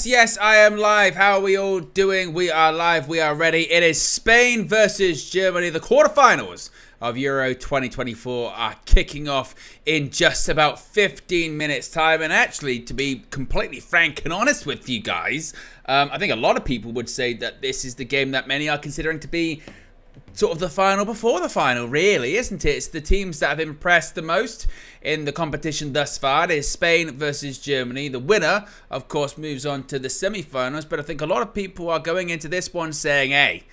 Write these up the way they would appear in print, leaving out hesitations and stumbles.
Yes, I am live. How are we all doing? We are live, we are ready. It is Spain versus Germany. The quarterfinals of Euro 2024 are kicking off in just about 15 minutes time. And actually, to be completely frank and honest with you guys, I think a lot of people would say that this is the game that many are considering to be sort of the final before the final, really, isn't it? It's the teams that have impressed the most in the competition thus far. It is Spain versus Germany. The winner, of course, moves on to the semi-finals, but I think a lot of people are going into this one saying, hey,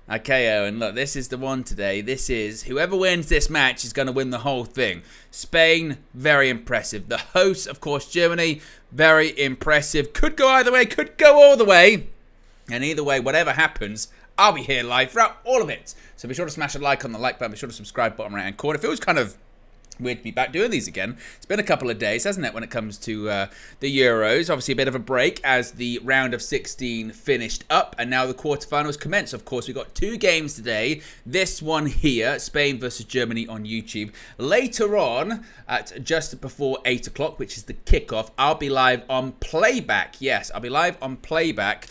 okay, Owen, look, this is the one today. This is, whoever wins this match is going to win the whole thing. Spain, very impressive. The hosts, of course, Germany, very impressive. Could go either way, could go all the way. And either way, whatever happens, I'll be here live throughout all of it. So be sure to smash a like on the like button. Be sure to subscribe bottom right hand corner. It feels kind of weird to be back doing these again. It's been a couple of days, hasn't it, when it comes to the Euros. Obviously a bit of a break as the round of 16 finished up and now the quarterfinals commence. Of course, we've got two games today. This one here, Spain versus Germany on YouTube. Later on, at just before 8 o'clock, which is the kickoff, I'll be live on playback. Yes, I'll be live on playback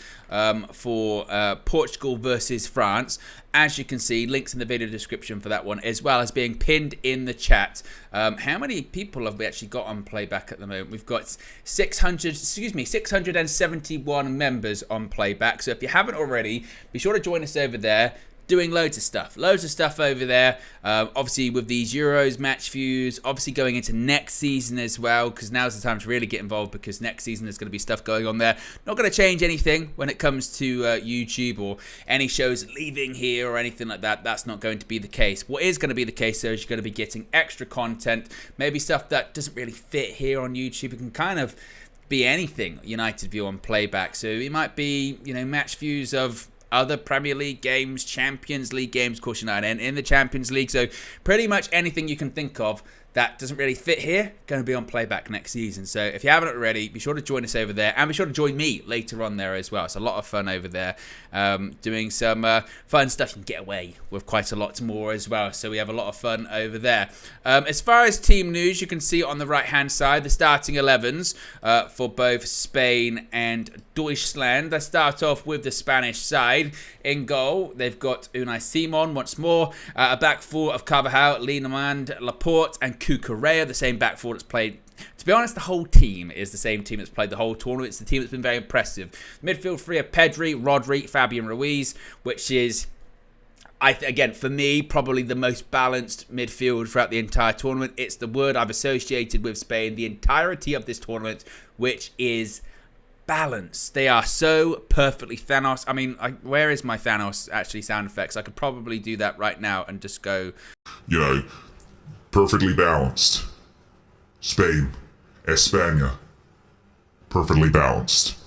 for Portugal versus France. As you can see, links in the video description for that one, as well as being pinned in the chat. How many people have we actually got on playback at the moment? We've got 671 members on playback. So if you haven't already, be sure to join us over there. Doing loads of stuff over there. Obviously with these Euros, match views, obviously going into next season as well, because now's the time to really get involved, because next season there's going to be stuff going on there. Not going to change anything when it comes to YouTube or any shows leaving here or anything like that. That's not going to be the case. What is going to be the case, though, is you're going to be getting extra content, maybe stuff that doesn't really fit here on YouTube. It can kind of be anything United view on playback. So it might be, match views of other Premier League games, Champions League games, of course, United in the Champions League. So pretty much anything you can think of that doesn't really fit here, going to be on playback next season. So if you haven't already, be sure to join us over there. And be sure to join me later on there as well. It's a lot of fun over there. Doing some fun stuff. You can get away with quite a lot more as well. So we have a lot of fun over there. As far as team news, you can see on the right-hand side, the starting 11s for both Spain and Deutschland. Let's start off with the Spanish side. In goal, they've got Unai Simon once more. A back four of Carvajal, Lindemann, Laporte, and Cucurella, the same back four that's played. To be honest, the whole team is the same team that's played the whole tournament. It's the team that's been very impressive. Midfield three of Pedri, Rodri, Fabian Ruiz, which is, again, for me, probably the most balanced midfield throughout the entire tournament. It's the word I've associated with Spain the entirety of this tournament, which is balance. They are so perfectly Thanos. I mean, where is my Thanos actually sound effects? I could probably do that right now and just go, perfectly balanced. Spain, España, perfectly balanced.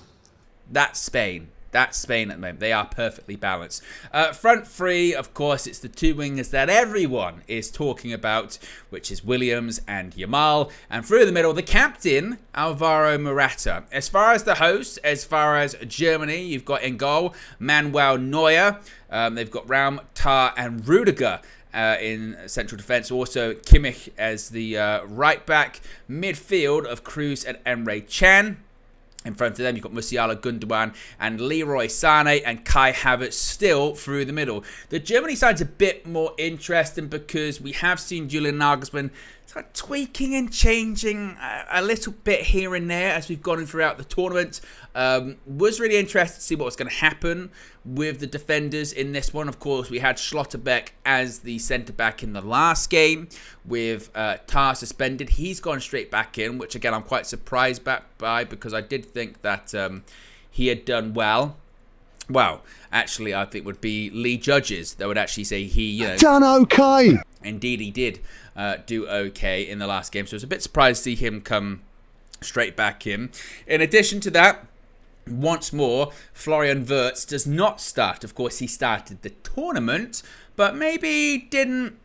That's Spain. That's Spain at the moment. They are perfectly balanced. Front three, of course, it's the two wingers that everyone is talking about, which is Williams and Yamal. And through the middle, the captain, Alvaro Morata. As far as the hosts, as far as Germany, you've got in goal, Manuel Neuer. They've got Raum, Tar, and Rudiger in central defence. Also, Kimmich as the right back. Midfield of Cruz and Emre Can. In front of them, you've got Musiala, Gundogan, and Leroy Sané and Kai Havertz still through the middle. The Germany side's a bit more interesting because we have seen Julian Nagelsmann start tweaking and changing a little bit here and there as we've gone throughout the tournament. Was really interested to see what was going to happen with the defenders in this one. Of course, we had Schlotterbeck as the centre-back in the last game with Tar suspended. He's gone straight back in, which again I'm quite surprised by because I did think that he had done well. Well, actually, I think it would be Lee Judges that would actually say he, done okay. Indeed, he did do okay in the last game. So I was a bit surprised to see him come straight back in. In addition to that, once more, Florian Wirtz does not start. Of course, he started the tournament, but maybe didn't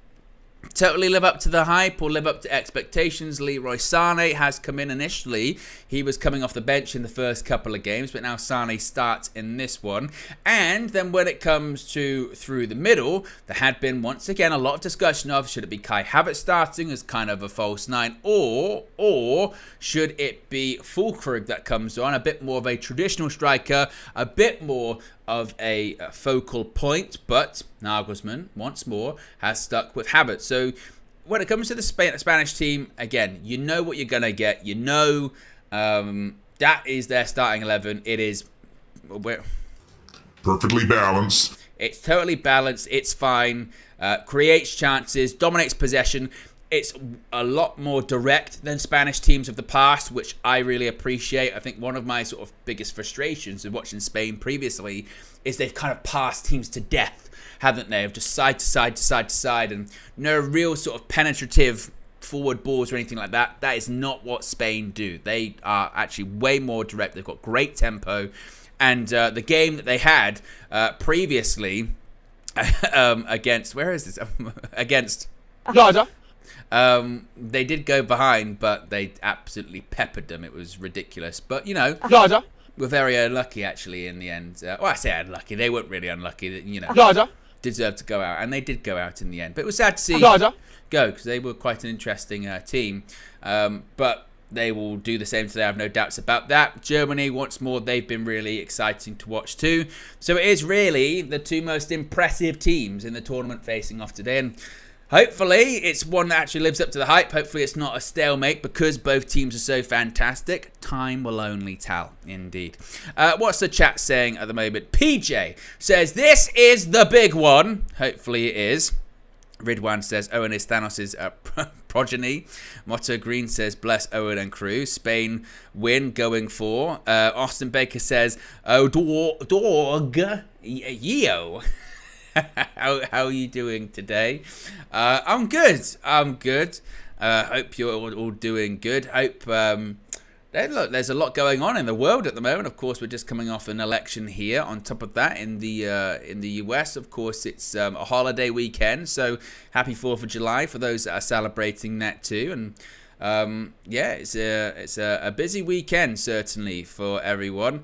totally live up to the hype or live up to expectations? Leroy Sané has come in initially. He was coming off the bench in the first couple of games, but now Sané starts in this one. And then when it comes to through the middle, there had been once again a lot of discussion of should it be Kai Havertz starting as kind of a false nine, or should it be Füllkrug that comes on, a bit more of a traditional striker, a bit more of a focal point, but Nagelsmann, once more, has stuck with Havertz. So when it comes to the Spanish team, again, you know what you're going to get. You know that is their starting 11. It is perfectly balanced. It's totally balanced. It's fine. Creates chances, dominates possession. It's a lot more direct than Spanish teams of the past, which I really appreciate. I think one of my sort of biggest frustrations of watching Spain previously is they've kind of passed teams to death, haven't they? Of just side to side to side to side, and no real sort of penetrative forward balls or anything like that. That is not what Spain do. They are actually way more direct. They've got great tempo. And the game that they had previously against... Where is this? Against... Gaza. They did go behind, but they absolutely peppered them. It was ridiculous. But, you know, Gaza. we're very unlucky, actually, in the end. Well, I say unlucky. They weren't really unlucky. You know, Gaza. deserved to go out. And they did go out in the end. But it was sad to see Gaza. go, because they were quite an interesting team. But they will do the same today. I have no doubts about that. Germany, once more, they've been really exciting to watch too. So it is really the two most impressive teams in the tournament facing off today. And hopefully it's one that actually lives up to the hype. Hopefully it's not a stalemate because both teams are so fantastic. Time will only tell, indeed. What's the chat saying at the moment? PJ says, this is the big one. Hopefully it is. Ridwan says, Owen is Thanos' progeny. Motto Green says, bless Owen and crew. Spain win going for. Austin Baker says, oh, dog. Yo. How are you doing today? I'm good. Hope you're all doing good. Hope look, there's a lot going on in the world at the moment. Of course, we're just coming off an election here. On top of that, in the US, of course, it's a holiday weekend. So happy 4th of July for those that are celebrating that too. And yeah, it's a busy weekend certainly for everyone.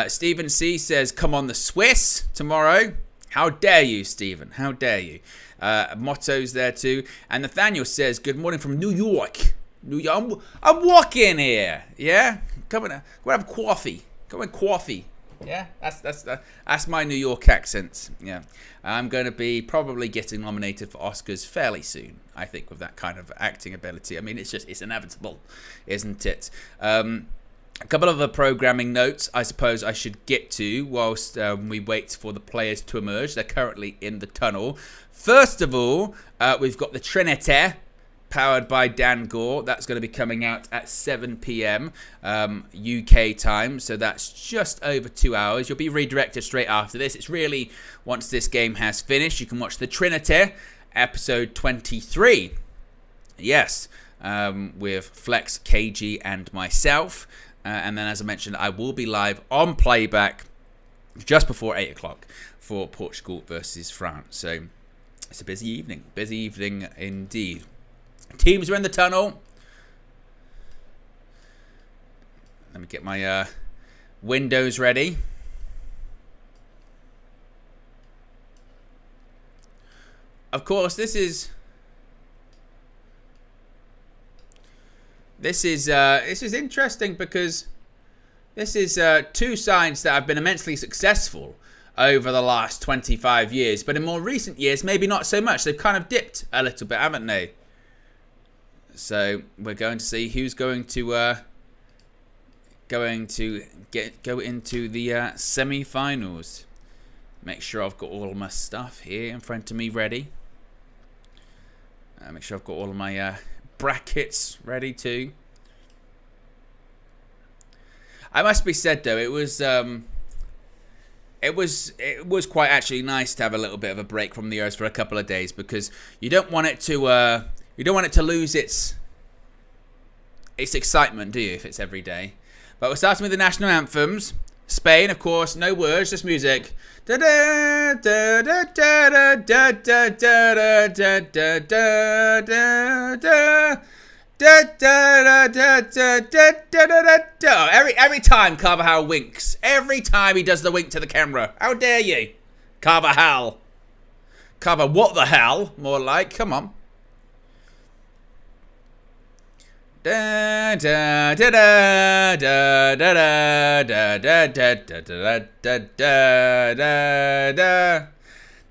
Stephen C says, "Come on, the Swiss tomorrow." How dare you, Stephen? How dare you? Motto's there too. And Nathaniel says, "Good morning from New York." I'm walking here. Yeah, come and have coffee. Come and coffee. Yeah, that's my New York accent. Yeah, I'm going to be probably getting nominated for Oscars fairly soon. I think with that kind of acting ability. I mean, it's inevitable, isn't it? A couple of other programming notes I suppose I should get to whilst we wait for the players to emerge. They're currently in the tunnel. First of all, we've got the Trinité, powered by Dan Gore. That's going to be coming out at 7 p.m. UK time, so that's just over 2 hours. You'll be redirected straight after this. It's really, once this game has finished, you can watch the Trinité, episode 23. Yes, with Flex, KG, and myself. And then, as I mentioned, I will be live on playback just before 8 o'clock for Portugal versus France. So it's a busy evening indeed. Teams are in the tunnel. Let me get my windows ready. Of course, this is interesting because this is two sides that have been immensely successful over the last 25 years, but in more recent years, maybe not so much. They've kind of dipped a little bit, haven't they? So we're going to see who's going to go into the semi-finals. Make sure I've got all of my stuff here in front of me ready. Make sure I've got all of my brackets ready too. I must be said though, it was quite actually nice to have a little bit of a break from the Euros for a couple of days, because you don't want it to lose its excitement, do you, if it's every day? But we're starting with the national anthems. Spain, of course, no words, just music. Da da da da da da da da da da da da da. Da, da, da, da, da, da, da, da, da. Every time Carvajal winks. Every time he does the wink to the camera. How dare you? Carvajal. What the hell? More like. Come on. Da da da da da da da da da da da da da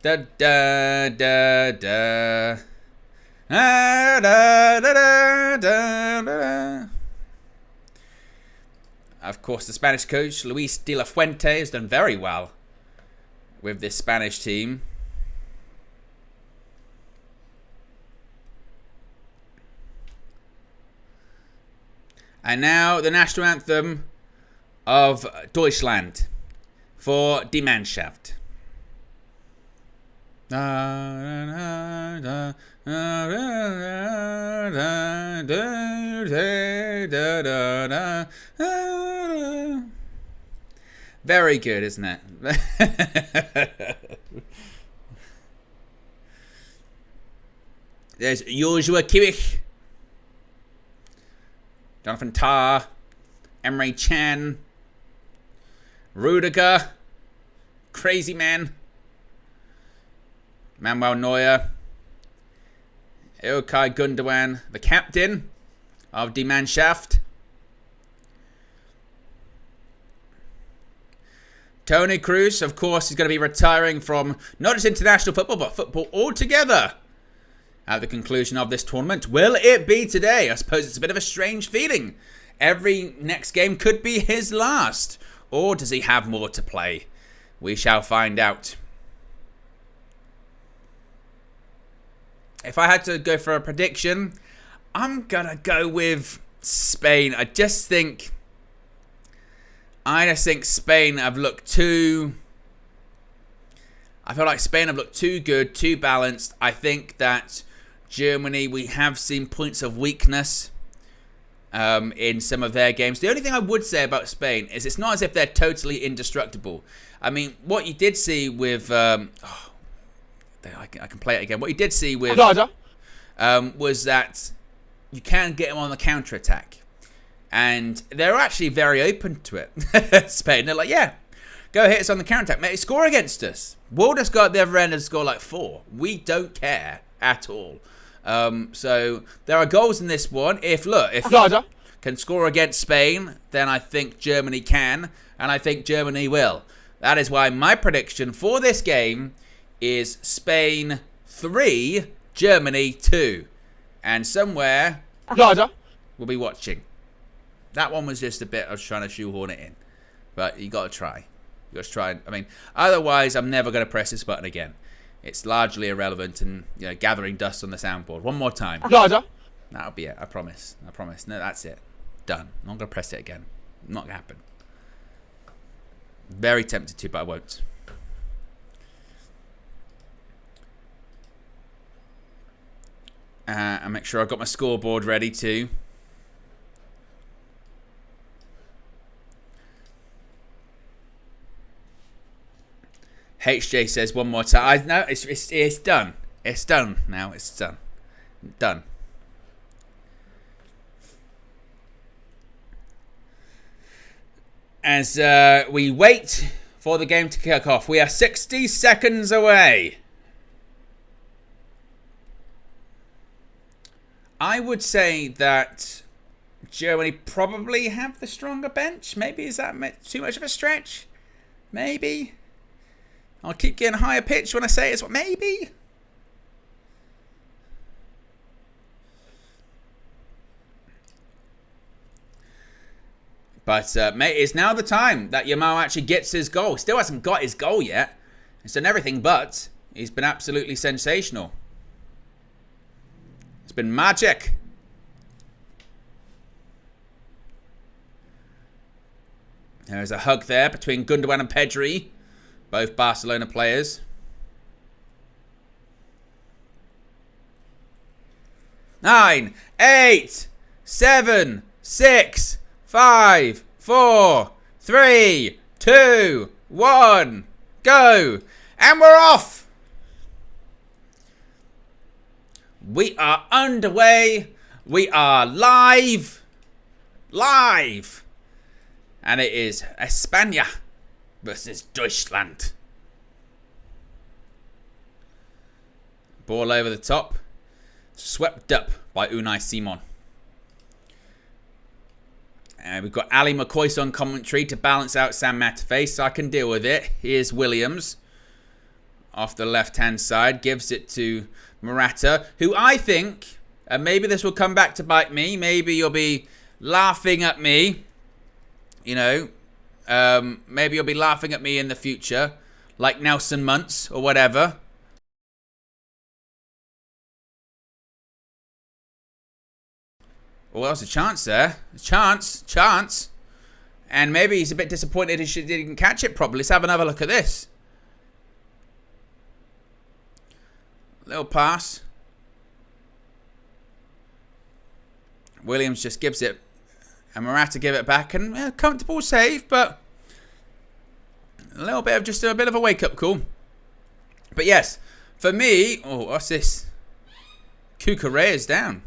da da da da. Da, da, da, da, da. Of course, the Spanish coach, Luis de la Fuente, has done very well with this Spanish team. And now the national anthem of Deutschland for Die Mannschaft. Very good, isn't it? There's Joshua Kimmich, Jonathan Tah, Emre Can, Rudiger, Crazy Man, Manuel Neuer, Ilkay Gundogan, the captain of Die Mannschaft. Toni Kroos, of course, is going to be retiring from not just international football, but football altogether at the conclusion of this tournament. Will it be today? I suppose it's a bit of a strange feeling. Every next game could be his last. Or does he have more to play? We shall find out. If I had to go for a prediction, I'm going to go with Spain. I just think Spain have looked too... I feel like Spain have looked too good, too balanced. I think that Germany, we have seen points of weakness in some of their games. The only thing I would say about Spain is it's not as if they're totally indestructible. I mean, what you did see with... I can play it again. What you did see with was that you can get them on the counter-attack. And they're actually very open to it. Spain, they're like, yeah, go hit us on the counter-attack. Mate, score against us. We'll just go at the other end and score like 4. We don't care at all. So there are goals in this one. If can score against Spain, then I think Germany can. And I think Germany will. That is why my prediction for this game is Spain 3, Germany 2. And somewhere we'll be watching. That one was just a bit, I was trying to shoehorn it in. But you got to try. You got to try. I mean, otherwise I'm never going to press this button again. It's largely irrelevant and, you know, gathering dust on the soundboard. One more time. That'll be it. I promise. I promise. No, that's it. Done. I'm not going to press it again. Not going to happen. Very tempted to, but I won't. And make sure I've got my scoreboard ready too. HJ says one more time. No, it's done. It's done now. It's done. Done. As we wait for the game to kick off, we are 60 seconds away. I would say that Germany probably have the stronger bench. Maybe is that too much of a stretch? Maybe. I'll keep getting higher pitch when I say it's maybe. But mate, it's now the time that Yamal actually gets his goal. He still hasn't got his goal yet. He's done everything but. He's been absolutely sensational. It's been magic. There's a hug there between Gundogan and Pedri. Both Barcelona players. 9, 8, 7, 6, 5, 4, 3, 2, 1, go. And we're off. We are underway. We are live. Live. And it is España versus Deutschland. Ball over the top. Swept up by Unai Simon. And we've got Ali McCoy on commentary to balance out San Matafé, so I can deal with it. Here's Williams off the left-hand side. Gives it to Morata, who I think, and maybe this will come back to bite me. Maybe you'll be laughing at me. You know, maybe you'll be laughing at me in the future, like Nelson Muntz or whatever. Well, there's a chance there. A chance. And maybe he's a bit disappointed he didn't catch it properly. Let's have another look at this. Little pass. Williams just gives it. And Morata give it back. And comfortable save, but a little bit of just a bit of a wake-up call. But yes, for me... Oh, what's this? Cucurella's down.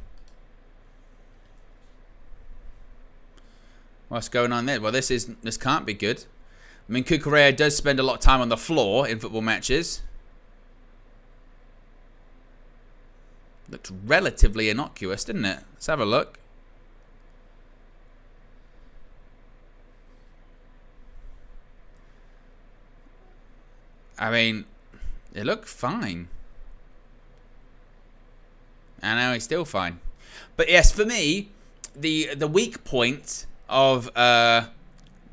What's going on there? Well, this can't be good. I mean, Cucurella does spend a lot of time on the floor in football matches. Looked relatively innocuous, didn't it? Let's have a look. I mean, it looked fine. I know he's still fine. But yes, for me, the weak point of the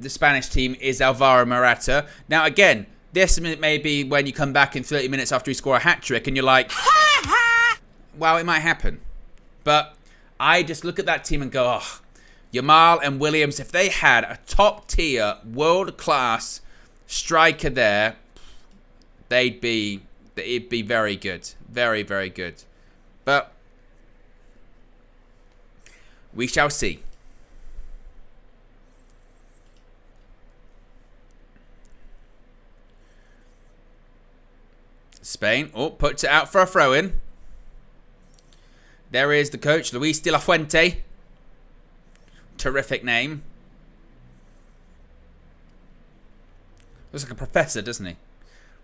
Spanish team is Alvaro Morata. Now, again, this may be when you come back in 30 minutes after you score a hat-trick and you're like, wow, it might happen. But I just look at that team and go, oh, Yamal and Williams, if they had a top-tier, world-class striker there, it'd be very good. Very, very good. But we shall see. Spain, puts it out for a throw-in. There is the coach, Luis de la Fuente. Terrific name. Looks like a professor, doesn't he?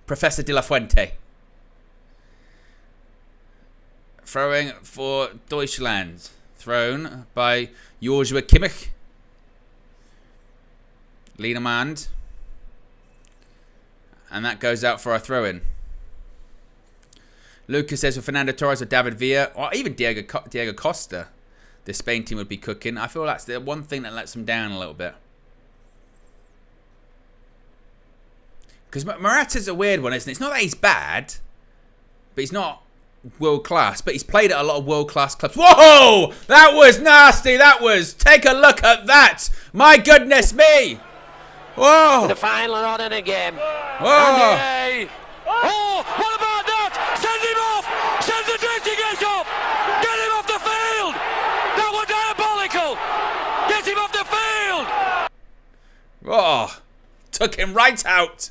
Professor de la Fuente. Throwing for Deutschland. Thrown by Joshua Kimmich. Liederman. And that goes out for a throw-in. Lucas says for Fernando Torres or David Villa, or even Diego Costa, the Spain team would be cooking. I feel that's the one thing that lets them down a little bit. Because Morata's a weird one, isn't it? It's not that he's bad, but he's not world-class. But he's played at a lot of world-class clubs. Whoa! That was nasty. That was... Take a look at that. My goodness me. Whoa. The final on in again. Whoa. Oh, what about that? Send him off! Send the drifting gate off! Get him off the field! That was diabolical! Get him off the field! Oh, took him right out.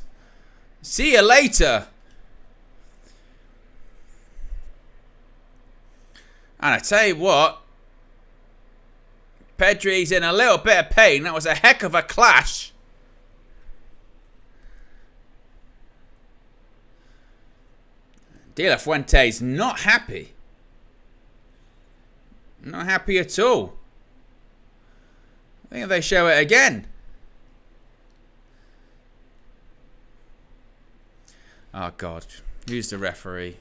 See you later. And I tell you what, Pedri's in a little bit of pain. That was a heck of a clash. De La Fuente's not happy. Not happy at all. I think if they show it again. Oh, God. Who's the referee?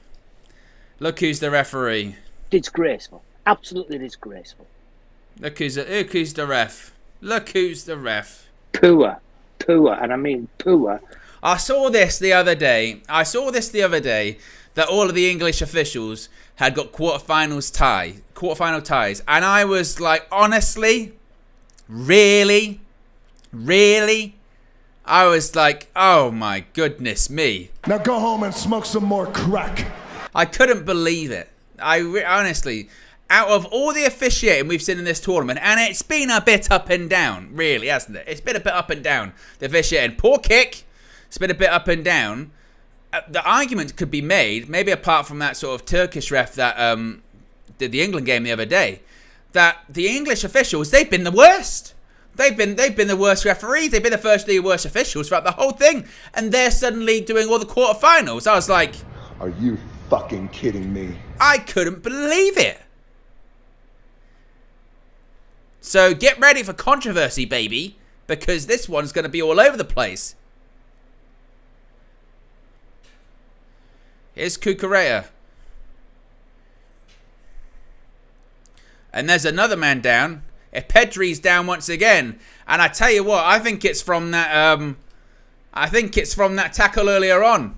Look who's the referee. Disgraceful. Absolutely disgraceful. Look who's the ref. Look who's the ref. Poor. And I mean poor. I saw this the other day. That all of the English officials had got quarterfinal ties. And I was like, honestly? Really? I was like, oh my goodness me. Now go home and smoke some more crack. I couldn't believe it. Honestly. out of all the officiating we've seen in this tournament, and it's been a bit up and down, really, hasn't it? It's been a bit up and down, the officiating. Poor kick. It's been a bit up and down. The argument could be made, maybe apart from that sort of Turkish ref that did the England game the other day, that the English officials, they've been the worst. They've been the worst referees. They've been the first of the worst officials throughout the whole thing. And they're suddenly doing all the quarterfinals. I was like, are you fucking kidding me? I couldn't believe it. So get ready for controversy, baby, because this one's going to be all over the place. Here's Cucurella. And there's another man down. Pedri's down once again. And I tell you what, I think it's from that tackle earlier on.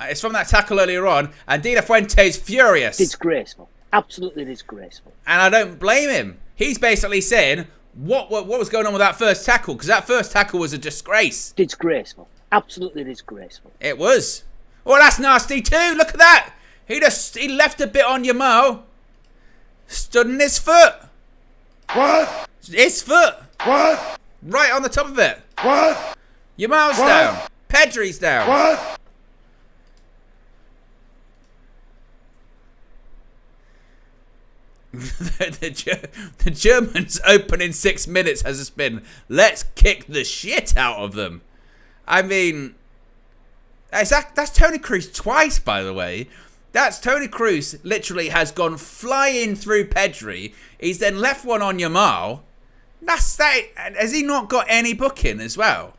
It's from that tackle earlier on. And De La Fuente's furious. Disgraceful. Absolutely disgraceful. And I don't blame him. He's basically saying, what was going on with that first tackle? Because that first tackle was a disgrace. Disgraceful. Absolutely disgraceful. It was. Oh, that's nasty too. Look at that. He left a bit on Yamal. Stood in his foot. What? His foot. What? Right on the top of it. What? Yamal's down. Pedri's down. What? the Germans' opening 6 minutes has just been, let's kick the shit out of them. I mean, that's Toni Kroos twice, by the way. That's Toni Kroos literally has gone flying through Pedri. He's then left one on Yamal. That's that. Has he not got any booking as well?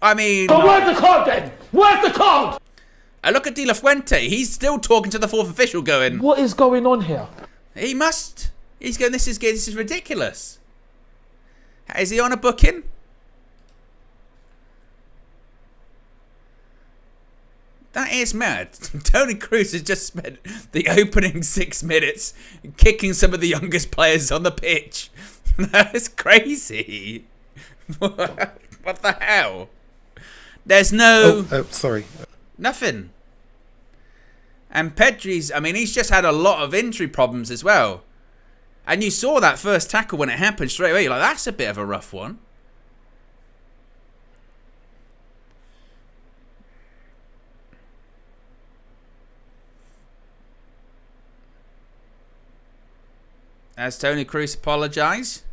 I mean, but where's the card then? Where's the card? I look at De La Fuente. He's still talking to the fourth official, going, What is going on here? he must. He's going, this is ridiculous. Is he on a booking? That is mad. Toni Kroos has just spent the opening 6 minutes kicking some of the youngest players on the pitch. That is crazy. What the hell? There's no... sorry. Nothing. And Pedri's, I mean, he's just had a lot of injury problems as well. And you saw that first tackle when it happened straight away. You're like, that's a bit of a rough one. Has Toni Kroos apologised?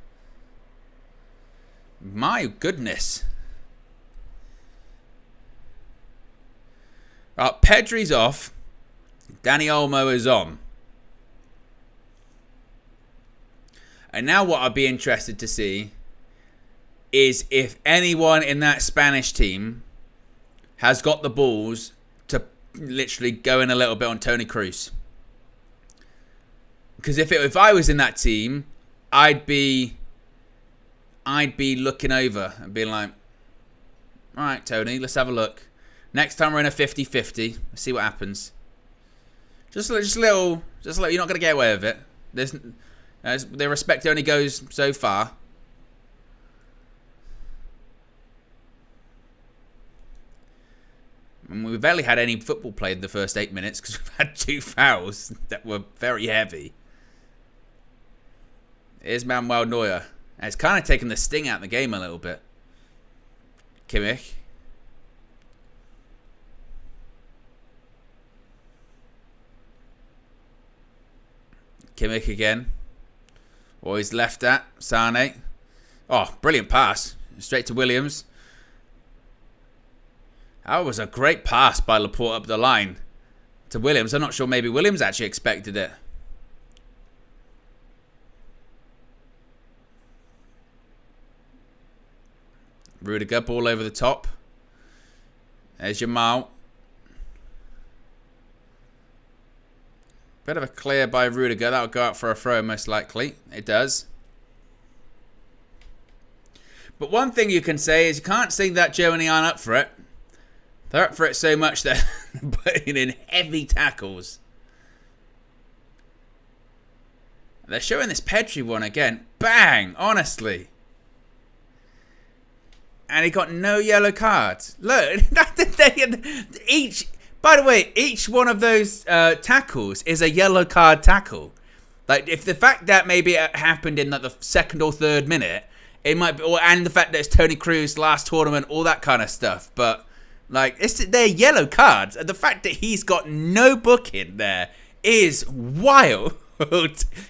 My goodness. Right, Pedri's off. Dani Olmo is on. And now what I'd be interested to see is if anyone in that Spanish team has got the balls to literally go in a little bit on Toni Kroos. Because if I was in that team, I'd be looking over and being like, all right, Tony, let's have a look. Next time we're in a 50-50. Let's see what happens. Just a little, you're not going to get away with it. The respect only goes so far. And we've barely had any football played in the first 8 minutes because we've had 2 fouls that were very heavy. Here's Manuel Neuer. And it's kind of taken the sting out of the game a little bit. Kimmich. Kimmich again. Always left at. Sane. Oh, brilliant pass. Straight to Williams. That was a great pass by Laporte up the line to Williams. I'm not sure maybe Williams actually expected it. Rudiger, ball over the top. There's Yamal. Bit of a clear by Rudiger. That'll go out for a throw most likely. It does. But one thing you can say is you can't say that Germany aren't up for it. They're up for it so much that they're putting in heavy tackles. They're showing this Pedri one again. Bang! Honestly. And he got no yellow cards. Look, by the way, each one of those tackles is a yellow card tackle. Like, if the fact that maybe it happened in like the second or third minute, it might be, and the fact that it's Tony Cruz last tournament, all that kind of stuff. But like, they're yellow cards, and the fact that he's got no booking there is wild.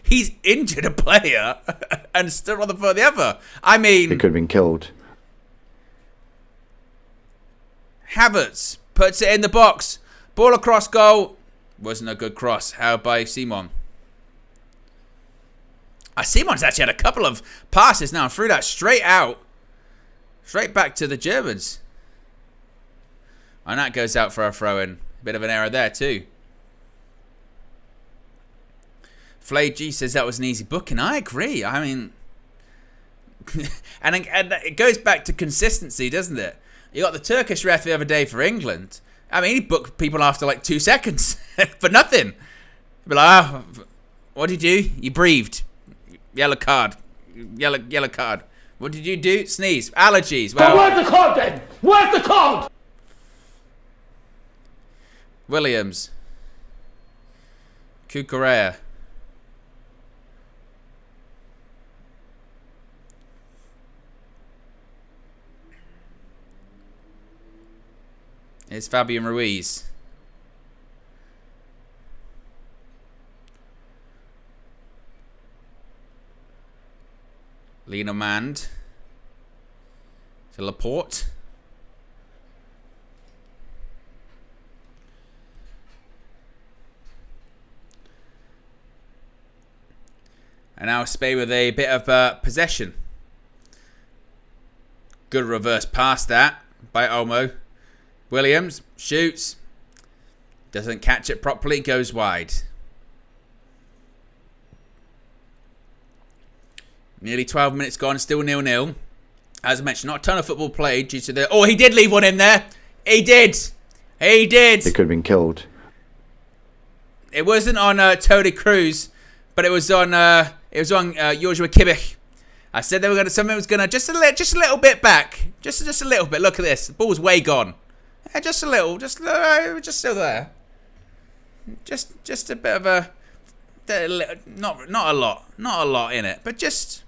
He's injured a player and stood on the for the other. I mean, They could have been killed. Havertz puts it in the box. Ball across goal. Wasn't a good cross. How by Simon? Simon's actually had a couple of passes now and threw that straight out. Straight back to the Germans. And that goes out for a throw-in. Bit of an error there too. Flay G says that was an easy booking. I agree. I mean... and it goes back to consistency, doesn't it? You got the Turkish ref the other day for England. I mean, he booked people after like 2 seconds. For nothing. Be like, oh, what did you do? You breathed. Yellow card. Yellow card. What did you do? Sneeze. Allergies. Well, Well, where's the card then? Where's the card? Williams. Cucurella. It's Fabian Ruiz. Lena Mand. To Laporte. And now Spain with a bit of possession. Good reverse pass that by Olmo. Williams shoots. Doesn't catch it properly. Goes wide. Nearly 12 minutes gone. Still 0-0. As I mentioned, not a ton of football played due to the... Oh, he did leave one in there. He did. He did. They could have been killed. It wasn't on Tony Cruz, but it was on Joshua Kimmich. I said they were going. Something was going to just a little bit back, just a little bit. Look at this. The ball's way gone. Yeah, just a little, just still there. Just a bit of a, not a lot in it, but just.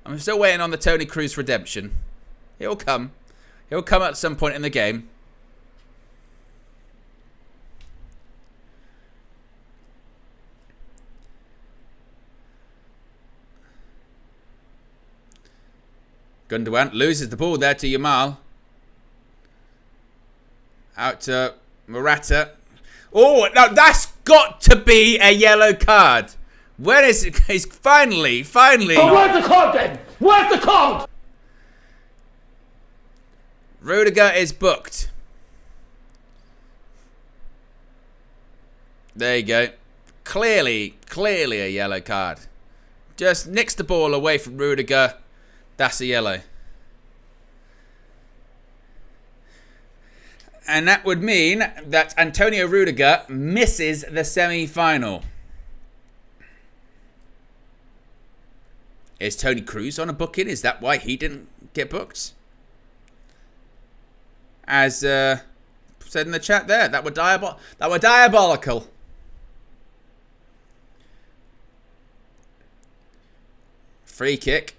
I'm still waiting on the Tony Cruz redemption. It'll come. It'll come at some point in the game. Gundogan loses the ball there to Yamal. Out to Morata. Oh, now that's got to be a yellow card. Where is it? He's finally. Oh, where's the card then? Where's the card? Rudiger is booked. There you go. Clearly a yellow card. Just nicks the ball away from Rudiger. That's a yellow. And that would mean that Antonio Rudiger misses the semi-final. Is Tony Cruz on a booking? Is that why he didn't get booked? As said in the chat there, that were diabolical. Free kick.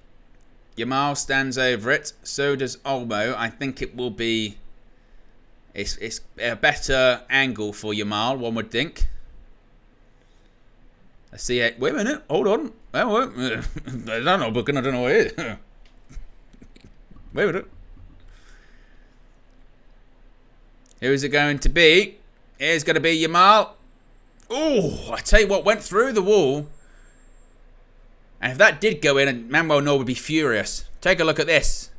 Yamal stands over it. So does Olmo. I think it will be... It's a better angle for Yamal, one would think. I see it. Wait a minute. Hold on. I don't know, but I don't know what it is. Wait a minute. Who is it going to be? It's going to be Yamal. Oh, I tell you what, went through the wall. And if that did go in, Manuel Neuer would be furious. Take a look at this.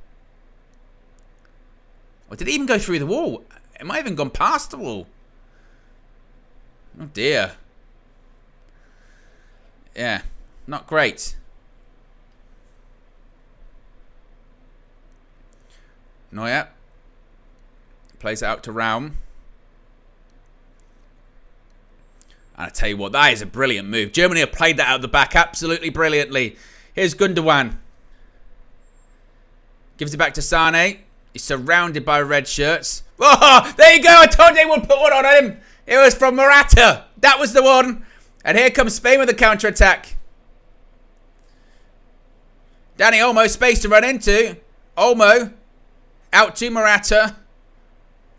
Or did it even go through the wall? It might have even gone past the wall. Oh dear. Yeah, not great. Neuer plays it out to Raum. And I tell you what, that is a brilliant move. Germany have played that out the back absolutely brilliantly. Here's Gundogan. Gives it back to Sane. He's surrounded by red shirts. Oh, there you go. I told you they would put one on him. It was from Morata. That was the one. And here comes Spain with a counter-attack. Dani Olmo, space to run into. Olmo, out to Morata.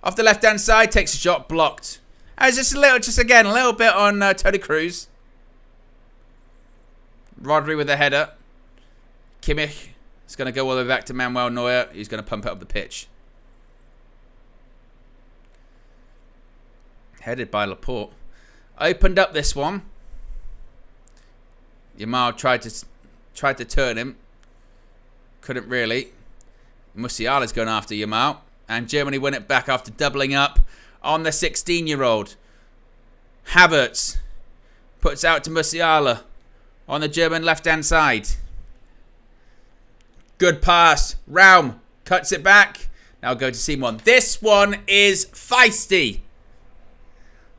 Off the left-hand side, takes a shot, blocked. And it's just again, a little bit on Toni Kroos. Rodri with a header. Kimmich is going to go all the way back to Manuel Neuer. He's going to pump it up the pitch. Headed by Laporte. Opened up this one. Yamal tried to turn him. Couldn't really. Musiala's going after Yamal. And Germany win it back after doubling up on the 16-year-old. Havertz puts out to Musiala on the German left-hand side. Good pass. Raum cuts it back. Now go to Simon. This one is feisty.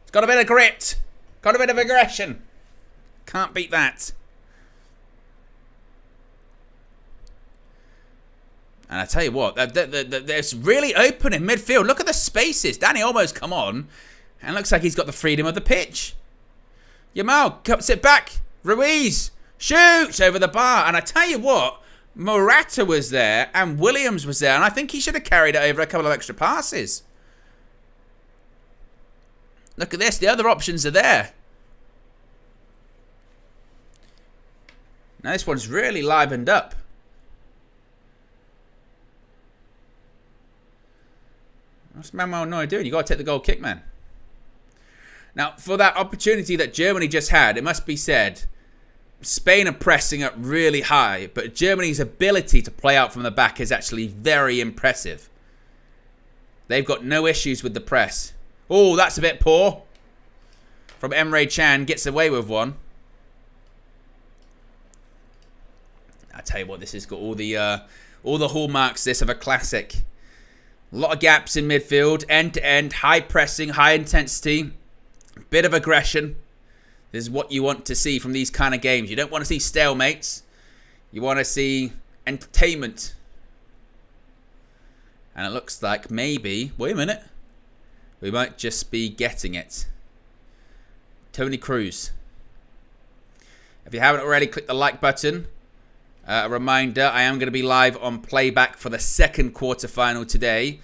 It's got a bit of grit. Got a bit of aggression. Can't beat that. And I tell you what, it's really open in midfield. Look at the spaces. Dani Olmo's come on. And looks like he's got the freedom of the pitch. Yamal cuts it back. Ruiz shoots over the bar. And I tell you what, Morata was there and Williams was there. And I think he should have carried it over a couple of extra passes. Look at this. The other options are there. Now this one's really livened up. What's Manuel Neuer doing? You got to take the goal kick, man. Now, for that opportunity that Germany just had, it must be said, Spain are pressing up really high, but Germany's ability to play out from the back is actually very impressive. They've got no issues with the press. Oh, that's a bit poor. From Emre Can, gets away with one. I tell you what, this has got all the hallmarks this of a classic. A lot of gaps in midfield, end-to-end, high pressing, high intensity, bit of aggression. This is what you want to see from these kind of games. You don't want to see stalemates. You want to see entertainment. And it looks like maybe, wait a minute, we might just be getting it. Toni Kroos. If you haven't already, click the like button. A reminder, I am going to be live on playback for the second quarterfinal today,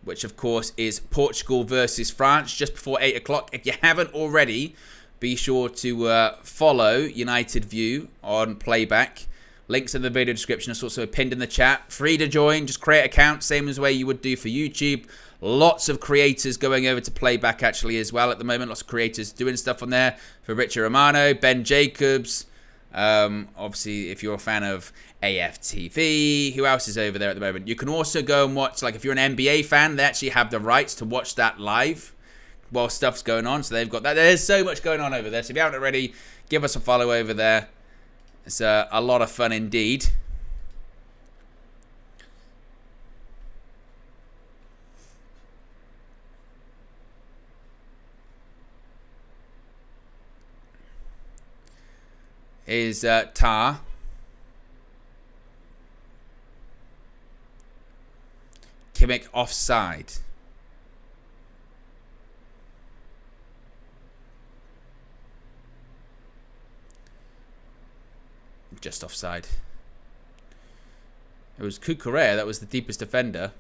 which of course is Portugal versus France, just before 8 o'clock. If you haven't already, be sure to follow United View on playback. Links in the video description. It's also pinned in the chat. Free to join. Just create an account, same as way you would do for YouTube. Lots of creators going over to playback actually as well at the moment. Lots of creators doing stuff on there. For Richard Romano, Ben Jacobs. Obviously, if you're a fan of AFTV, who else is over there at the moment? You can also go and watch, like if you're an NBA fan, they actually have the rights to watch that live while stuff's going on. So they've got that. There's so much going on over there. So if you haven't already, give us a follow over there. It's a lot of fun indeed. Is Tar. Kimmich offside. Just offside. It was Cucurella that was the deepest defender.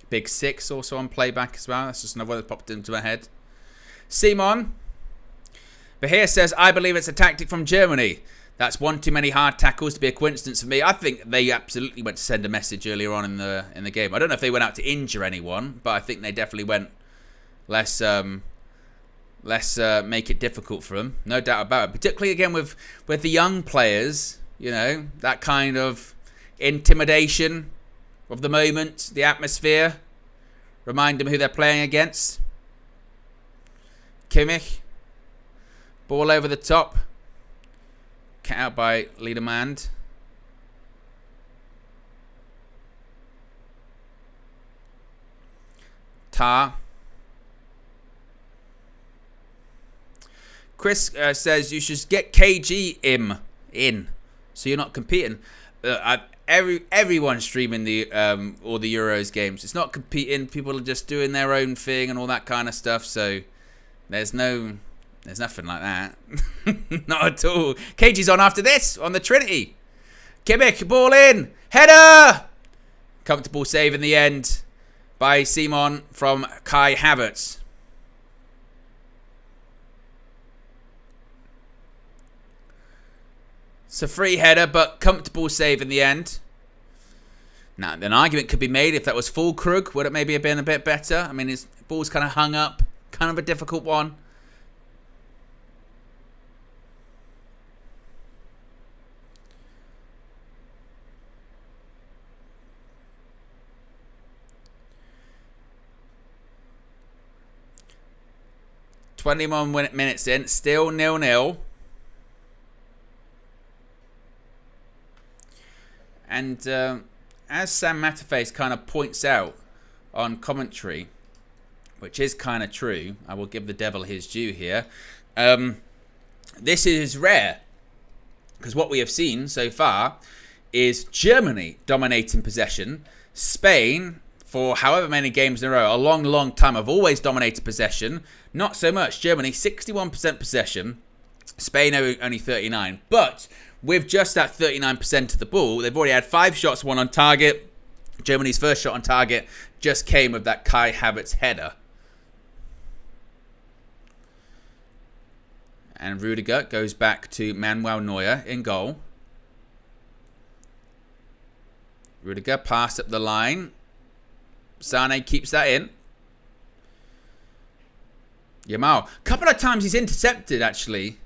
Big Six also on playback as well. That's just another one that popped into my head. Simon. Bahir says, I believe it's a tactic from Germany. That's one too many hard tackles to be a coincidence for me. I think they absolutely went to send a message earlier on in the game. I don't know if they went out to injure anyone, but I think they definitely went let's make it difficult for them. No doubt about it. Particularly again with the young players, you know, that kind of intimidation of the moment, the atmosphere. Remind them who they're playing against. Kimmich. Ball over the top. Cut out by Liedermand. Chris says you should get KG in, so you're not competing. Everyone's streaming the all the Euros games. It's not competing. People are just doing their own thing and all that kind of stuff. So there's nothing like that. Not at all. KG's on after this on the Trinity. Kimmich, ball in, header. Comfortable save in the end by Simon from Kai Havertz. It's a free header, but comfortable save in the end. Now, an argument could be made if that was full Krug, would it maybe have been a bit better? I mean, his ball's kind of hung up. Kind of a difficult one. Minutes in, still 0-0. And as Sam Mataface kind of points out on commentary, which is kind of true, I will give the devil his due here, this is rare. Because what we have seen so far is Germany dominating possession. Spain, for however many games in a row, a long, long time, have always dominated possession. Not so much. Germany, 61% possession. Spain, only 39%. But with just that 39% of the ball, they've already had 5 shots, 1 on target. Germany's first shot on target just came with that Kai Havertz header. And Rudiger goes back to Manuel Neuer in goal. Rudiger passed up the line. Sane keeps that in. Yamal. A couple of times he's intercepted, actually.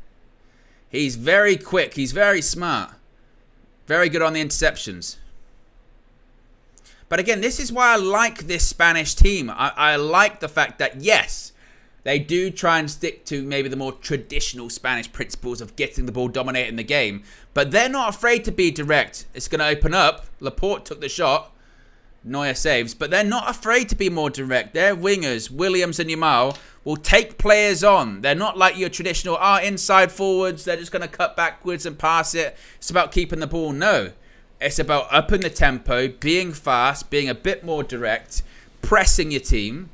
He's very quick. He's very smart. Very good on the interceptions. But again, this is why I like this Spanish team. I like the fact that, yes, they do try and stick to maybe the more traditional Spanish principles of getting the ball, dominating the game. But they're not afraid to be direct. It's going to open up. Laporte took the shot. Neuer saves. But they're not afraid to be more direct. Their wingers, Williams and Yamal, will take players on. They're not like your traditional inside forwards. They're just going to cut backwards and pass it. It's about keeping the ball. No. It's about upping the tempo, being fast, being a bit more direct, pressing your team.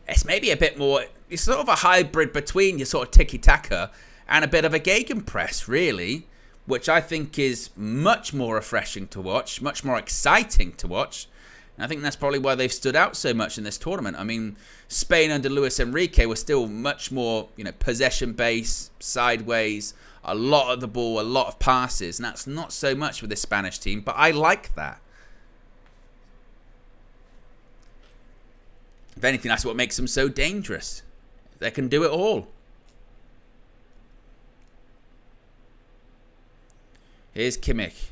It's maybe a bit more, it's sort of a hybrid between your sort of tiki-taka and a bit of a gegenpress, really, which I think is much more refreshing to watch, much more exciting to watch. And I think that's probably why they've stood out so much in this tournament. I mean, Spain under Luis Enrique was still much more, possession-based, sideways, a lot of the ball, a lot of passes, and that's not so much with this Spanish team, but I like that. If anything, that's what makes them so dangerous. They can do it all. Here's Kimmich.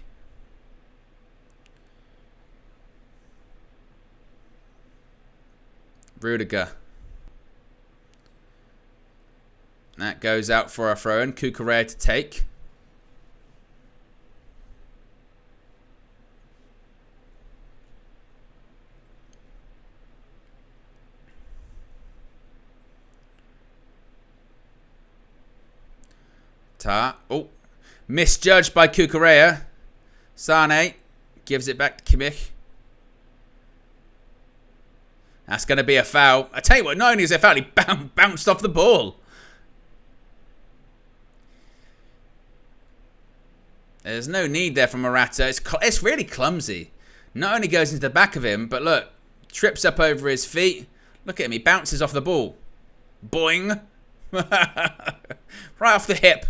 Rudiger. That goes out for a throw-in. Cucurella to take. Oh, misjudged by Cucurella. Sane gives it back to Kimmich. That's going to be a foul. I tell you what, not only is it a foul, he bounced off the ball. There's no need there for Morata. It's really clumsy. Not only goes into the back of him, but look, trips up over his feet. Look at him, he bounces off the ball. Boing. Right off the hip.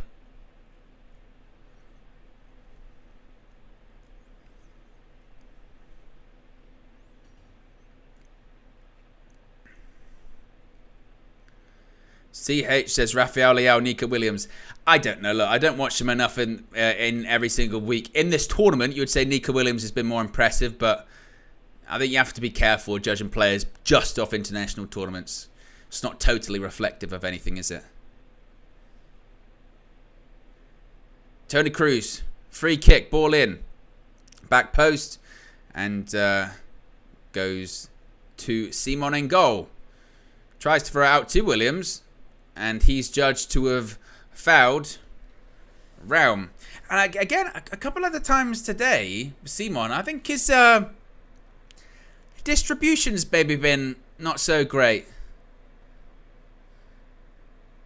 CH says Rafael Leao, Nico Williams. I don't know. Look, I don't watch them enough in every single week. In this tournament, you would say Nico Williams has been more impressive, but I think you have to be careful judging players just off international tournaments. It's not totally reflective of anything, is it? Toni Kroos, free kick, ball in. Back post, and goes to Simon in goal. Tries to throw it out to Williams. And he's judged to have fouled Realm. And again, a couple of the times today, Simon, I think his distribution's maybe been not so great.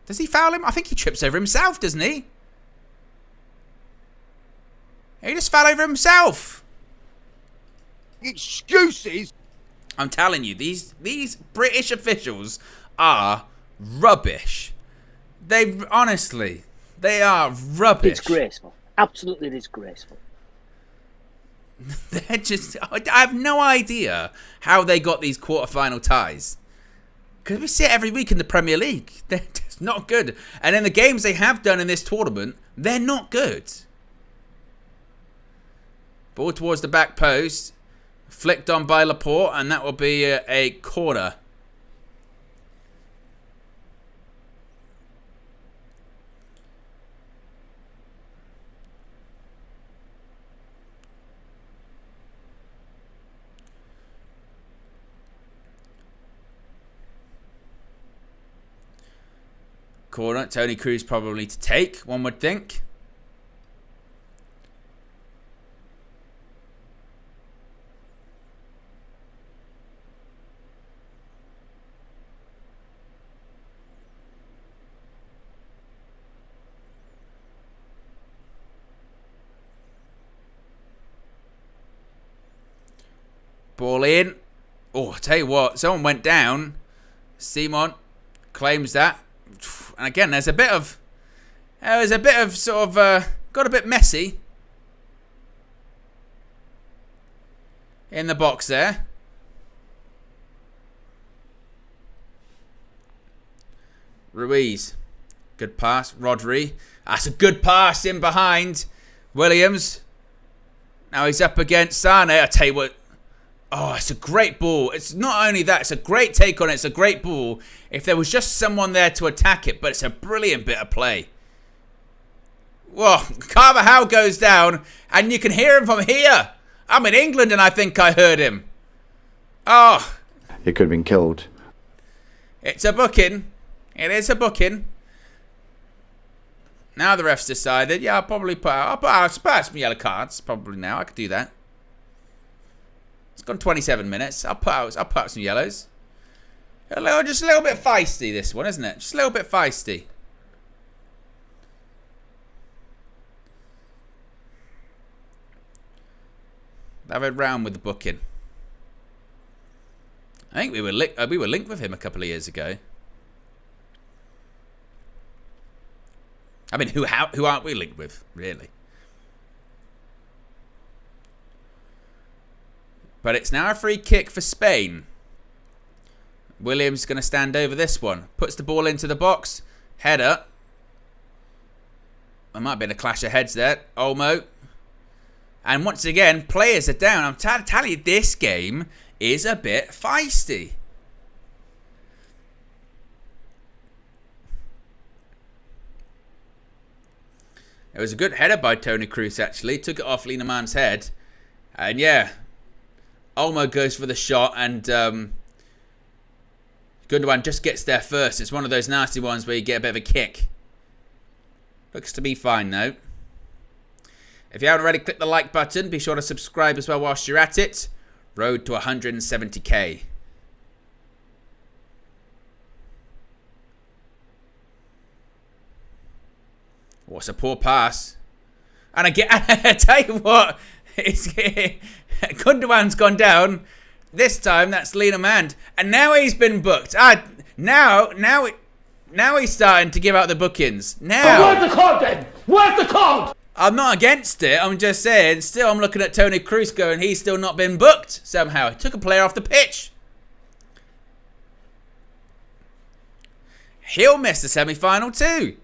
Does he foul him? I think he trips over himself, doesn't he? He just fell over himself. Excuses? I'm telling you, these British officials are rubbish. They honestly, they are rubbish. Disgraceful. Absolutely disgraceful. They're just, I have no idea how they got these quarterfinal ties. Because we see it every week in the Premier League. They're just not good. And in the games they have done in this tournament, they're not good. Ball towards the back post. Flicked on by Laporte, and that will be a corner. Corner, Tony Cruz probably to take, one would think. Ball in. Oh, I tell you what, someone went down. Simon claims that. And again, there's a bit of sort of got a bit messy in the box there. Ruiz, good pass. Rodri, that's a good pass in behind Williams. Now he's up against Sane. I tell you what. Oh, it's a great ball. It's not only that, it's a great take on it. It's a great ball. If there was just someone there to attack it, but it's a brilliant bit of play. Whoa, Carvajal goes down, and you can hear him from here. I'm in England, and I think I heard him. Oh. It could have been killed. It's a booking. It is a booking. Now the ref's decided, yeah, I'll probably I'll put some yellow cards, probably now. I could do that. It's gone 27 minutes. I'll put out some yellows. Just a little bit feisty, this one, isn't it? Just a little bit feisty. David Round with the booking. I think we were linked with him a couple of years ago. I mean, who aren't we linked with, really? But it's now a free kick for Spain. Williams going to stand over this one. Puts the ball into the box. Header. There might have been a clash of heads there. Olmo. And once again, players are down. I'm telling you, this game is a bit feisty. It was a good header by Tony Cruz, actually. Took it off Lineman's head. And yeah, Olmo goes for the shot, and Gundogan just gets there first. It's one of those nasty ones where you get a bit of a kick. Looks to be fine, though. If you haven't already, click the like button. Be sure to subscribe as well whilst you're at it. Road to 170k. What's a poor pass? And again, I tell you what, Gundogan's gone down. This time, that's Lena Mand. And now he's been booked. Now he's starting to give out the bookings. Now. Where's the card then? Where's the card? I'm not against it. I'm just saying, still, I'm looking at Tony Cruz going, he's still not been booked somehow. He took a player off the pitch. He'll miss the semi-final too.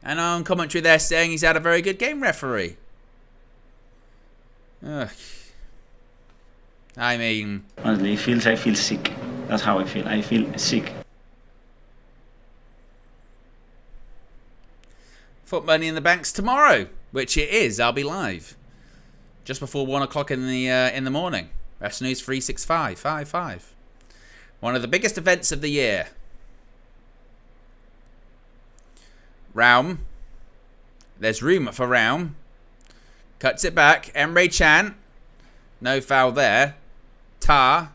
And on commentary, they're saying he's had a very good game, referee. Ugh. I mean... Honestly, I feel sick. That's how I feel. I feel sick. Foot Money in the Banks tomorrow, which it is. I'll be live just before 1 o'clock in the morning. Wrestling News 365, 5. One of the biggest events of the year. Raum. There's room for Raum. Cuts it back. Emre Can. No foul there. Tar.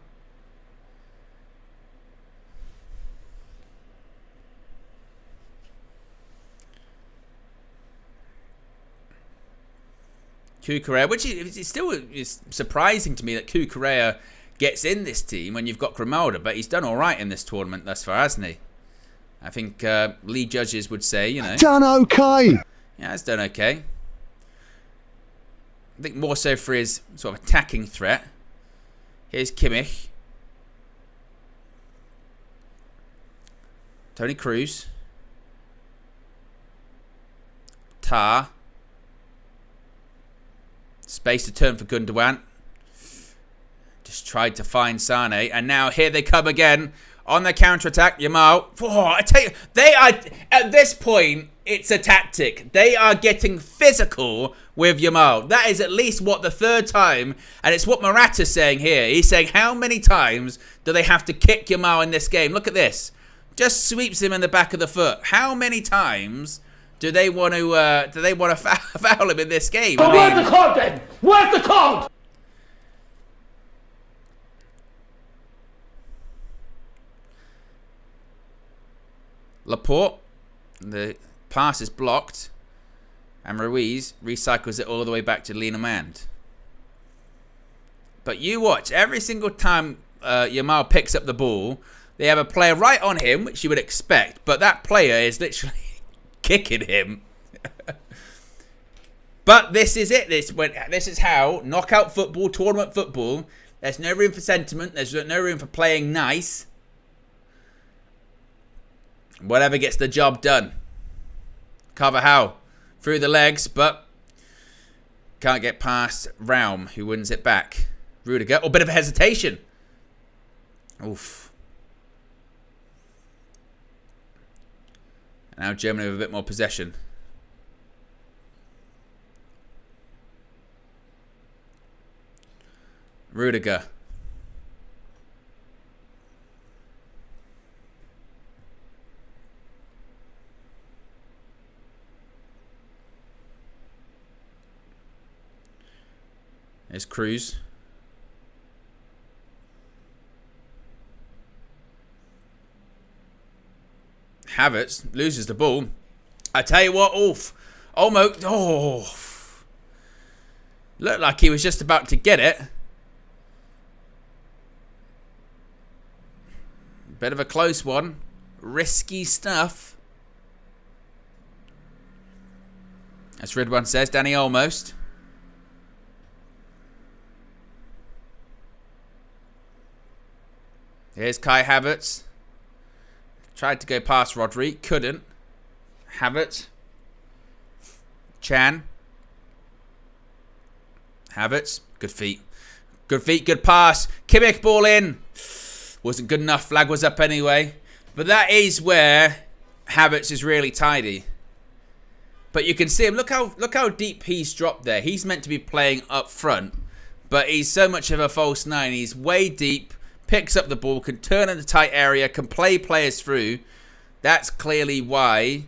Kukurea, which is still is surprising to me that Kukurea gets in this team when you've got Grimalda, but he's done all right in this tournament thus far, hasn't he? I think lead judges would say, you know, Done okay. yeah, it's done okay. I think more so for his sort of attacking threat. Here's Kimmich. Tony Cruz. Tar. Space to turn for Gundogan. Just tried to find Sane. And now here they come again. On the counter-attack, Yamal. Oh, I tell you, they are, at this point, it's a tactic. They are getting physical with Yamal. That is at least what the third time, and it's what Morata's saying here. He's saying, how many times do they have to kick Yamal in this game? Look at this. Just sweeps him in the back of the foot. How many times do they want to foul him in this game? But where's the card then? Where's the card? Laporte, the pass is blocked, and Ruiz recycles it all the way back to Linamand. But you watch, every single time Yamal picks up the ball, they have a player right on him, which you would expect, but that player is literally kicking him. But this is it. This is how knockout football, tournament football, there's no room for sentiment, there's no room for playing nice. Whatever gets the job done. Carvajal through the legs, but can't get past Raum, who wins it back. Rudiger, oh, bit of a hesitation. Oof. Now Germany with a bit more possession. Rudiger. There's Cruz. Havertz loses the ball. I tell you what, oof. Almost. Oh. Looked like he was just about to get it. Bit of a close one. Risky stuff. As Ridwan says, Dani almost. Here's Kai Havertz. Tried to go past Rodri. Couldn't. Havertz. Chan. Havertz. Good feet. Good feet. Good pass. Kimmich ball in. Wasn't good enough. Flag was up anyway. But that is where Havertz is really tidy. But you can see him. Look how deep he's dropped there. He's meant to be playing up front. But he's so much of a false nine. He's way deep. Picks up the ball, can turn in the tight area, can play players through. That's clearly why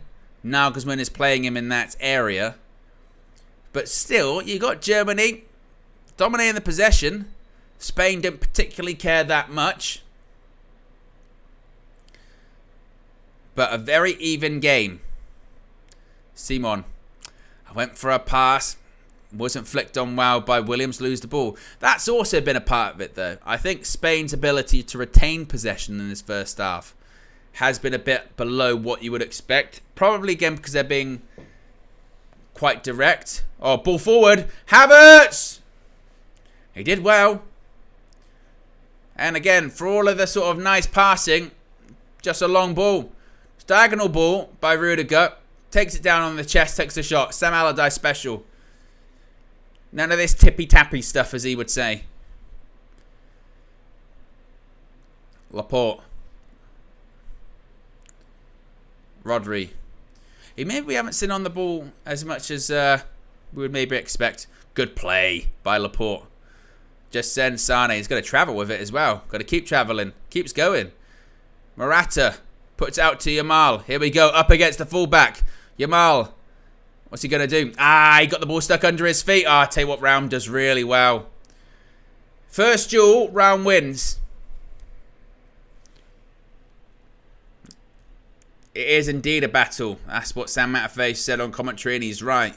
Nagelsmann is playing him in that area. But still, you got Germany dominating the possession. Spain didn't particularly care that much. But a very even game. Simon. I went for a pass. Wasn't flicked on well by Williams, lose the ball. That's also been a part of it, though. I think Spain's ability to retain possession in this first half has been a bit below what you would expect. Probably, again, because they're being quite direct. Oh, ball forward. Havertz! He did well. And again, for all of the sort of nice passing, just a long ball. It's diagonal ball by Rudiger. Takes it down on the chest, takes the shot. Sam Allardyce special. None of this tippy-tappy stuff, as he would say. Laporte. Rodri. Maybe we haven't seen on the ball as much as we would maybe expect. Good play by Laporte. Just send Sane. He's got to travel with it as well. Got to keep traveling. Keeps going. Morata puts out to Yamal. Here we go. Up against the fullback. Yamal. What's he going to do? He got the ball stuck under his feet. I tell you what, Round does really well. First duel, Round wins. It is indeed a battle. That's what Sam Matterface said on commentary, and he's right.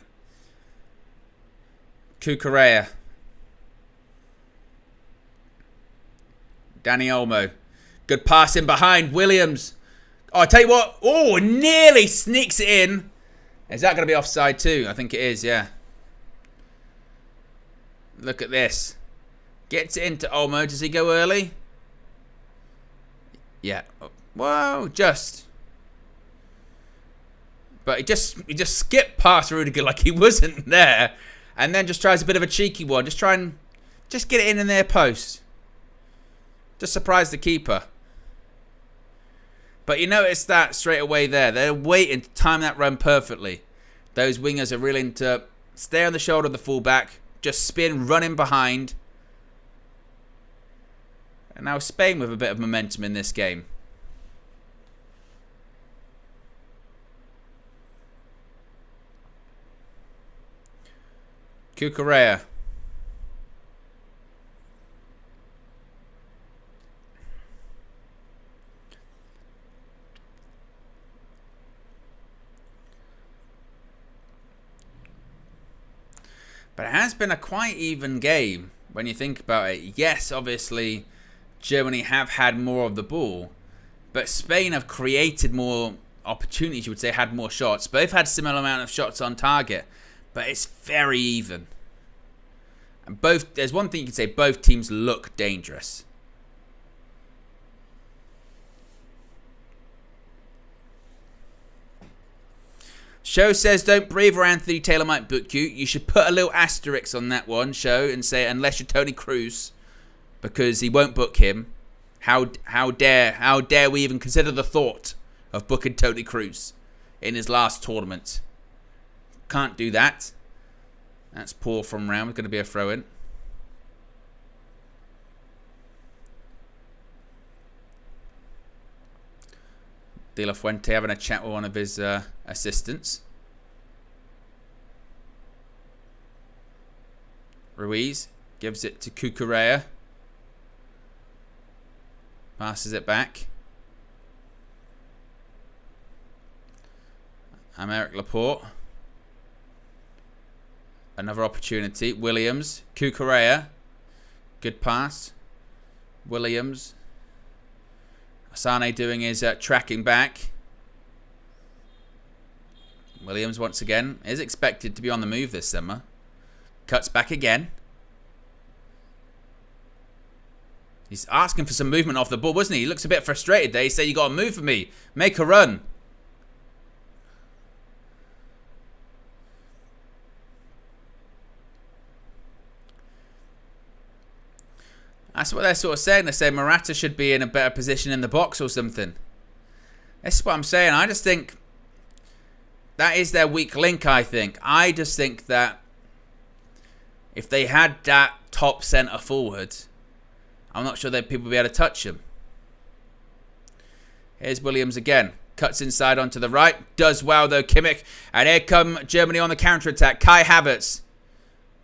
Cucurella. Dani Olmo. Good pass in behind. Williams. Oh, I tell you what. Oh, nearly sneaks it in. Is that going to be offside too? I think it is, yeah. Look at this. Gets it into Olmo. Does he go early? Yeah. Whoa, just. But he just skipped past Rudiger like he wasn't there. And then just tries a bit of a cheeky one. Just try and just get it in their post. Just surprise the keeper. But you notice that straight away there. They're waiting to time that run perfectly. Those wingers are willing to stay on the shoulder of the fullback. Just spin, run in behind. And now Spain with a bit of momentum in this game. Cucurella. But it has been a quite even game when you think about it. Yes, obviously, Germany have had more of the ball. But Spain have created more opportunities, you would say, had more shots. Both had similar amount of shots on target. But it's very even. And there's one thing you can say, both teams look dangerous. Show says, don't breathe or Anthony Taylor might book you. You should put a little asterisk on that one, Show, and say, unless you're Tony Cruz, because he won't book him. How dare we even consider the thought of booking Tony Cruz in his last tournament? Can't do that. That's poor from Round. It's going to be a throw-in. De La Fuente having a chat with one of his assistants. Ruiz gives it to Cucurella. Passes it back. Aymeric Laporte. Another opportunity. Williams. Cucurella. Good pass. Williams. Sane doing his tracking back. Williams once again is expected to be on the move this summer. Cuts back again. He's asking for some movement off the ball, wasn't he? He looks a bit frustrated there. He said, you got to move for me. Make a run. That's what they're sort of saying. They say Morata should be in a better position in the box or something. That's what I'm saying. I just think that is their weak link, I think. I just think that if they had that top centre forward, I'm not sure that people would be able to touch him. Here's Williams again. Cuts inside onto the right. Does well though, Kimmich. And here come Germany on the counter-attack. Kai Havertz.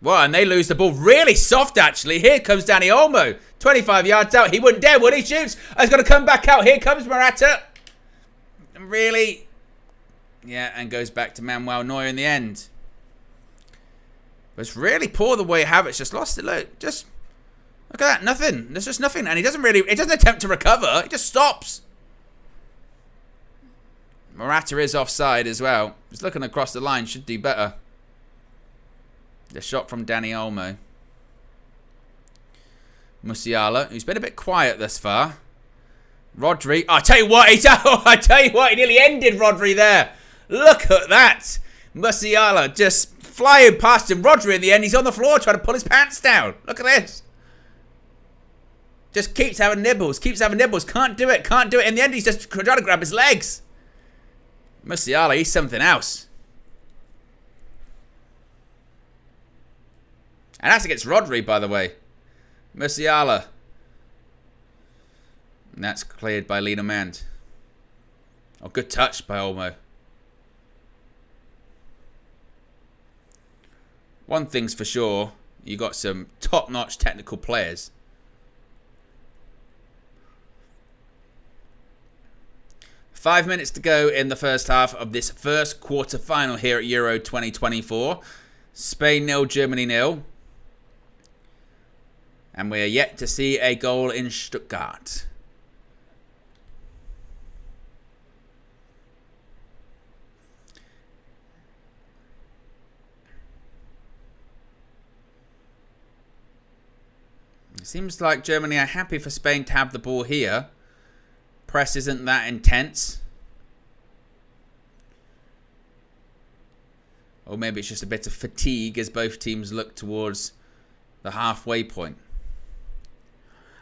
Well, and they lose the ball really soft, actually. Here comes Dani Olmo. 25 yards out. He wouldn't dare, would he? Shoots. He's going to come back out. Here comes Morata. Really? Yeah, and goes back to Manuel Neuer in the end. But it's really poor the way Havertz just lost it. Look at that. Nothing. There's just nothing. And he doesn't attempt to recover. He just stops. Morata is offside as well. He's looking across the line. Should do better. The shot from Dani Olmo. Musiala, who's been a bit quiet thus far. Rodri. I tell you what, he nearly ended Rodri there. Look at that. Musiala just flying past him. Rodri in the end, he's on the floor trying to pull his pants down. Look at this. Just keeps having nibbles. Can't do it. In the end, he's just trying to grab his legs. Musiala, he's something else. And that's against Rodri, by the way. Musiala. And that's cleared by Lino Mand. Oh, good touch by Olmo. One thing's for sure, you got some top-notch technical players. Five minutes to go in the first half of this first quarter final here at Euro 2024. Spain 0, Germany 0. And we are yet to see a goal in Stuttgart. It seems like Germany are happy for Spain to have the ball here. Press isn't that intense. Or maybe it's just a bit of fatigue as both teams look towards the halfway point.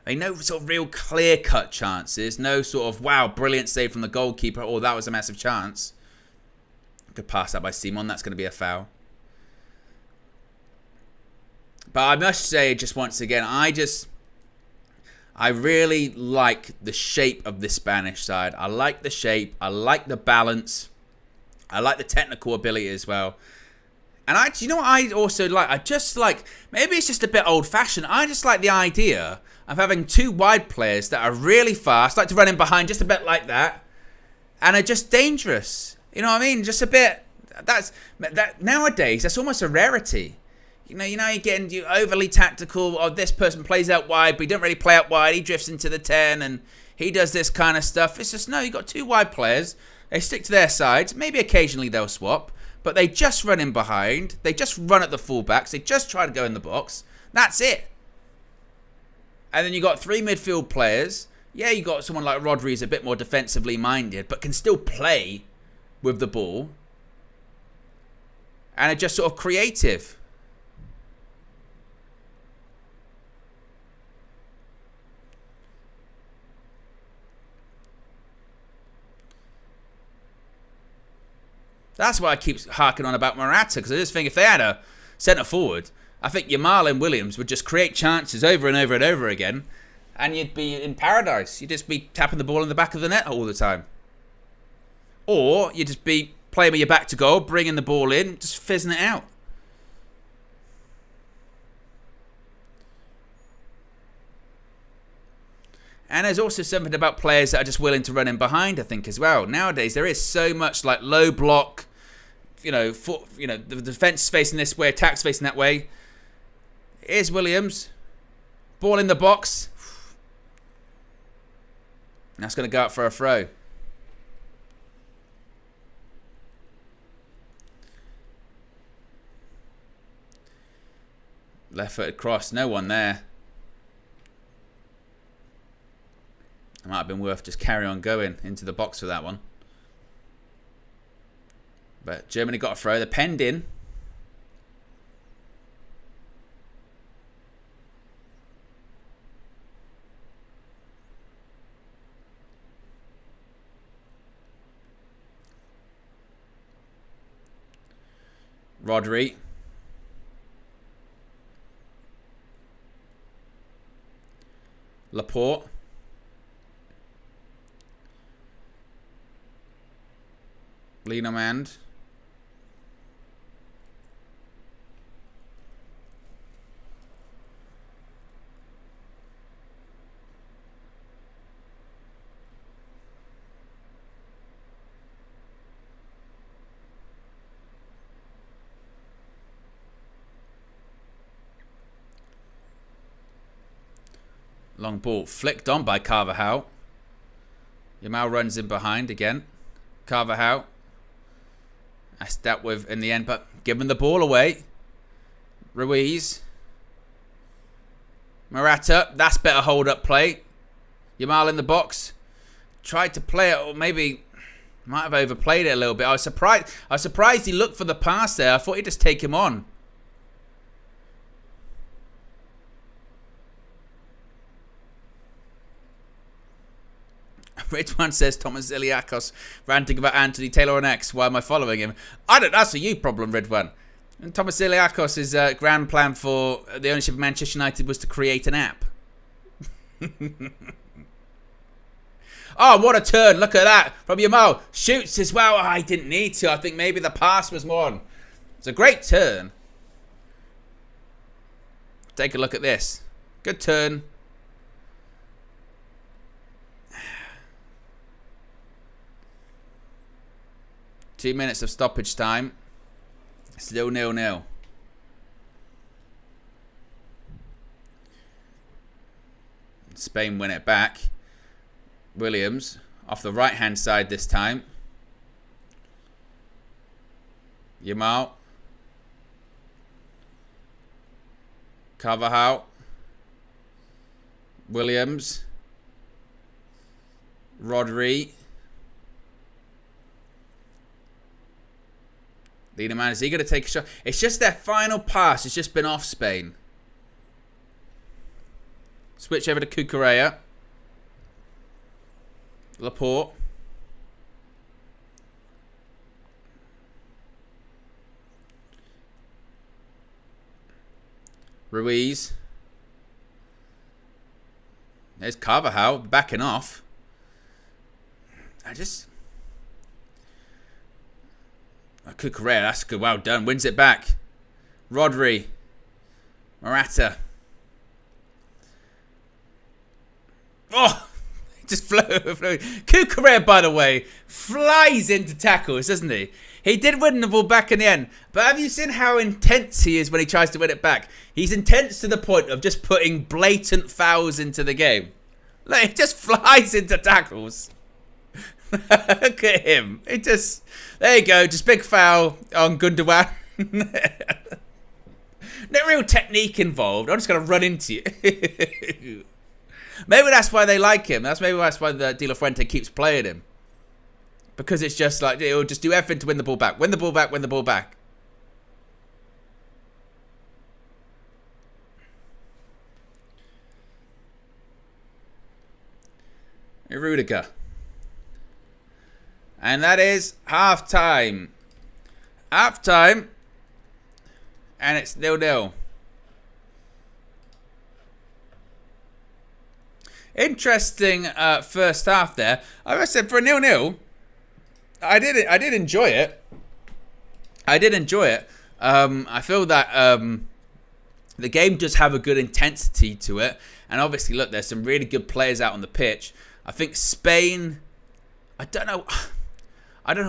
I mean, no sort of real clear-cut chances. No sort of, wow, brilliant save from the goalkeeper. Oh, that was a massive chance. Could pass that by Simon. That's going to be a foul. But I must say, just once again, I really like the shape of the Spanish side. I like the shape. I like the balance. I like the technical ability as well. And you know what I also like? I just like, maybe it's just a bit old-fashioned. I just like the idea of having two wide players that are really fast, like to run in behind just a bit like that, and are just dangerous. You know what I mean? Just a bit. That nowadays, that's almost a rarity. You know, you're getting overly tactical. Oh, this person plays out wide, but he don't really play out wide. He drifts into the 10, and he does this kind of stuff. It's just, no, you got two wide players. They stick to their sides. Maybe occasionally they'll swap, but they just run in behind. They just run at the fullbacks. They just try to go in the box. That's it. And then you got three midfield players. Yeah, you got someone like Rodri who's a bit more defensively minded, but can still play with the ball. And are just sort of creative. That's why I keep harking on about Morata, because I just think if they had a centre forward, I think Yamal and Williams would just create chances over and over and over again, and you'd be in paradise. You'd just be tapping the ball in the back of the net all the time. Or you'd just be playing with your back to goal, bringing the ball in, just fizzing it out. And there's also something about players that are just willing to run in behind, I think, as well. Nowadays, there is so much like low block, the defence facing this way, attacks facing that way. Here's Williams. Ball in the box. That's going to go out for a throw. Left-footed cross. No one there. It might have been worth just carry on going into the box for that one. But Germany got a throw. They're penned in. Rodri. Laporte. Lino Mand. Long ball flicked on by Carvajal. Yamal runs in behind again. Carvajal. That's dealt with in the end, but giving the ball away. Ruiz. Morata. That's better hold-up play. Yamal in the box. Tried to play it, or maybe might have overplayed it a little bit. I was surprised he looked for the pass there. I thought he'd just take him on. Ridwan says Thomas Iliakos ranting about Anthony Taylor on X. Why am I following him? That's a you problem, Ridwan. And Thomas Iliakos' grand plan for the ownership of Manchester United was to create an app. Oh, what a turn. Look at that. From Yamal. Shoots as well. Oh, I didn't need to. I think maybe the pass was more on. It's a great turn. Take a look at this. Good turn. Two minutes of stoppage time. Still 0-0. Spain win it back. Williams off the right hand side this time. Yamal. Carvajal. Williams. Rodri. Liederman, is he going to take a shot? It's just their final pass. It's just been off Spain. Switch over to Cucurella. Laporte. Ruiz. There's Carvajal backing off. Cucurella, that's good. Well done. Wins it back. Rodri. Morata. Oh! Just flew. Cucurella, by the way, flies into tackles, doesn't he? He did win the ball back in the end. But have you seen how intense he is when he tries to win it back? He's intense to the point of just putting blatant fouls into the game. Like, he just flies into tackles. Look at him. It just... There you go. Just big foul on Gundogan. No real technique involved. I'm just going to run into you. Maybe that's why they like him. Maybe that's why the De La Fuente keeps playing him. Because it's just like, he'll just do everything to win the ball back. Win the ball back, win the ball back. Rudiger. And that is half-time. Half-time. And it's 0-0. Interesting first half there. Like I said, for a 0-0, I did enjoy it. I feel that the game does have a good intensity to it. And obviously, look, there's some really good players out on the pitch. I think Spain, I don't know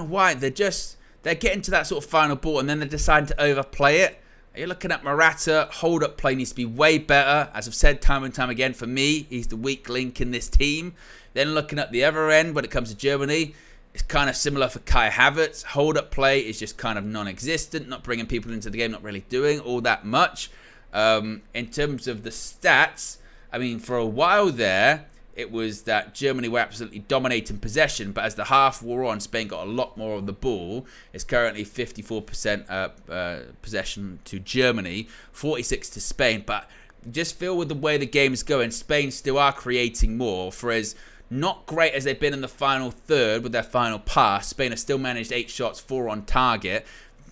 why. They're getting to that sort of final ball and then they decide to overplay it. You're looking at Morata. Hold-up play needs to be way better. As I've said time and time again, for me, he's the weak link in this team. Then looking at the other end, when it comes to Germany, it's kind of similar for Kai Havertz. Hold-up play is just kind of non-existent, not bringing people into the game, not really doing all that much. In terms of the stats, I mean, for a while there, it was that Germany were absolutely dominating possession, but as the half wore on, Spain got a lot more of the ball. It's currently 54% possession to Germany, 46% to Spain. But just feel with the way the game's going, Spain still are creating more. For as not great as they've been in the final third with their final pass, Spain have still managed 8 shots, 4 on target.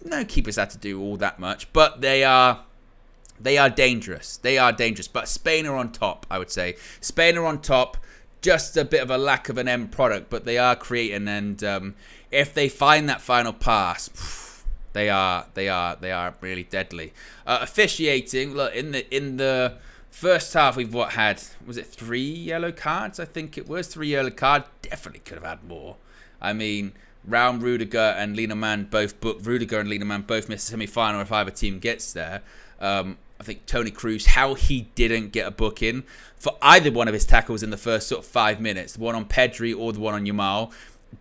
No keepers had to do all that much, but they are dangerous. They are dangerous. But Spain are on top, I would say. Spain are on top. Just a bit of a lack of an end product, but they are creating. And if they find that final pass, they are really deadly. Officiating. Look, in the first half, we've had 3 yellow cards? I think it was 3 yellow cards. Definitely could have had more. I mean, Rudiger and Liederman both booked. Rudiger and Liederman both missed the semi-final if either team gets there. I think Toni Kroos, how he didn't get a booking for either one of his tackles in the first sort of 5 minutes, the one on Pedri or the one on Yamal.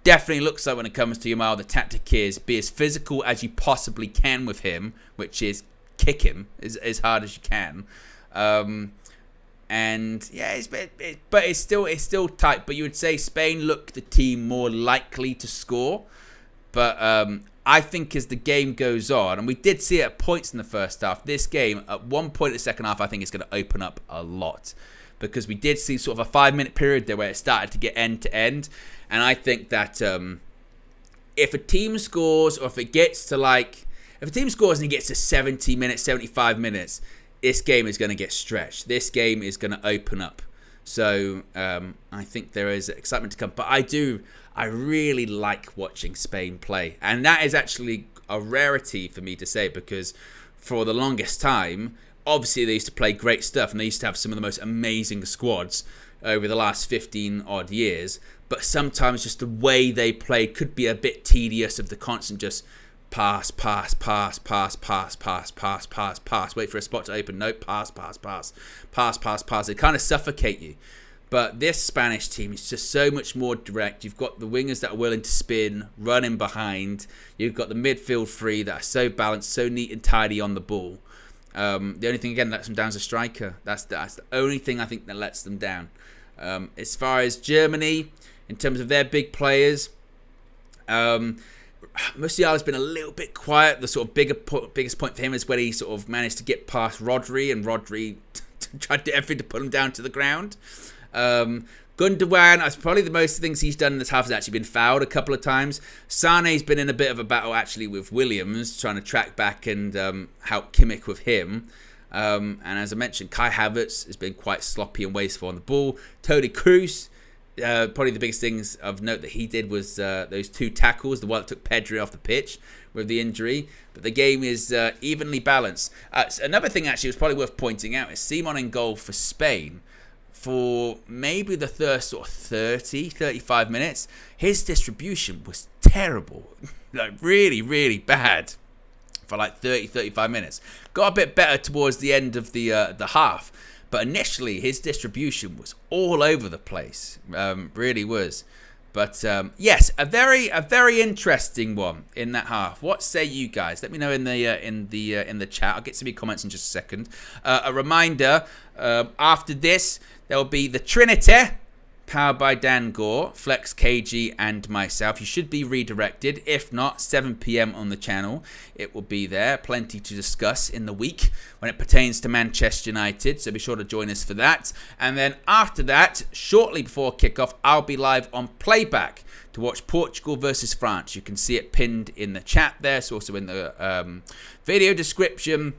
Definitely looks like when it comes to Yamal, the tactic is be as physical as you possibly can with him, which is kick him as hard as you can. And yeah, but it's still tight. But you would say Spain look the team more likely to score. But I think as the game goes on, and we did see it at points in the first half, this game, at one point in the second half, I think it's going to open up a lot. Because we did see sort of a 5-minute period there where it started to get end-to-end. And I think that if a team scores, or if it gets to like If a team scores and it gets to 70 minutes, 75 minutes, this game is going to get stretched. This game is going to open up. So I think there is excitement to come. But I really like watching Spain play. And that is actually a rarity for me to say, because for the longest time, obviously they used to play great stuff and they used to have some of the most amazing squads over the last 15 odd years. But sometimes just the way they play could be a bit tedious, of the constant just pass, pass, pass, pass, pass, pass, pass, pass, pass. Wait for a spot to open. Nope, pass, pass, pass, pass, pass, pass. They kind of suffocate you. But this Spanish team is just so much more direct. You've got the wingers that are willing to spin, running behind. You've got the midfield three that are so balanced, so neat and tidy on the ball. The only thing, again, that lets them down is a striker. That's the only thing I think that lets them down. As far as Germany, in terms of their big players, Musiala's been a little bit quiet. The sort of biggest point for him is when he sort of managed to get past Rodri, and Rodri tried to do everything to put him down to the ground. Gundogan, that's probably the most things he's done in this half, has actually been fouled a couple of times. Sane's been in a bit of a battle actually with Williams, trying to track back and help Kimmich with him. And as I mentioned, Kai Havertz has been quite sloppy and wasteful on the ball. Toni Kroos, probably the biggest things of note that he did was those 2 tackles, the one that took Pedri off the pitch with the injury. But the game is evenly balanced. Another thing actually was probably worth pointing out is Simon in goal for Spain. For maybe the first sort of 30, 35 minutes, his distribution was terrible. Like really, really bad for like 30, 35 minutes. Got a bit better towards the end of the half. But initially, his distribution was all over the place. Really was. But yes, a very interesting one in that half. What say you guys? Let me know in the chat. I'll get some of your comments in just a second. A reminder: after this, there will be the Trinity, powered by Dan Gore, Flex, KG, and myself. You should be redirected. If not, 7 p.m. on the channel. It will be there. Plenty to discuss in the week when it pertains to Manchester United. So be sure to join us for that. And then after that, shortly before kickoff, I'll be live on playback to watch Portugal versus France. You can see it pinned in the chat there. It's also in the video description.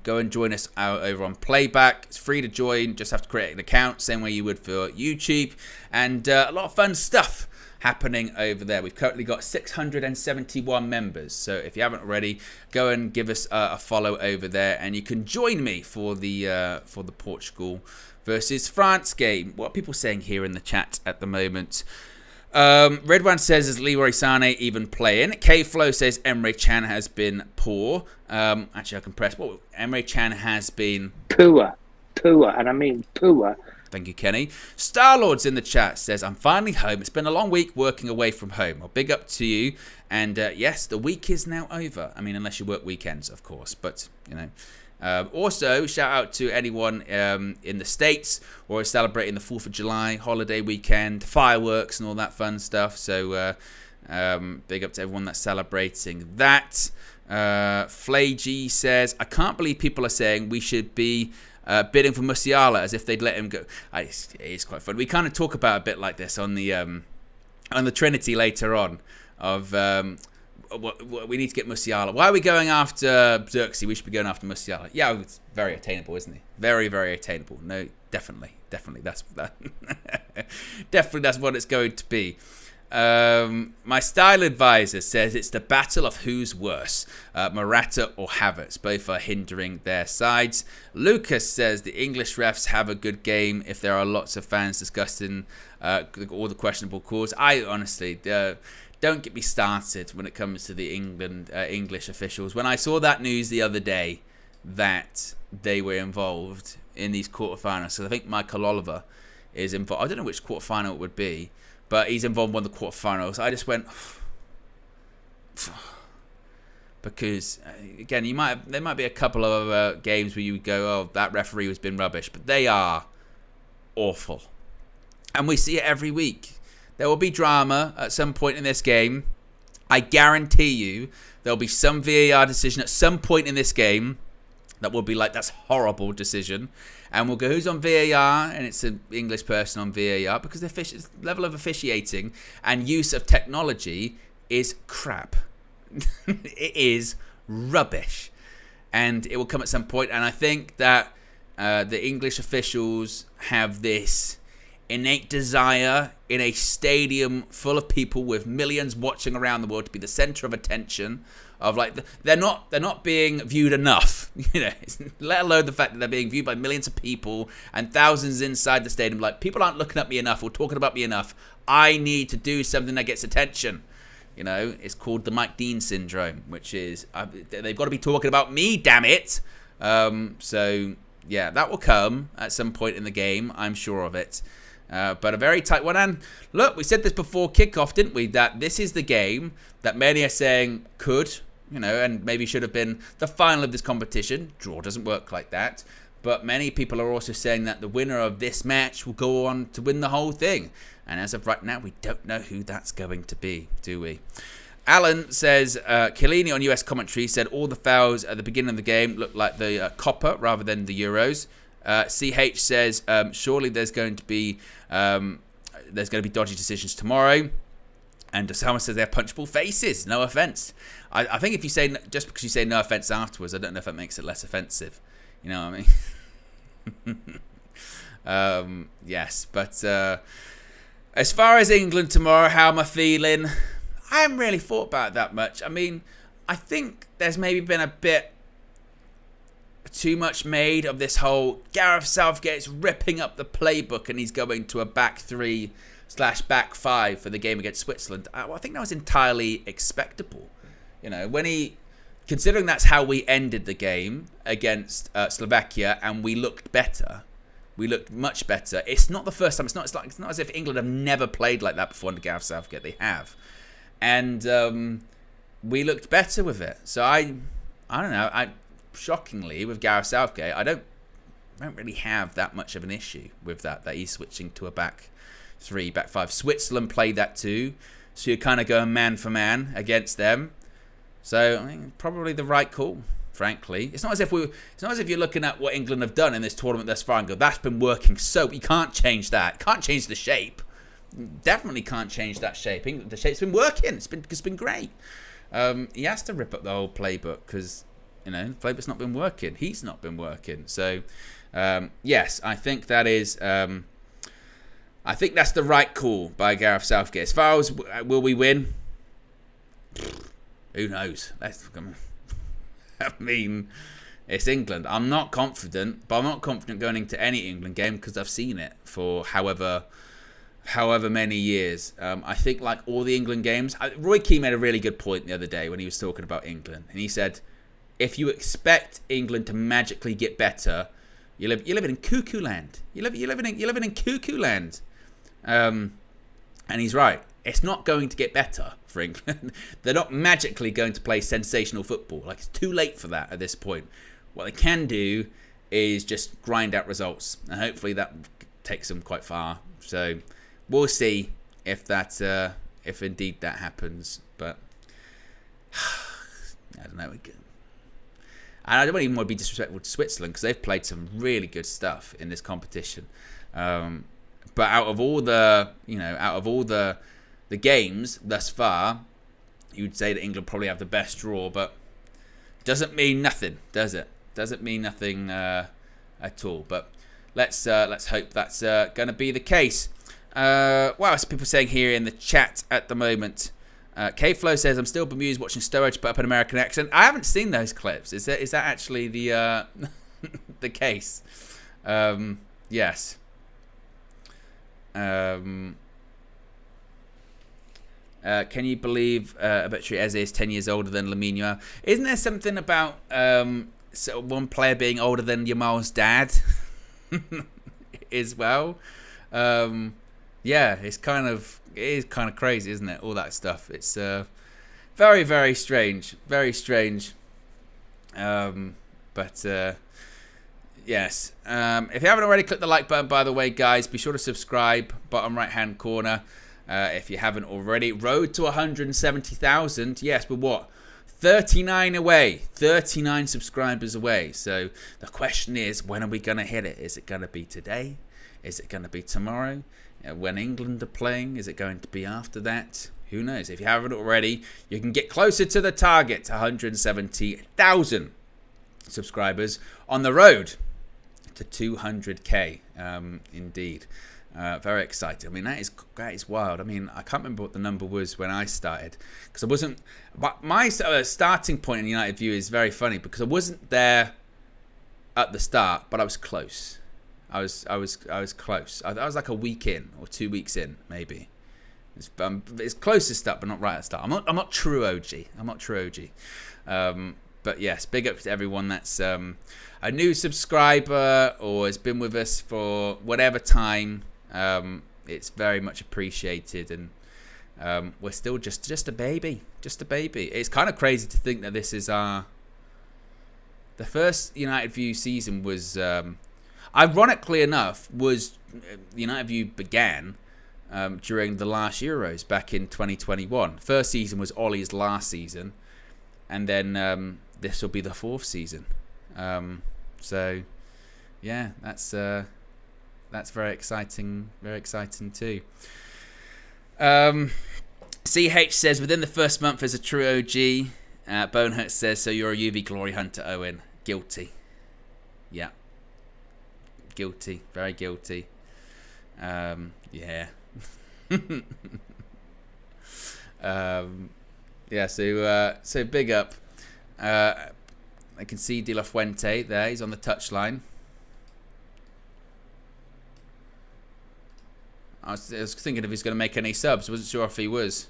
Go and join us out over on Playback. It's free to join. Just have to create an account, same way you would for YouTube. And a lot of fun stuff happening over there. We've currently got 671 members. So if you haven't already, go and give us a follow over there. And you can join me for the Portugal versus France game. What are people saying here in the chat at the moment? Red One says, is Leroy Sané even playing? K-Flow says Emre Can has been poor. Actually, I can press. Well, Emre Can has been Poor, and I mean poor. Thank you, Kenny. Starlord's in the chat says, I'm finally home. It's been a long week working away from home. Well, big up to you. And yes, the week is now over. I mean, unless you work weekends, of course. But, you know. Also, shout out to anyone in the States or is celebrating the 4th of July holiday weekend, fireworks and all that fun stuff. So big up to everyone that's celebrating that. Flagy says, I can't believe people are saying we should be bidding for Musiala as if they'd let him go. It is quite fun. We kind of talk about a bit like this on the Trinity later on of... we need to get Musiala. Why are we going after Xerxes? We should be going after Musiala. Yeah, it's very attainable, isn't he? Very, very attainable. No, definitely. That's definitely that's what it's going to be. My style advisor says it's the battle of who's worse, Morata or Havertz. Both are hindering their sides. Lucas says the English refs have a good game if there are lots of fans discussing all the questionable calls. I honestly... don't get me started when it comes to the English officials. When I saw that news the other day that they were involved in these quarterfinals, so I think Michael Oliver is involved. I don't know which quarterfinal it would be, but he's involved in one of the quarterfinals. I just went because again, there might be a couple of games where you would go, "Oh, that referee has been rubbish," but they are awful, and we see it every week. There will be drama at some point in this game. I guarantee you there'll be some VAR decision at some point in this game that will be like, that's horrible decision. And we'll go, who's on VAR? And it's an English person on VAR because the level of officiating and use of technology is crap. It is rubbish. And it will come at some point. And I think that the English officials have this innate desire in a stadium full of people with millions watching around the world to be the center of attention. Of like, they're not being viewed enough, let alone the fact that they're being viewed by millions of people and thousands inside the stadium. Like, people aren't looking at me enough or talking about me enough. I need to do something that gets attention. It's called the Mike Dean syndrome, which is they've got to be talking about me, damn it. So yeah, that will come at some point in the game, I'm sure of it. But a very tight one. And look, we said this before kickoff, didn't we? That this is the game that many are saying could, and maybe should have been the final of this competition. Draw doesn't work like that. But many people are also saying that the winner of this match will go on to win the whole thing. And as of right now, we don't know who that's going to be, do we? Alan says, Chiellini on US commentary said all the fouls at the beginning of the game looked like the Copa rather than the Euros. CH says, surely there's going to be dodgy decisions tomorrow. And someone says they have punchable faces. No offense. I think if you say, just because you say no offense afterwards, I don't know if that makes it less offensive. You know what I mean? Yes, but as far as England tomorrow, how am I feeling? I haven't really thought about it that much. I mean, I think there's maybe been a bit too much made of this whole Gareth Southgate's ripping up the playbook and he's going to a back 3/back 5 for the game against Switzerland. I think that was entirely expectable. Considering that's how we ended the game against Slovakia and we looked better. We looked much better. It's not the first time. It's not as if England have never played like that before under Gareth Southgate. They have. And we looked better with it. So I don't know. Shockingly, with Gareth Southgate, I don't really have that much of an issue with that he's switching to a back 3/back 5. Switzerland played that too. So you're kind of going man for man against them. So I think probably the right call, frankly. It's not as if you're looking at what England have done in this tournament thus far and go, that's been working, so you can't change that. Can't change the shape. Definitely can't change that shape. The shape's been working. It's been great. He has to rip up the whole playbook because the playbook's not been working. He's not been working. So yes, I think that is. I think that's the right call by Gareth Southgate. As far as will we win? Who knows? I mean, it's England. I'm not confident, but I'm not confident going into any England game because I've seen it for however many years. I think like all the England games, Roy Keane made a really good point the other day when he was talking about England, and he said, if you expect England to magically get better, you're living in cuckoo land. You're living in cuckoo land. And he's right. It's not going to get better for England. They're not magically going to play sensational football. Like, it's too late for that at this point. What they can do is just grind out results, and hopefully that takes them quite far. So we'll see if indeed that happens. But I don't know. And I don't even want to be disrespectful to Switzerland because they've played some really good stuff in this competition. But out of all the games thus far, you'd say that England probably have the best draw, but doesn't mean nothing, does it? Doesn't mean nothing at all. But let's hope that's going to be the case. What else are people saying here in the chat at the moment? K-Flow says, I'm still bemused watching Sturridge put up an American accent. I haven't seen those clips. Is that actually the the case? Yes. Can you believe Obituary Eze is 10 years older than Lamine Yamal? Isn't there something about one player being older than Yamal's dad as well? Yeah, it is kind of crazy, isn't it? All that stuff. It's very, very strange. Very strange. But yes. If you haven't already, click the like button, by the way, guys. Be sure to subscribe. Bottom right-hand corner. If you haven't already. Road to 170,000. Yes, we're what? 39 away. 39 subscribers away. So the question is, when are we going to hit it? Is it going to be today? Is it going to be tomorrow? When England are playing? Is it going to be after that? Who knows? If you haven't already, you can get closer to the target, 170,000 subscribers on the road to 200k. Indeed. Very excited. I mean, that is wild. I mean, I can't remember what the number was when I started, because I wasn't. But my starting point in United View is very funny, because I wasn't there at the start, but I was close. I was close. I was like a week in or 2 weeks in, maybe. It's closest up, but not right at the start. I'm not true OG. I'm not true OG. But yes, big up to everyone that's a new subscriber or has been with us for whatever time. It's very much appreciated, and we're still just a baby. It's kind of crazy to think that this is the first United View season was, ironically enough, United View began during the last Euros back in 2021. First season was Ollie's last season, and then this will be the fourth season. So yeah, that's very exciting too. CH says, within the first month as a true OG. Bonehurt says, so you're a UV glory hunter, Owen. Guilty. Yeah. Guilty. Very guilty. Yeah. Yeah, so big up. I can see De La Fuente there. He's on the touchline. I was thinking if he's going to make any subs. Wasn't sure if he was.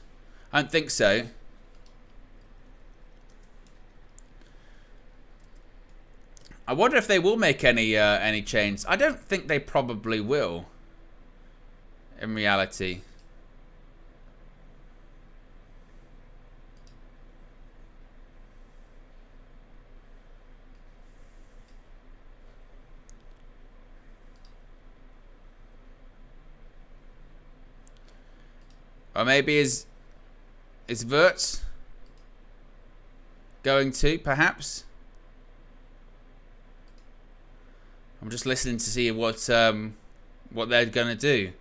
I don't think so. I wonder if they will make any changes. I don't think they probably will. In reality. Or maybe is Wirtz going to, perhaps? I'm just listening to see what they're gonna do.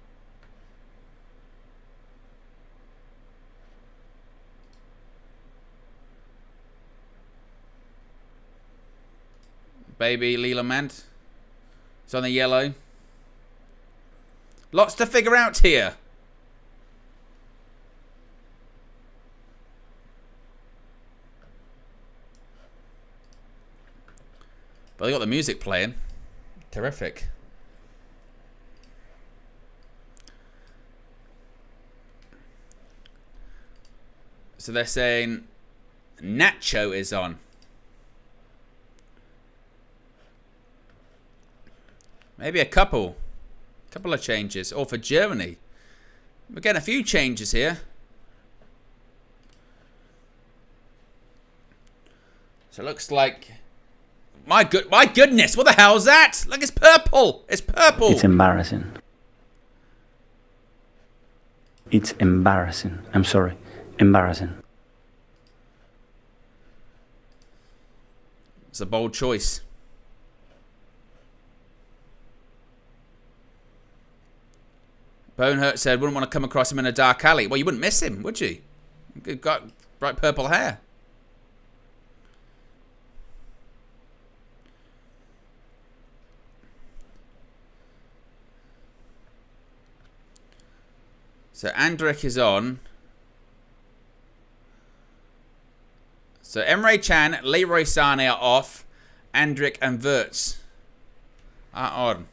Baby Leland is on the yellow. Lots to figure out here. But they got the music playing. Terrific. So they're saying Nacho is on. Maybe a couple of changes. Or for Germany. We're getting a few changes here. So it looks like... My goodness, what the hell is that? Look, it's purple. It's purple. It's embarrassing. It's embarrassing. I'm sorry. Embarrassing. It's a bold choice. Bonehurt said, wouldn't want to come across him in a dark alley. Well, you wouldn't miss him, would you? You've got bright purple hair. So Andrik is on. So Emre Can, Leroy Sané are off. Andrik and Wirtz are on.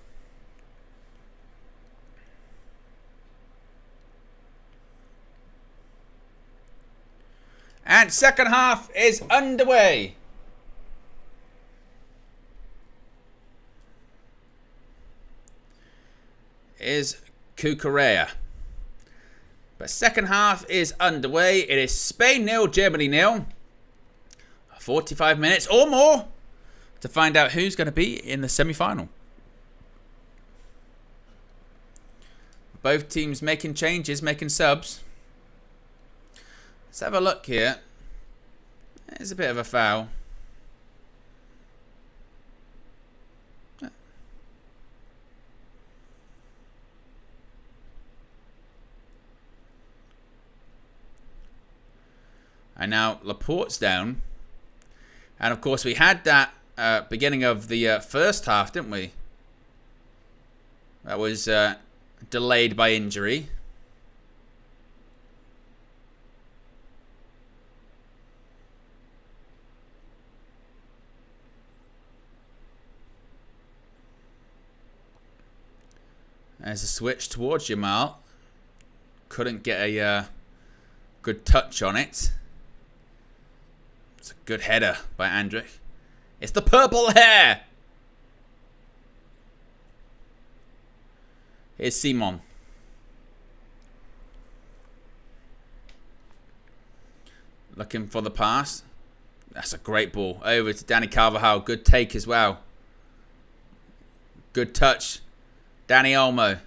And second half is underway. Is Cucurella. But second half is underway. It is Spain 0, Germany 0. 45 minutes or more to find out who's going to be in the semi-final. Both teams making changes, making subs. Let's have a look here. There's a bit of a foul. And now Laporte's down. And of course, we had that beginning of the first half, didn't we? That was delayed by injury. There's a switch towards Jamal. Couldn't get a good touch on it. It's a good header by Andrić. It's the purple hair! Here's Simon. Looking for the pass. That's a great ball. Over to Dani Carvajal. Good take as well. Good touch. Dani Olmo.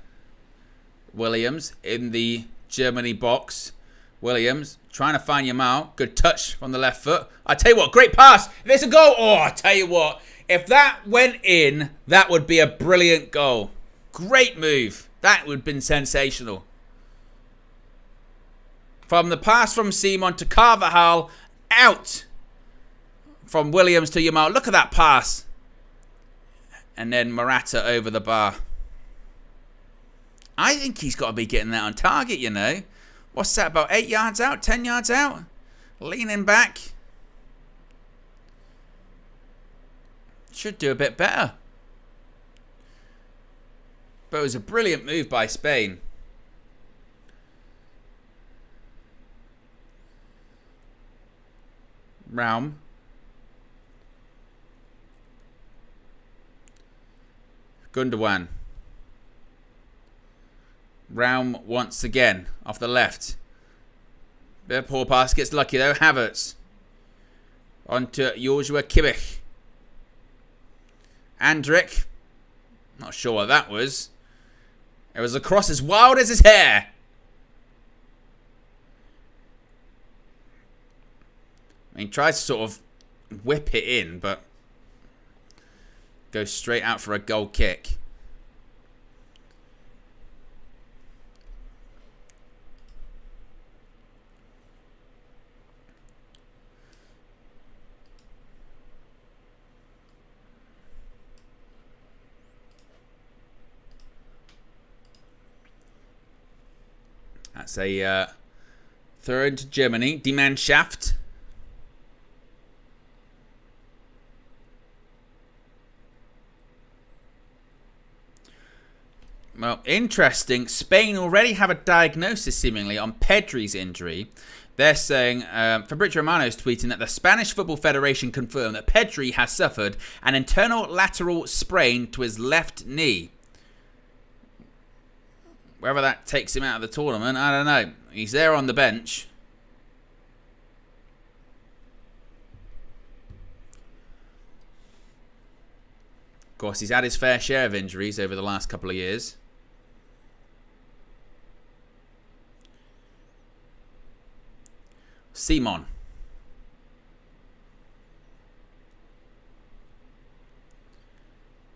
Williams in the Germany box. Williams trying to find Jamal. Good touch from the left foot. I tell you what, great pass. If it's a goal, oh, I tell you what. If that went in, that would be a brilliant goal. Great move. That would have been sensational. From the pass from Simon to Carvajal, out from Williams to Jamal. Look at that pass. And then Morata over the bar. I think he's got to be getting that on target, you know. What's that, about 8 yards out, 10 yards out? Leaning back. Should do a bit better. But it was a brilliant move by Spain. Raum. Gundogan. Raum once again off the left. Bit of poor pass, gets lucky though. Havertz. On to Joshua Kimmich. Andrić. Not sure what that was. It was a cross as wild as his hair. He tries to sort of whip it in, but goes straight out for a goal kick. That's a throw into Germany. Die Mannschaft. Well, interesting. Spain already have a diagnosis, seemingly, on Pedri's injury. They're saying, Fabrizio Romano's tweeting that the Spanish Football Federation confirmed that Pedri has suffered an internal lateral sprain to his left knee. Whether that takes him out of the tournament, I don't know. He's there on the bench. Of course, he's had his fair share of injuries over the last couple of years. Simon.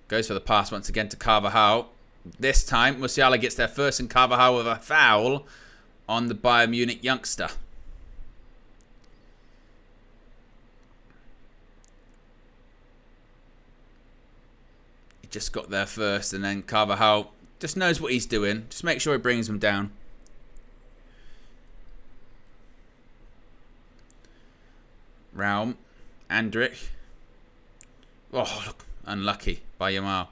Goes for the pass once again to Carvajal. This time, Musiala gets there first and Carvajal with a foul on the Bayern Munich youngster. He just got there first and then Carvajal just knows what he's doing. Just make sure he brings him down. Raum. Andrić. Oh, look. Unlucky by Jamal.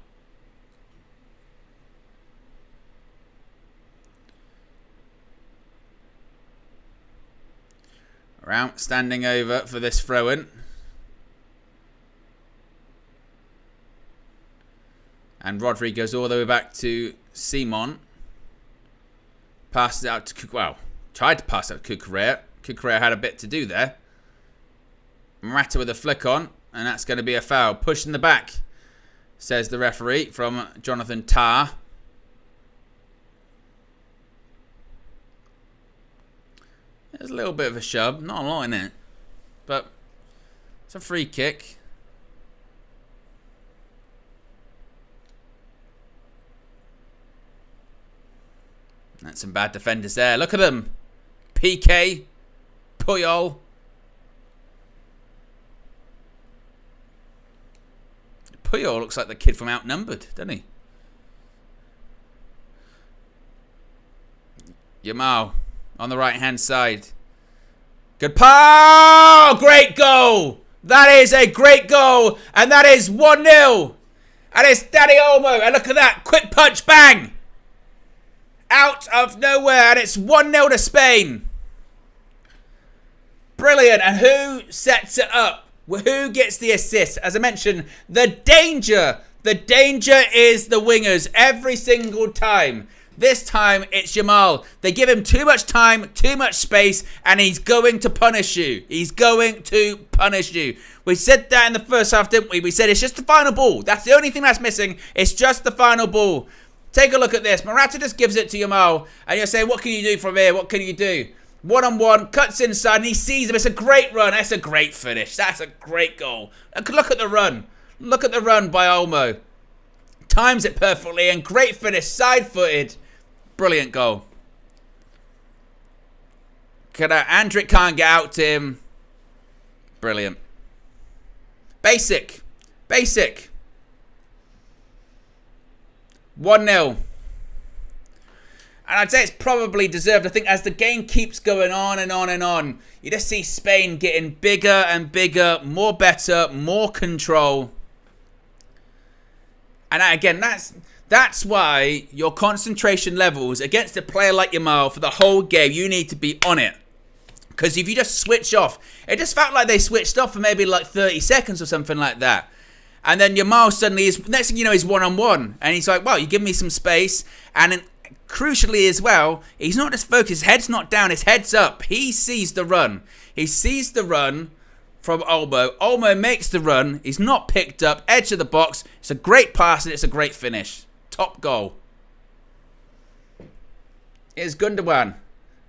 Raum standing over for this throw-in. And Rodri goes all the way back to Simon. Passes it out to... Well, tried to pass out to Cucurella. Cucurella had a bit to do there. Morata with a flick on. And that's going to be a foul. Push in the back, says the referee from Jonathan Tah. There's a little bit of a shove. Not a lot in it. But it's a free kick. That's some bad defenders there. Look at them. PK. Puyol. Puyol looks like the kid from Outnumbered, doesn't he? Yamal on the right-hand side. Good pass! Great goal! That is a great goal. And that is 1-0. And it's Dani Olmo. And look at that. Quick punch, bang. Out of nowhere. And it's 1-0 to Spain. Brilliant. And who sets it up? Who gets the assist? As I mentioned, the danger. The danger is the wingers every single time. This time, it's Yamal. They give him too much time, too much space, and he's going to punish you. He's going to punish you. We said that in the first half, didn't we? We said it's just the final ball. That's the only thing that's missing. It's just the final ball. Take a look at this. Morata just gives it to Yamal, and you're saying, what can you do from here? What can you do? One-on-one, cuts inside, and he sees him. It's a great run. That's a great finish. That's a great goal. Look at the run. Look at the run by Olmo. Times it perfectly, and great finish, side-footed. Brilliant goal. Andrić can't get out to him. Brilliant. Basic. 1-0. And I'd say it's probably deserved. I think as the game keeps going on and on and on, you just see Spain getting bigger and bigger, more better, more control. And again, that's why your concentration levels against a player like Yamal for the whole game, you need to be on it. Because if you just switch off, it just felt like they switched off for maybe like 30 seconds or something like that. And then Yamal suddenly is, next thing you know, he's one-on-one. And he's like, well, you give me some space. And then, crucially as well, he's not just focused. His head's not down, his head's up. He sees the run. He sees the run from Olmo. Olmo makes the run. He's not picked up. Edge of the box. It's a great pass and it's a great finish. Top goal. Here's Gundogan.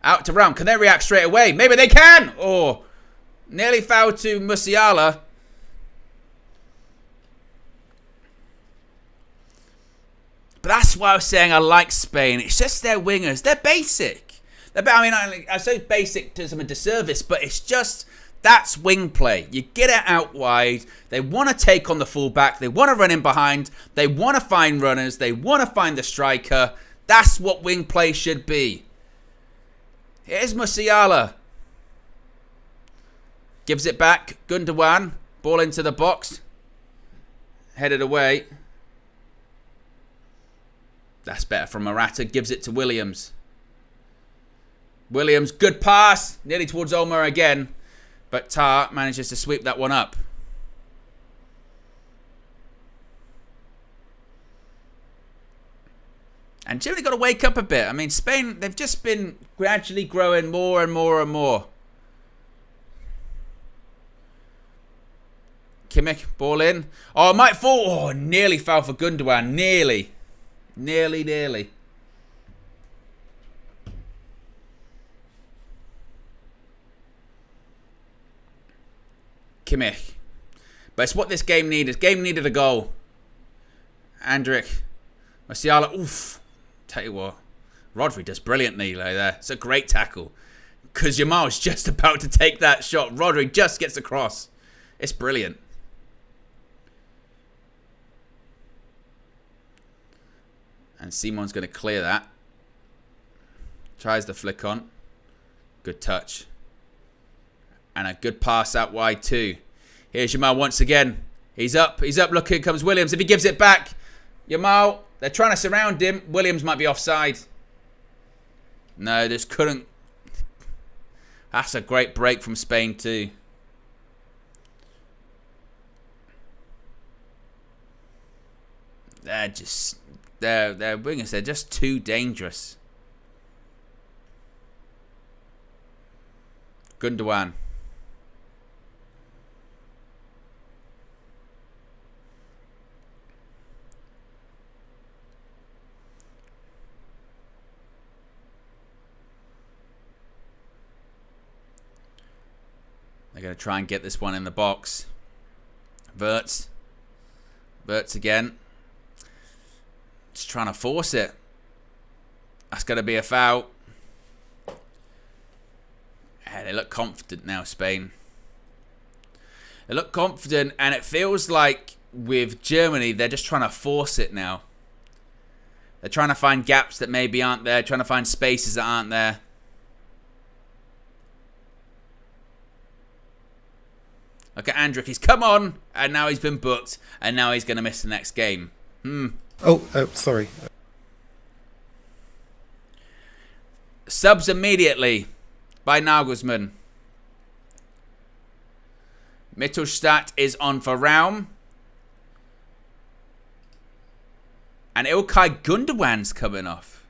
Out to Ram. Can they react straight away? Maybe they can. Oh, nearly fouled to Musiala. But that's why I was saying I like Spain. It's just their wingers. They're basic. I say basic to some disservice, but it's just that's wing play. You get it out wide. They want to take on the fullback. They want to run in behind. They want to find runners. They want to find the striker. That's what wing play should be. Here's Musiala. Gives it back. Gundogan. Ball into the box. Headed away. That's better from Morata. Gives it to Williams. Williams, good pass. Nearly towards Olmo again. But Tar manages to sweep that one up. And Jimmy got to wake up a bit. I mean, Spain, they've just been gradually growing more and more and more. Kimmich, ball in. Oh, it might fall. Oh, nearly fell for Gundogan. Nearly. Kimmich. But it's what this game needed. This game needed a goal. Anthems. Musiala. Oof. Tell you what. Rodri does brilliantly like there. It's a great tackle. Because Yamal's just about to take that shot. Rodri just gets across. It's brilliant. And Simon's going to clear that. Tries the flick on. Good touch. And a good pass out wide too. Here's Yamal once again. He's up. Look, here comes Williams. If he gives it back, Yamal, they're trying to surround him. Williams might be offside. No, this couldn't. That's a great break from Spain too. They're just... Their wingers, they're just too dangerous. Gundogan. They're going to try and get this one in the box. Wirtz again. Just trying to force it. That's going to be a foul. Yeah, they look confident now, Spain. They look confident, and it feels like with Germany, they're just trying to force it now. They're trying to find gaps that maybe aren't there, trying to find spaces that aren't there. Look at Andrick, he's come on, and now he's been booked, and now he's going to miss the next game. Oh, sorry. Subs immediately by Nagelsmann. Mittelstadt is on for Raum. And Ilkay Gundogan's coming off.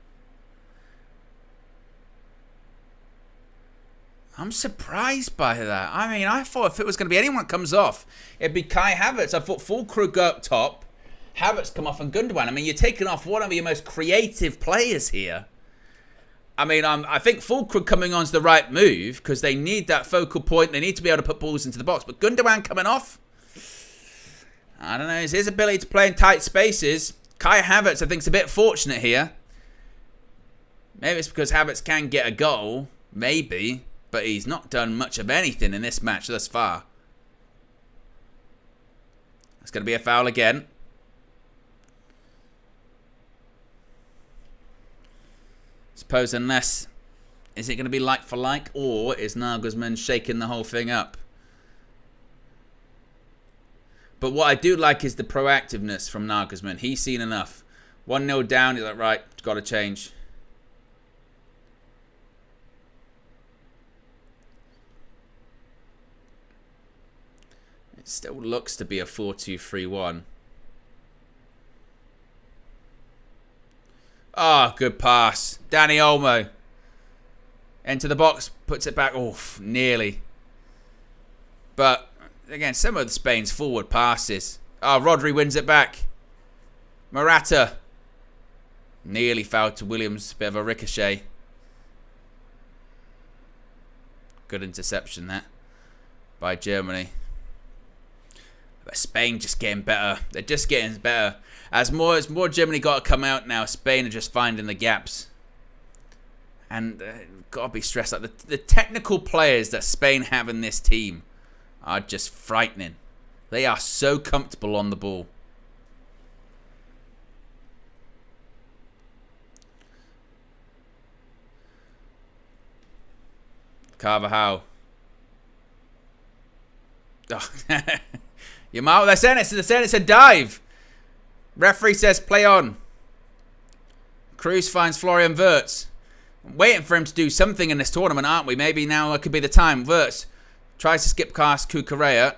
I'm surprised by that. I mean, I thought if it was going to be anyone that comes off, it'd be Kai Havertz. I thought full crew go up top, Havertz come off, and Gundogan. I mean, you're taking off one of your most creative players here. I mean, I think Fulkrug coming on is the right move because they need that focal point. They need to be able to put balls into the box. But Gundogan coming off, I don't know. It's his ability to play in tight spaces. Kai Havertz, I think, is a bit fortunate here. Maybe it's because Havertz can get a goal. Maybe. But he's not done much of anything in this match thus far. It's going to be a foul again. Suppose unless, is it going to be like for like, or is Nagelsmann shaking the whole thing up? But what I do like is the proactiveness from Nagelsmann. He's seen enough. 1-0 down, he's like, right, got to change. It still looks to be a 4-2-3-1. Ah, good pass. Dani Olmo. Into the box. Puts it back. Oof, nearly. But, again, some of Spain's forward passes. Ah, Rodri wins it back. Morata. Nearly fouled to Williams. Bit of a ricochet. Good interception there by Germany. But Spain just getting better. They're just getting better. As more Germany got to come out now, Spain are just finding the gaps. And got to be stressed out. The technical players that Spain have in this team are just frightening. They are so comfortable on the ball. Carvajal. Oh. Yamal, they're saying it's a dive. Referee says play on. Cruz finds Florian Wirtz. I'm waiting for him to do something in this tournament, aren't we? Maybe now could be the time. Wirtz tries to skip past Cucurella.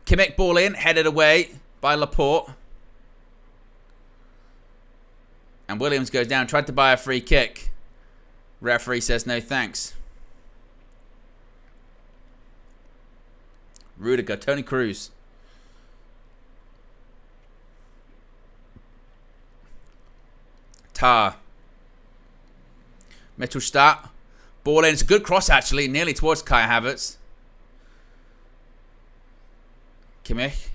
Kimmich ball in, headed away by Laporte. And Williams goes down, tried to buy a free kick. Referee says no thanks. Rudiger, Toni Kroos. Tar. Mittelstadt. Ball in. It's a good cross, actually. Nearly towards Kai Havertz. Kimmich.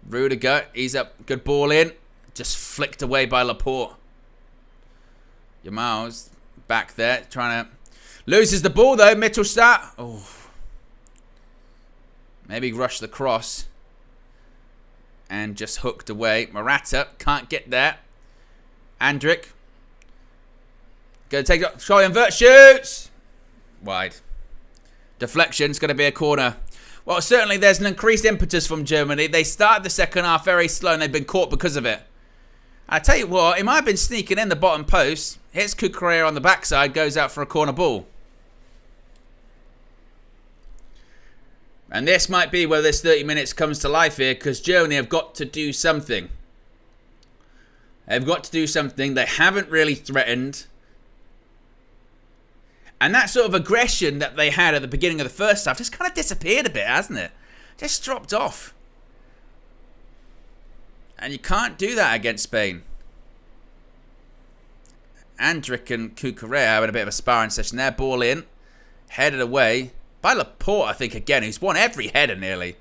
Rudiger. He's up. Good ball in. Just flicked away by Laporte. Yamal's back there. Trying to... Loses the ball, though. Mittelstadt. Oh. Maybe rushed the cross. And just hooked away. Morata can't get there. Andrick. Going to take it. Florian Wirtz shoots. Wide. Deflection's going to be a corner. Well, certainly there's an increased impetus from Germany. They started the second half very slow and they've been caught because of it. I tell you what, it might have been sneaking in the bottom post. Hits Cucurella on the backside. Goes out for a corner ball. And this might be where this 30 minutes comes to life here, because Germany have got to do something. They've got to do something. They haven't really threatened. And that sort of aggression that they had at the beginning of the first half just kind of disappeared a bit, hasn't it? Just dropped off. And you can't do that against Spain. Andrick and Cucurella having a bit of a sparring session there. Ball in. Headed away. By Laporte, I think, again, who's won every header nearly.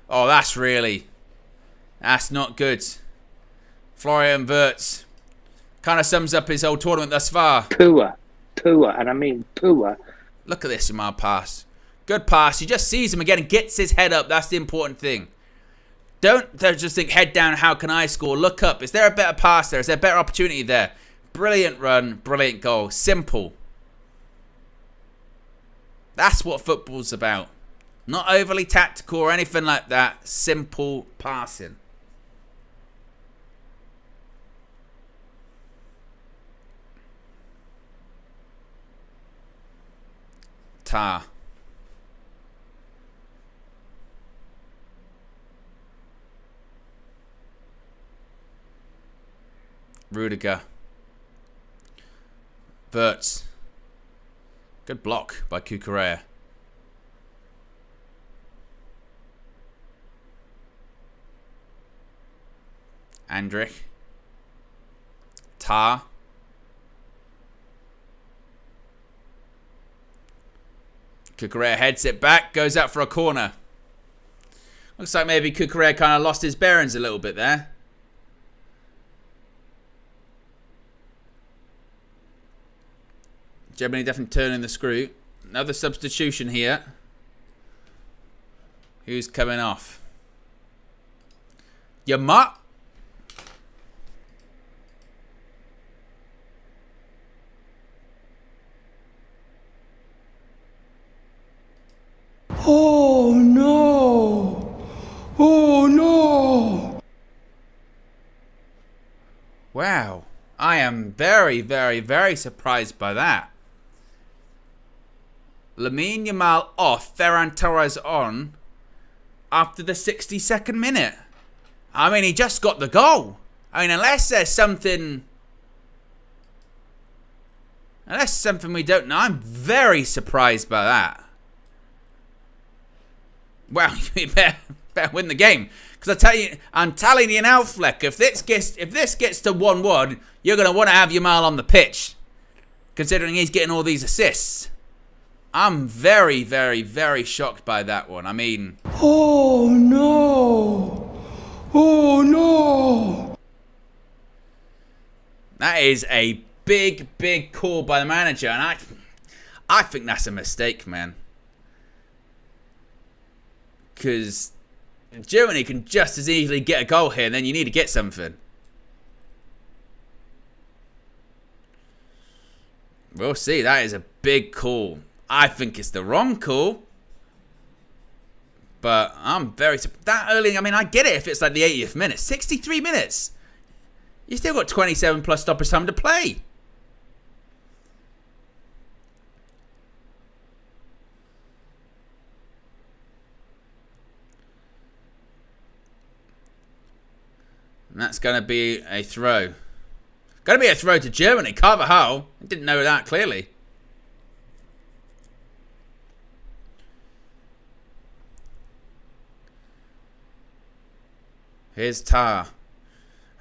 Oh, that's not good. Florian Wirtz kind of sums up his whole tournament thus far. Poor, and I mean poor. Look at this Jamal pass. Good pass. He just sees him again and gets his head up. That's the important thing. Don't just think head down, how can I score? Look up. Is there a better pass there? Is there a better opportunity there? Brilliant run. Brilliant goal. Simple. That's what football's about. Not overly tactical or anything like that. Simple passing. Tar. Rudiger. Verts. Good block by Kukurea. Andrich. Tar. Kukurea heads it back, goes out for a corner. Looks like maybe Kukurea kind of lost his bearings a little bit there. Germany definitely turning the screw. Another substitution here. Who's coming off? Yamat. Oh no! Oh no! Wow. I am very, very, very surprised by that. Lamine Yamal off, Ferran Torres on after the 62nd minute. I mean, he just got the goal. I mean, unless there's something we don't know, I'm very surprised by that. Well, you better win the game. Because I'm telling you now, Fleck, if this gets to 1-1, you're going to want to have Yamal on the pitch. Considering he's getting all these assists. I'm very, very, very shocked by that one. I mean... Oh no! Oh no! That is a big, big call by the manager. And I think that's a mistake, man. Because Germany can just as easily get a goal here, and then you need to get something. We'll see. That is a big call. I think it's the wrong call. But I'm very... That early, I mean, I get it if it's like the 80th minute. 63 minutes. You still got 27 plus stoppage time to play. And that's going to be a throw. Going to be a throw to Germany. Carvajal. I didn't know that clearly. Here's Tar.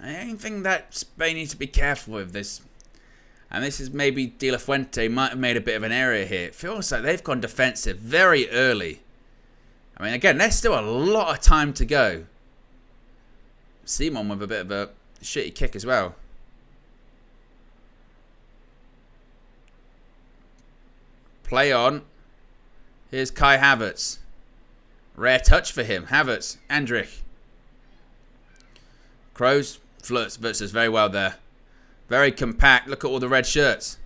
I think that Spain needs to be careful with this. And this is maybe De La Fuente might have made a bit of an error here. It feels like they've gone defensive very early. I mean, again, there's still a lot of time to go. Simon with a bit of a shitty kick as well. Play on. Here's Kai Havertz. Rare touch for him. Havertz. Andrich. Kroos. Flirts versus very well there. Very compact. Look at all the red shirts.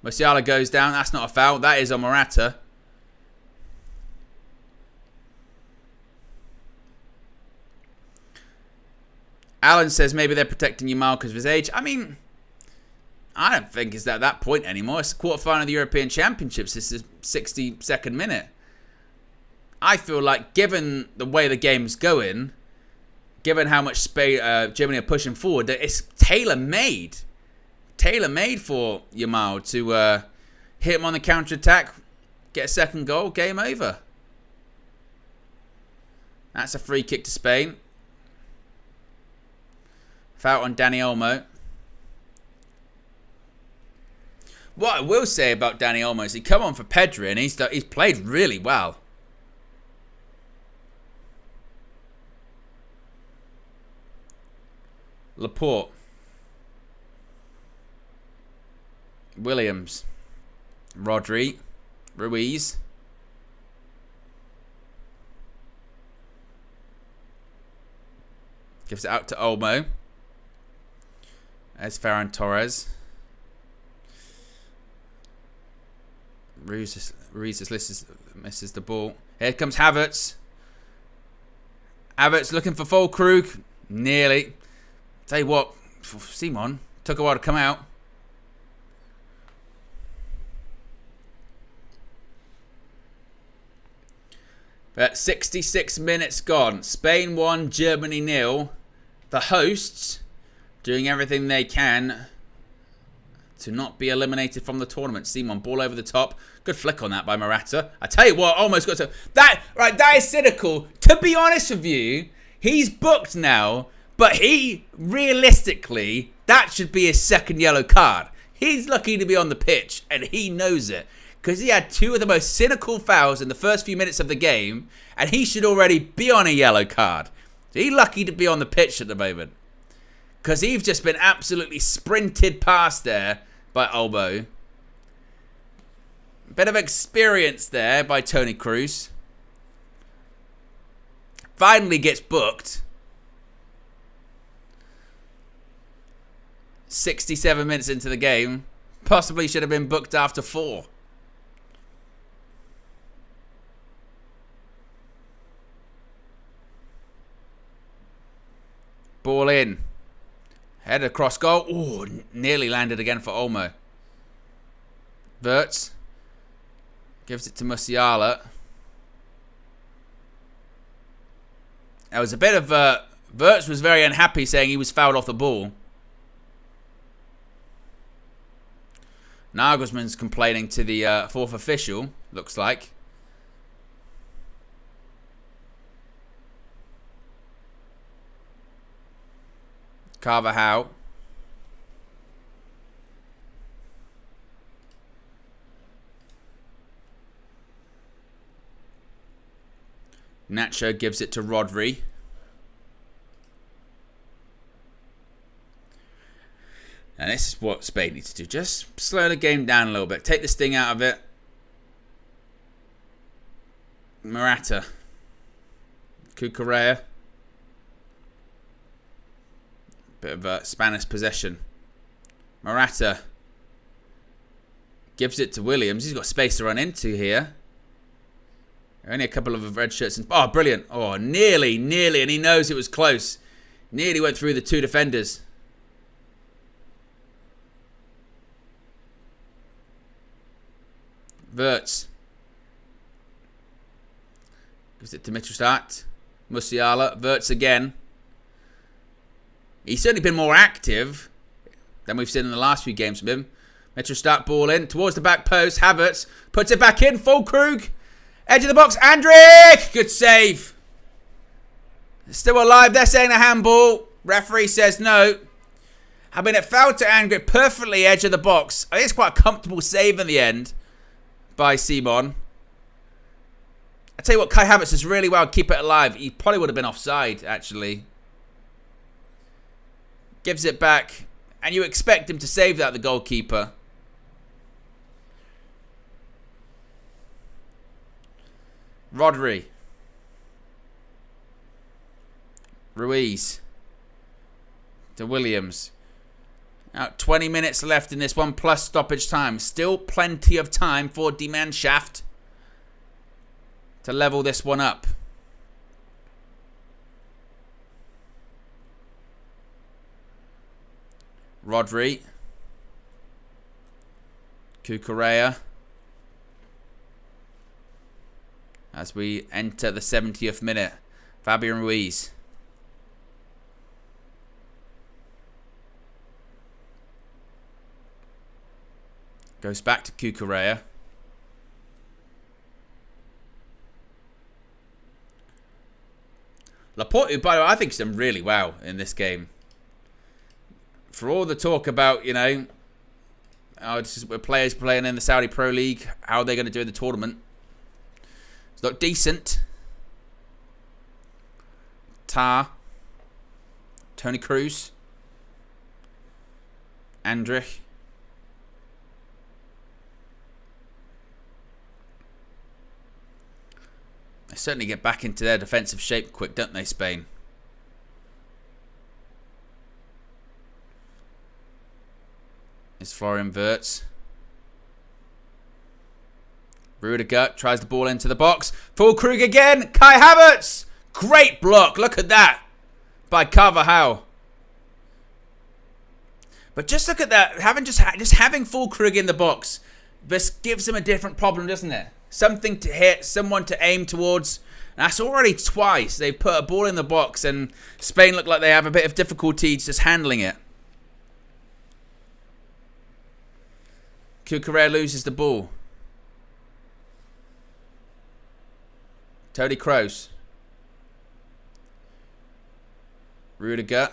Musiala goes down. That's not a foul. That is on Morata. Alan says maybe they're protecting Yamal because of his age. I mean, I don't think it's at that point anymore. It's the quarterfinal of the European Championships. This is 62nd minute. I feel like given the way the game's going, given how much Germany are pushing forward, that it's tailor-made. Tailor-made for Yamal to hit him on the counter-attack, get a second goal, game over. That's a free kick to Spain. Foul on Dani Olmo. What I will say about Dani Olmo is he come on for Pedri and he's played really well. Laporte. Williams. Rodri. Ruiz. Gives it out to Olmo. There's Ferran Torres. Ruiz just misses the ball. Here comes Havertz. Havertz looking for Füllkrug. Nearly. Tell you what, Simon took a while to come out. But 66 minutes gone. Spain 1, Germany 0. The hosts doing everything they can to not be eliminated from the tournament. Simon, ball over the top. Good flick on that by Morata. I tell you what, almost got to... That is cynical. To be honest with you, he's booked now, but realistically, that should be his second yellow card. He's lucky to be on the pitch, and he knows it. Because he had 2 of the most cynical fouls in the first few minutes of the game, and he should already be on a yellow card. So he's lucky to be on the pitch at the moment. Because he's just been absolutely sprinted past there by Olmo. Bit of experience there by Toni Kroos. Finally gets booked. 67 minutes into the game. Possibly should have been booked after 4. Ball in. Head across goal. Oh, nearly landed again for Olmo. Wirtz. Gives it to Musiala. There was a bit of... Wirtz was very unhappy, saying he was fouled off the ball. Nagelsmann's complaining to the 4th official, looks like. Carvajal. Nacho gives it to Rodri. And this is what Spain needs to do. Just slow the game down a little bit. Take the sting out of it. Morata. Cucurella. Bit of Spanish possession. Morata. Gives it to Williams. He's got space to run into here. Only a couple of red shirts. Oh, brilliant. Oh, nearly. And he knows it was close. Nearly went through the 2 defenders. Wirtz. Gives it to Mittelstadt. Musiala. Wirtz again. He's certainly been more active than we've seen in the last few games from him. Mittelstadt ball in towards the back post. Havertz puts it back in. Füllkrug. Edge of the box. Andrick. Good save. Still alive. They're saying a handball. Referee says no. I mean, it fell to Andrick perfectly edge of the box. I think it's quite a comfortable save in the end by Simon. I tell you what, Kai Havertz does really well to keep it alive. He probably would have been offside, actually. Gives it back. And you expect him to save that, the goalkeeper. Rodri. Ruiz. To Williams. Now, 20 minutes left in this one, plus stoppage time. Still plenty of time for Die Mannschaft to level this one up. Rodri. Cucurella. As we enter the 70th minute. Fabian Ruiz. Goes back to Cucurella. Laporte, who, by the way, I think has done really well in this game. For all the talk about, you know, players playing in the Saudi Pro League, how are they going to do in the tournament? It's looked decent. Tar. Toni Kroos. Andrich. They certainly get back into their defensive shape quick, don't they, Spain? as Florian Wirtz. Rudiger tries the ball into the box. Füllkrug again. Kai Havertz. Great block. Look at that. By Carvajal. But just look at that. Just having Füllkrug in the box. This gives him a different problem, doesn't it? Something to hit. Someone to aim towards. That's already twice. They've put a ball in the box and Spain look like they have a bit of difficulty just handling it. Cucurella loses the ball. Toni Kroos. Rudiger.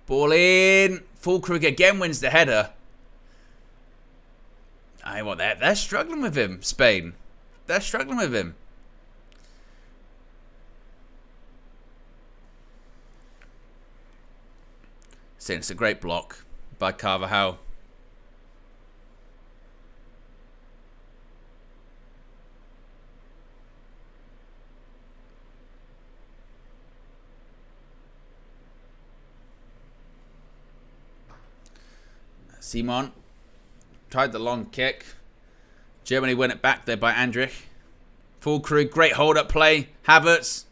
Ball in. Füllkrug again wins the header. They're struggling with him, Spain. They're struggling with him. Saying it's a great block by Carvajal. Simon tried the long kick. Germany win it back there by Andrich. Füllkrug, great hold-up play. Havertz.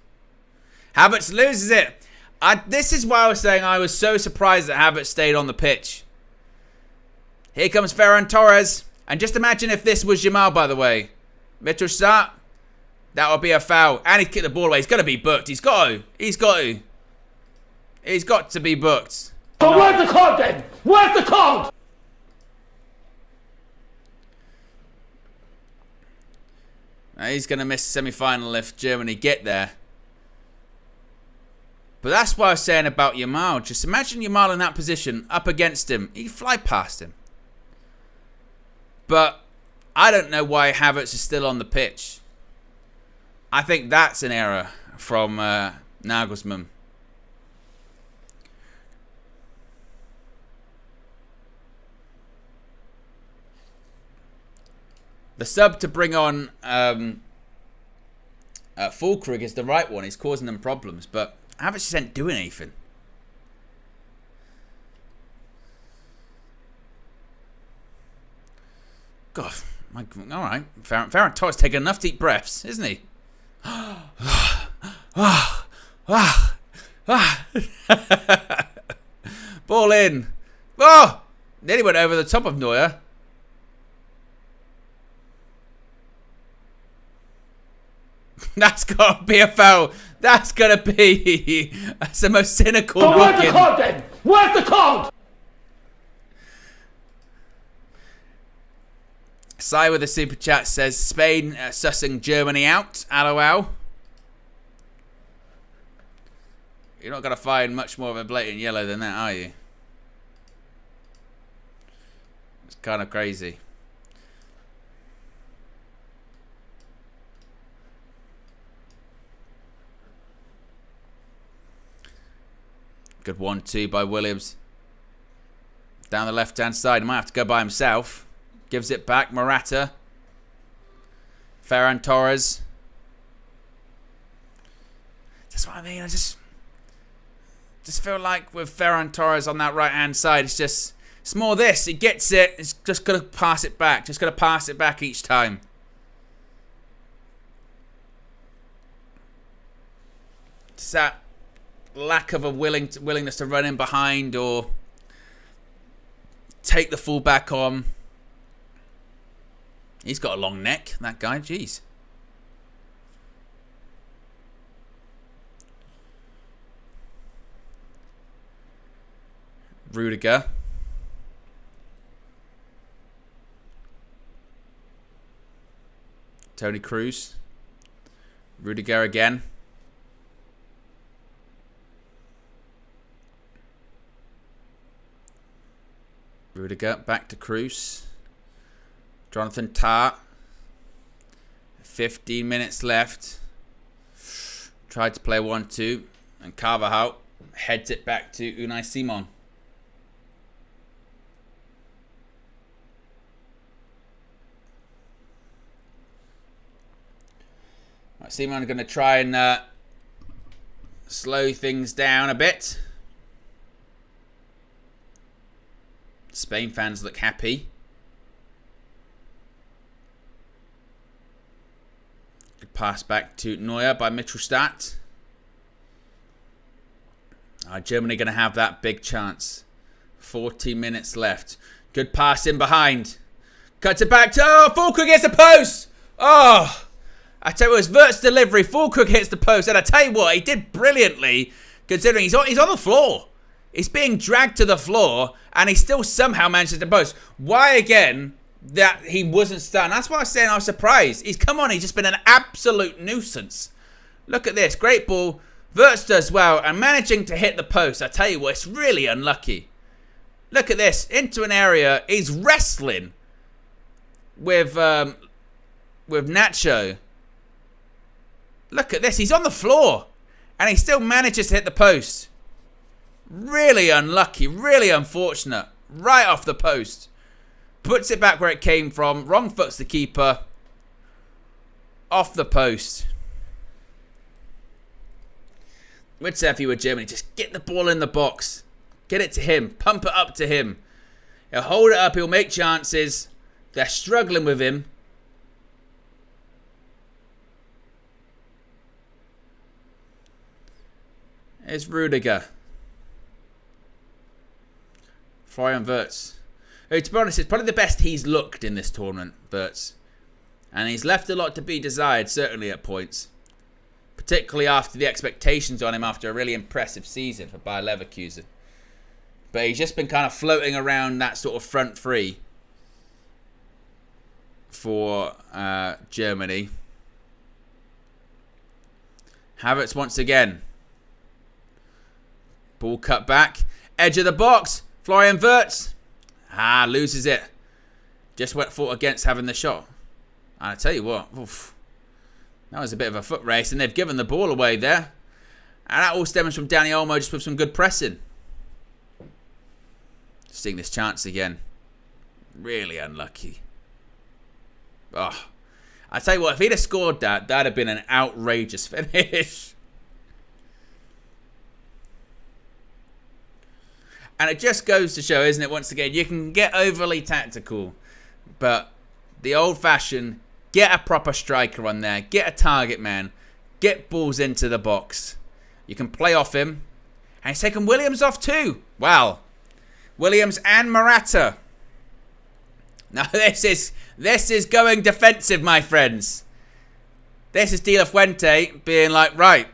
Havertz loses it. This is why I was saying I was so surprised that Havertz stayed on the pitch. Here comes Ferran Torres. And just imagine if this was Jamal, by the way. Mitrovic, that would be a foul. And he kicked the ball away. He's got to be booked. He's got to. He's got to be booked. But where's the card then? Where's the card? He's going to miss the semi-final if Germany get there. But that's what I was saying about Yamal. Just imagine Yamal in that position, up against him. He'd fly past him. But I don't know why Havertz is still on the pitch. I think that's an error from Nagelsmann. The sub to bring on Füllkrug is the right one. He's causing them problems, but Havertz just ain't doing anything. God, all right. Ferran Torres taking enough deep breaths, isn't he? Ball in. Oh! Nearly went over the top of Neuer. That's got to be a foul. That's going to be... That's the most cynical booking. Where's the card then? Where's the card? Sai with a super chat says, Spain sussing Germany out. LOL. You're not going to find much more of a blatant yellow than that, are you? It's kind of crazy. Good 1-2 by Williams. Down the left-hand side. He might have to go by himself. Gives it back. Morata. Ferran Torres. That's what I mean. I just feel like with Ferran Torres on that right-hand side, it's more this. He gets it. It's just got to pass it back. Just got to pass it back each time. It's that lack of a willingness to run in behind or take the fullback on. He's got a long neck, that guy. Jeez. Rudiger. Toni Kroos. Rudiger again. Rudiger back to Kroos. Jonathan Tah. 15 minutes left. Tried to play 1-2. And Carvajal heads it back to Unai Simon. Right, Simon going to try and slow things down a bit. Spain fans look happy. Good pass back to Neuer by Mittelstadt. Germany going to have that big chance. 40 minutes left. Good pass in behind. Cuts it back to... Oh, Füllkrug hits the post. Oh, I tell you what, it was Wirtz's delivery. Füllkrug hits the post. And I tell you what, he did brilliantly, considering he's on the floor. He's being dragged to the floor, and he still somehow manages to post. Why, again, that he wasn't stunned? That's why I was saying I was surprised. He's just been an absolute nuisance. Look at this. Great ball. Wirtz does well, and managing to hit the post. I tell you what, it's really unlucky. Look at this. Into an area. He's wrestling with Nacho. Look at this. He's on the floor, and he still manages to hit the post. Really unlucky. Really unfortunate. Right off the post. Puts it back where it came from. Wrong foot's the keeper. Off the post. Would say if you were Germany, just get the ball in the box. Get it to him. Pump it up to him. He'll hold it up. He'll make chances. They're struggling with him. Here's Rudiger. Florian Wirtz. Who, to be honest, is probably the best he's looked in this tournament, Wirtz. And he's left a lot to be desired, certainly at points. Particularly after the expectations on him after a really impressive season for Bayer Leverkusen. But he's just been kind of floating around that sort of front three for Germany. Havertz once again. Ball cut back. Edge of the box. Florian Wirtz. Loses it. Just fought against having the shot. And I tell you what. Oof. That was a bit of a foot race, and they've given the ball away there. And that all stems from Dani Olmo just with some good pressing. Seeing this chance again. Really unlucky. Oh, I tell you what, if he'd have scored that, that'd have been an outrageous finish. And it just goes to show, isn't it, once again, you can get overly tactical, but the old-fashioned, get a proper striker on there, get a target man, get balls into the box. You can play off him. And he's taken Williams off too. Wow. Williams and Morata. Now this is going defensive, my friends. This is De La Fuente being like, right,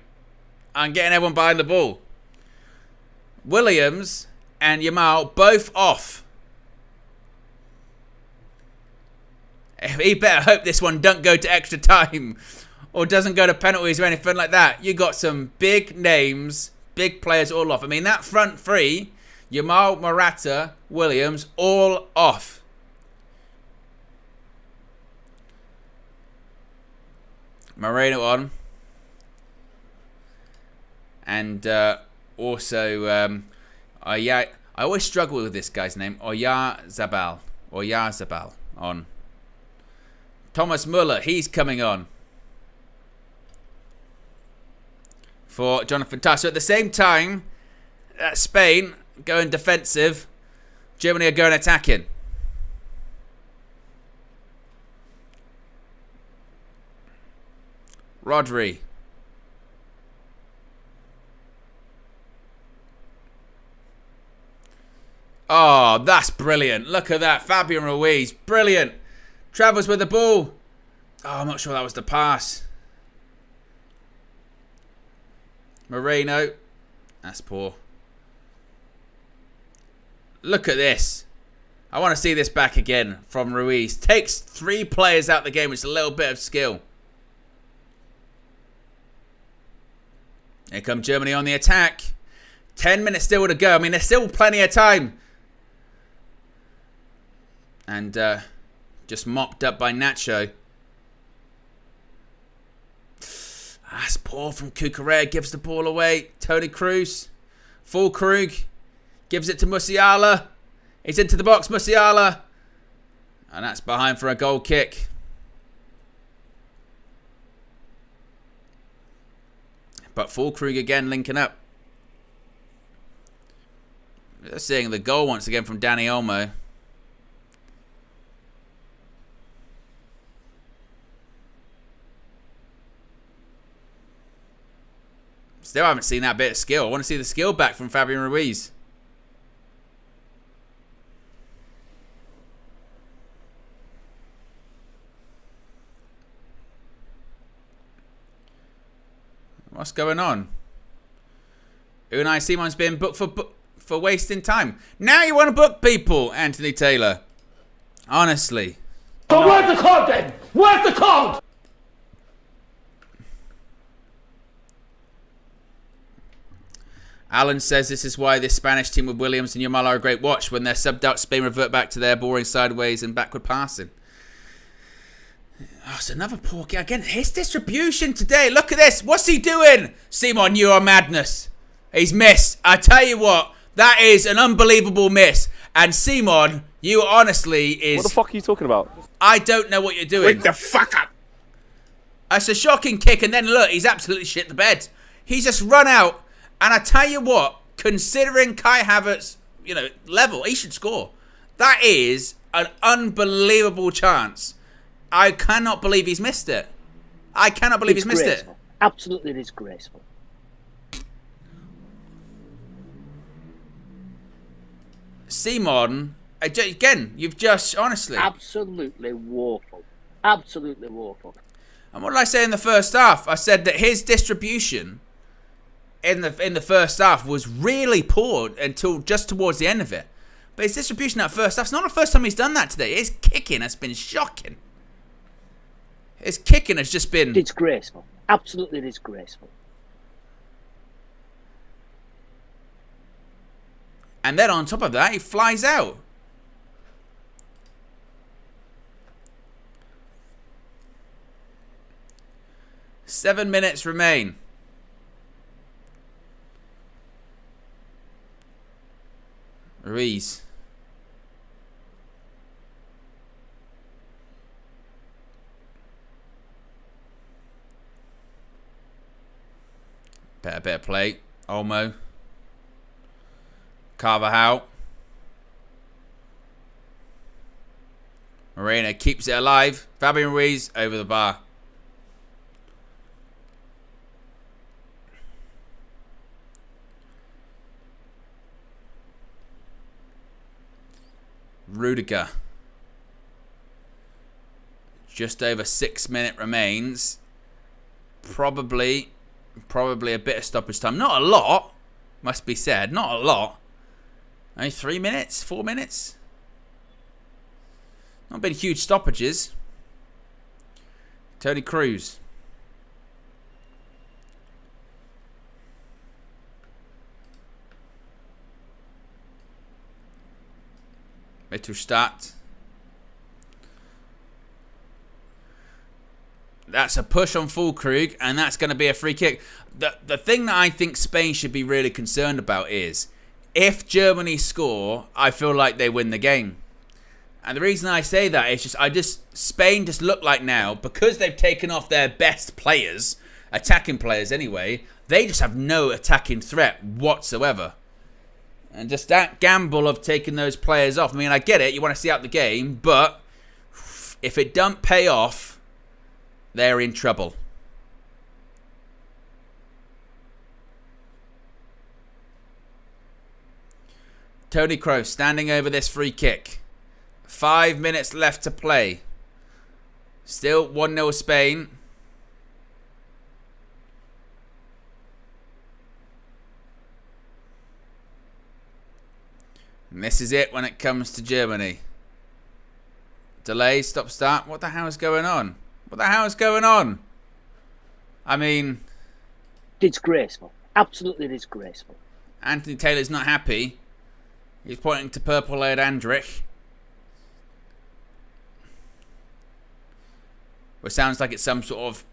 I'm getting everyone behind the ball. Williams and Yamal both off. He better hope this one don't go to extra time or doesn't go to penalties or anything like that. You got some big names, big players all off. I mean, that front three, Yamal, Morata, Williams, all off. Merino on. And also, I always struggle with this guy's name. Oyarzabal on. Thomas Müller, he's coming on for Jonathan Tah. So at the same time, Spain going defensive, Germany are going attacking. Rodri. Oh, that's brilliant. Look at that. Fabian Ruiz. Brilliant. Travels with the ball. Oh, I'm not sure that was the pass. Merino. That's poor. Look at this. I want to see this back again from Ruiz. Takes 3 players out of the game, which is a little bit of skill. Here comes Germany on the attack. 10 minutes still to go. I mean, there's still plenty of time. And just mopped up by Nacho. That's poor from Cucurella. Gives the ball away. Toni Kroos. Füllkrug. Gives it to Musiala. He's into the box. Musiala. And that's behind for a goal kick. But Füllkrug again linking up. Just seeing the goal once again from Dani Olmo. Still haven't seen that bit of skill. I want to see the skill back from Fabian Ruiz. What's going on? Unai Simon's been booked for wasting time. Now you want to book people, Anthony Taylor. Honestly. So where's the card then? Where's the card? Alan says this is why this Spanish team with Williams and Yamal are a great watch. When they're subbed out, Spain revert back to their boring sideways and backward passing. Oh, it's another poor guy. Again, his distribution today. Look at this. What's he doing? Simon, you are madness. He's missed. I tell you what, that is an unbelievable miss. And Simon, you honestly is... What the fuck are you talking about? I don't know what you're doing. Wake the fuck up! That's a shocking kick. And then look, he's absolutely shit the bed. He's just run out. And I tell you what, considering Kai Havertz's, level, he should score. That is an unbelievable chance. I cannot believe he's missed it. I cannot believe he's missed it. Absolutely disgraceful. Simon, again, you've just, honestly. Absolutely woeful. Absolutely woeful. And what did I say in the first half? I said that his distribution in the first half was really poor until just towards the end of it. But his distribution that first half, it's not the first time he's done that today. His kicking has been shocking. His kicking has just been... Disgraceful. Absolutely disgraceful. And then on top of that, he flies out. Seven minutes remain. Ruiz. Better play. Olmo. Carvajal. Merino keeps it alive. Fabian Ruiz over the bar. Rudiger. Just over 6 minutes remains. Probably a bit of stoppage time. Not a lot, must be said. Not a lot. Only 3 minutes, 4 minutes. Not been huge stoppages. Toni Kroos. Mittelstadt. That's a push on Füllkrug, and that's going to be a free kick. The thing that I think Spain should be really concerned about is if Germany score, I feel like they win the game. And the reason I say that is Spain just look like now, because they've taken off their best players, attacking players anyway, they just have no attacking threat whatsoever. And just that gamble of taking those players off. I mean, I get it, you want to see out the game, but if it don't pay off, they're in trouble. Toni Kroos standing over this free kick. 5 minutes left to play. Still 1-0 Spain. And this is it when it comes to Germany. Delay, stop, start. What the hell is going on? What the hell is going on? I mean... Disgraceful. Absolutely disgraceful. Anthony Taylor's not happy. He's pointing to purple-haired Andrich. Which sounds like it's some sort of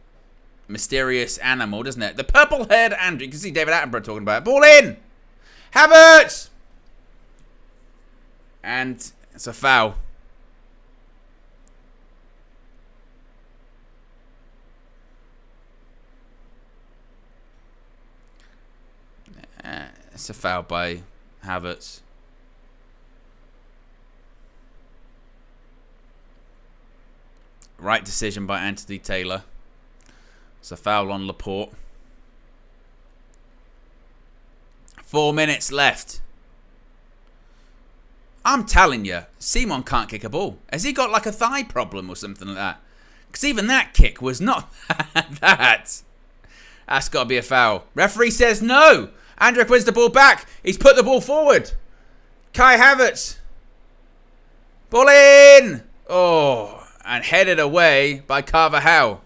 mysterious animal, doesn't it? The purple-haired Andrich. You can see David Attenborough talking about it. Ball in! Havertz! And it's a foul. It's a foul by Havertz. Right decision by Anthony Taylor. It's a foul on Laporte. 4 minutes left. I'm telling you, Simon can't kick a ball. Has he got like a thigh problem or something like that? Because even that kick was not that. That's got to be a foul. Referee says no. Andrik wins the ball back. He's put the ball forward. Kai Havertz. Ball in. Oh, and headed away by Carvajal.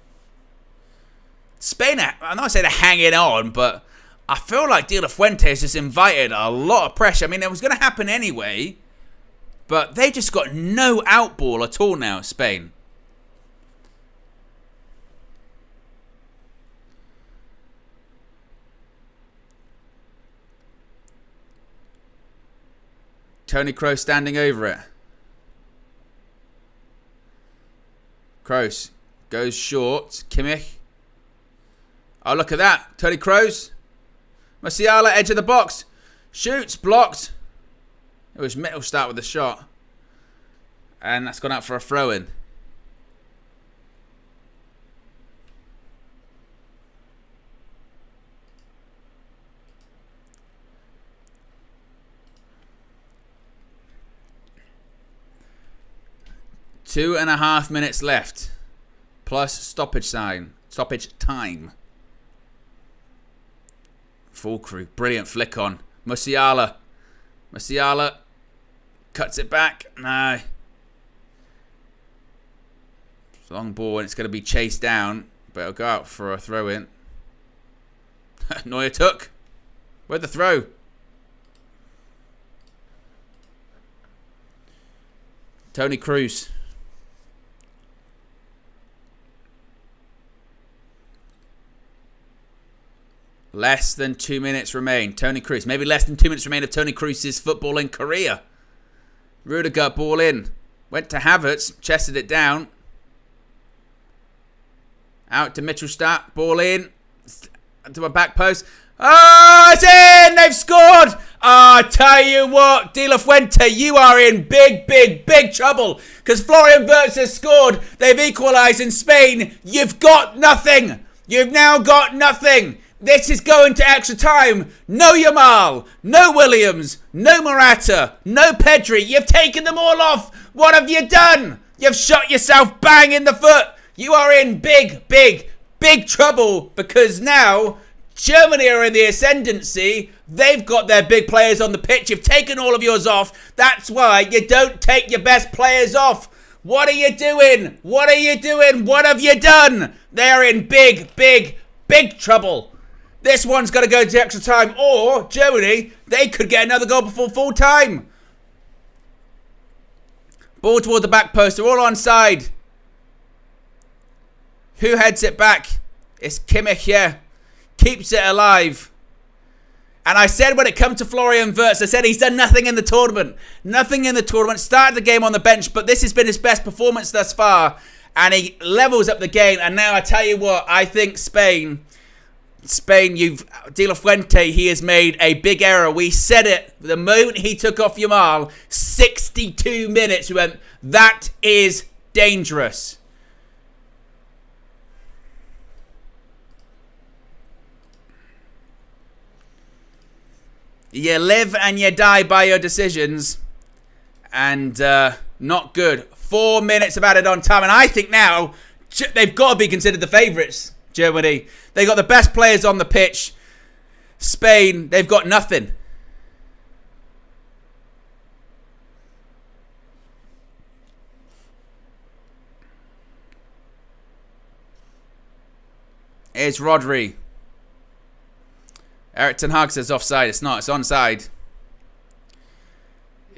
Spain, I'm not saying they're hanging on, but I feel like De La Fuente has just invited a lot of pressure. I mean, it was going to happen anyway, but they just got no outball at all now, Spain. Toni Kroos standing over it. Kroos goes short. Kimmich. Oh, look at that. Toni Kroos. Musiala, edge of the box. Shoots, blocked. It was Mittelstadt with the shot. And that's gone out for a throw-in. Two and a half minutes left. Plus stoppage time. Full crew. Brilliant flick on. Musiala. Musiala cuts it back. No. It's a long ball and it's going to be chased down. But it'll go out for a throw-in. Neuer took. Where'd the throw? Toni Kroos. Less than 2 minutes remain. Toni Kroos. Maybe less than 2 minutes remain of Toni Kroos' footballing career. Rudiger, ball in. Went to Havertz. Chested it down. Out to Mittelstadt. Ball in. To a back post. Oh, it's in! They've scored! Oh, I tell you what, De La Fuente, you are in big, big, big trouble. Because Florian Wirtz has scored. They've equalised in Spain. You've got nothing. You've now got nothing. This is going to extra time. No Yamal, no Williams, no Morata, no Pedri. You've taken them all off. What have you done? You've shot yourself bang in the foot. You are in big, big, big trouble because now Germany are in the ascendancy. They've got their big players on the pitch. You've taken all of yours off. That's why you don't take your best players off. What are you doing? What are you doing? What have you done? They're in big, big, big trouble. This one's got to go to extra time, or Germany, they could get another goal before full time. Ball toward the back post. They're all onside. Who heads it back? It's Kimmich here. Keeps it alive. And I said when it comes to Florian Wirtz, I said he's done nothing in the tournament. Nothing in the tournament. Started the game on the bench, but this has been his best performance thus far. And he levels up the game. And now I tell you what, I think Spain, De La Fuente, he has made a big error. We said it the moment he took off Yamal. 62 minutes. We went, that is dangerous. You live and you die by your decisions. And not good. 4 minutes of added on time. And I think now they've got to be considered the favourites, Germany. They got the best players on the pitch. Spain, they've got nothing. Here's Rodri. Eric Ten Hag says offside. It's not. It's onside.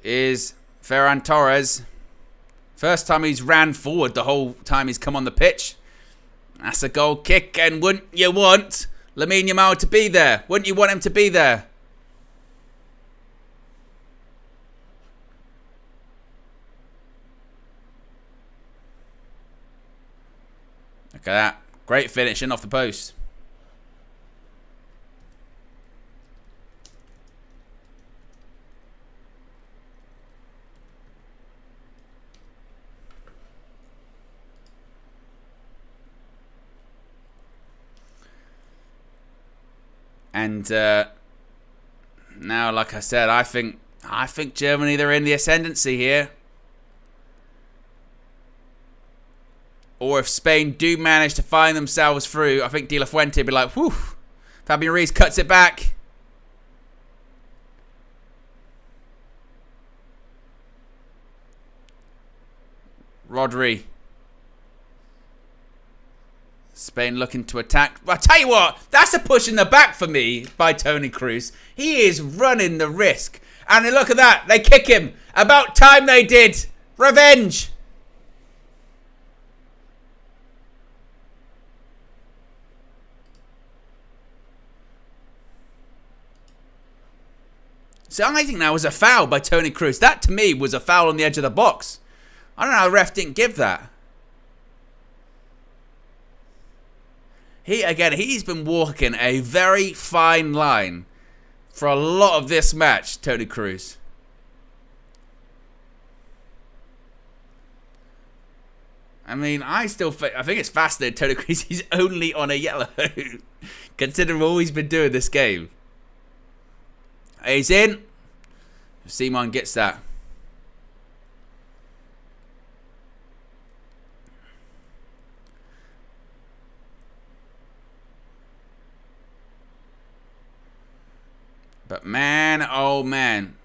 Is Ferran Torres. First time he's ran forward the whole time he's come on the pitch. That's a goal kick, and wouldn't you want Lamine Yamal to be there? Wouldn't you want him to be there? Look at that. Great finishing off the post. And now, like I said, I think Germany, they're in the ascendancy here. Or if Spain do manage to find themselves through, I think De La Fuente will be like, whew. Fabian Ruiz cuts it back. Rodri. Spain looking to attack. I'll tell you what, that's a push in the back for me by Toni Kroos. He is running the risk. And look at that. They kick him. About time they did. Revenge. So I think that was a foul by Toni Kroos. That, to me, was a foul on the edge of the box. I don't know how the ref didn't give that. He's been walking a very fine line for a lot of this match, Toni Kroos. I mean, I think it's fascinating, Toni Kroos, he's only on a yellow, considering all he's been doing this game. He's in. Simon gets that. But man, oh man,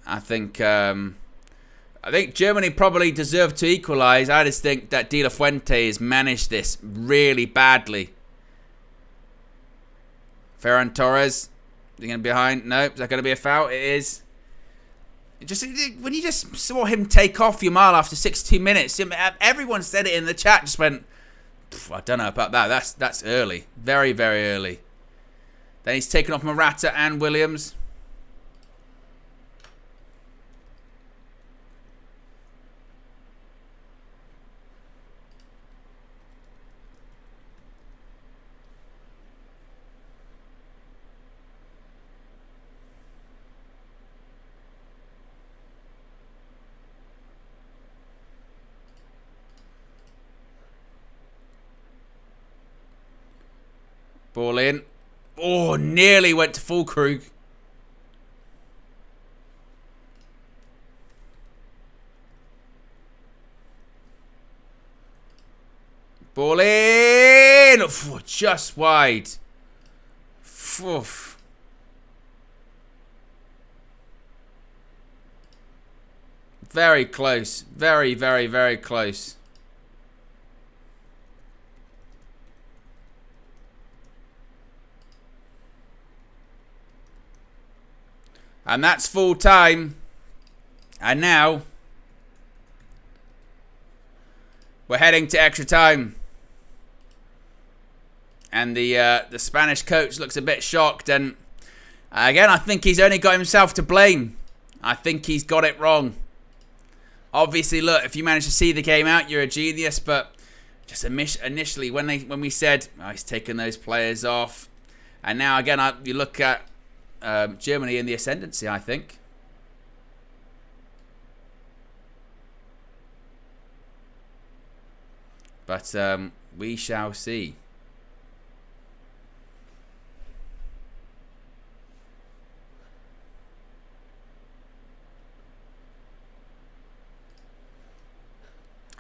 I think Germany probably deserved to equalise. I just think that De La Fuente has managed this really badly. Ferran Torres, is he going to be behind? No, is that going to be a foul? It is. When you just saw him take off Yamal after 62 minutes, everyone said it in the chat. Just went, I don't know about that. That's early, very very early. Then he's taken off Morata and Williams. Ball in. Oh, nearly went to Fulkrug. Ball in. Oh, just wide. Oof. Very close. Very, very, very close. And that's full time. And now we're heading to extra time. And the Spanish coach looks a bit shocked. And again, I think he's only got himself to blame. I think he's got it wrong. Obviously, look, if you manage to see the game out, you're a genius. But just initially, when we said, oh, he's taking those players off. And now, again, you look at Germany in the ascendancy, I think. But we shall see.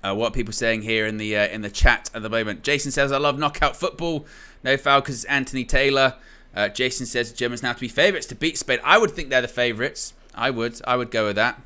What are people saying here in the chat at the moment? Jason says, I love knockout football. No foul because it's Anthony Taylor. Jason says Germans now to be favourites to beat Spain. I would think they're the favourites. I would go with that.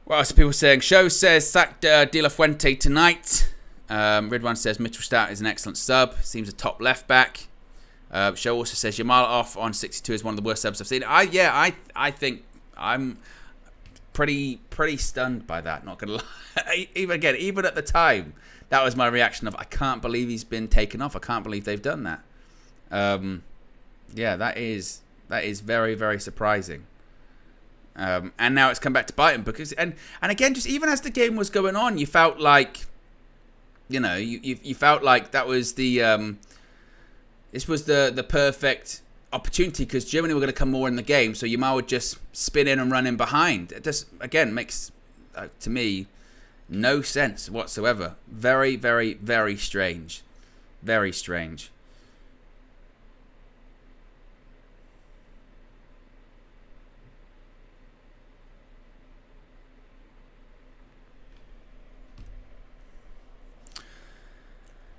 What else are people saying? Show says sack De La Fuente tonight. Ridwan says Mittelstadt is an excellent sub. Seems a top left back. Show also says Yamal off on 62 is one of the worst subs I've seen. I think I'm pretty stunned by that. Not gonna lie. Even at the time, that was my reaction of I can't believe he's been taken off. I can't believe they've done that. Yeah, that is very very surprising. And now it's come back to bite him because and again, just even as the game was going on, you felt like You know, you felt like that was the this was the perfect opportunity because Germany were going to come more in the game, so you might would just spin in and run in behind. It just again makes to me no sense whatsoever. Very, very, very strange. Very strange.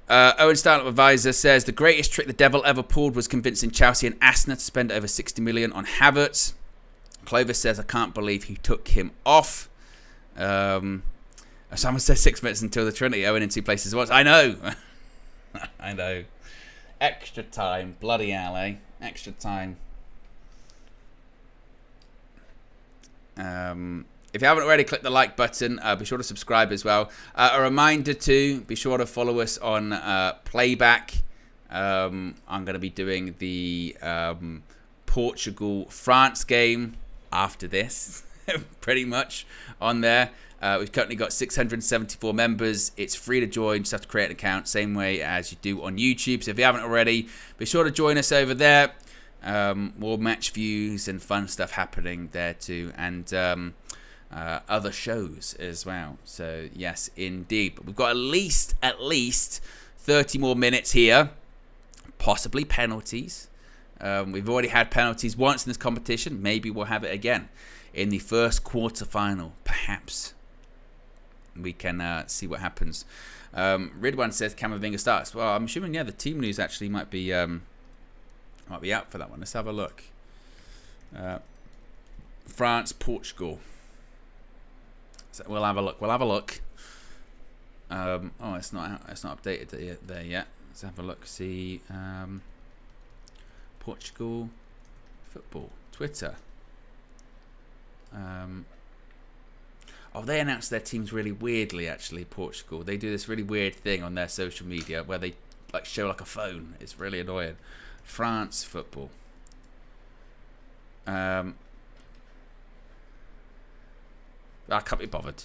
Owen Startup Advisor says the greatest trick the devil ever pulled was convincing Chelsea and Arsenal to spend over 60 million on Havertz. Clovis says I can't believe he took him off. Someone says 6 minutes until the Trinity. Owen in 2 places at once. I know. I know. Extra time. Bloody hell, eh? Extra time. If you haven't already, click the like button. Be sure to subscribe as well. A reminder to be sure to follow us on Playback. I'm going to be doing the Portugal-France game after this, pretty much, on there. We've currently got 674 members. It's free to join. Just have to create an account, same way as you do on YouTube. So if you haven't already, be sure to join us over there. More match views and fun stuff happening there too. And other shows as well. So yes, indeed. But we've got at least 30 more minutes here. Possibly penalties. We've already had penalties once in this competition. Maybe we'll have it again in the first quarter-final. Perhaps we can see what happens. Ridwan says Camavinga starts. Well, I'm assuming the team news actually might be out for that one. Let's have a look. France, Portugal. So we'll have a look. Oh, it's not updated there yet. Let's have a look. See, Portugal football Twitter. They announced their teams really weirdly. Actually, Portugal. They do this really weird thing on their social media where they show a phone. It's really annoying. France football. I can't be bothered.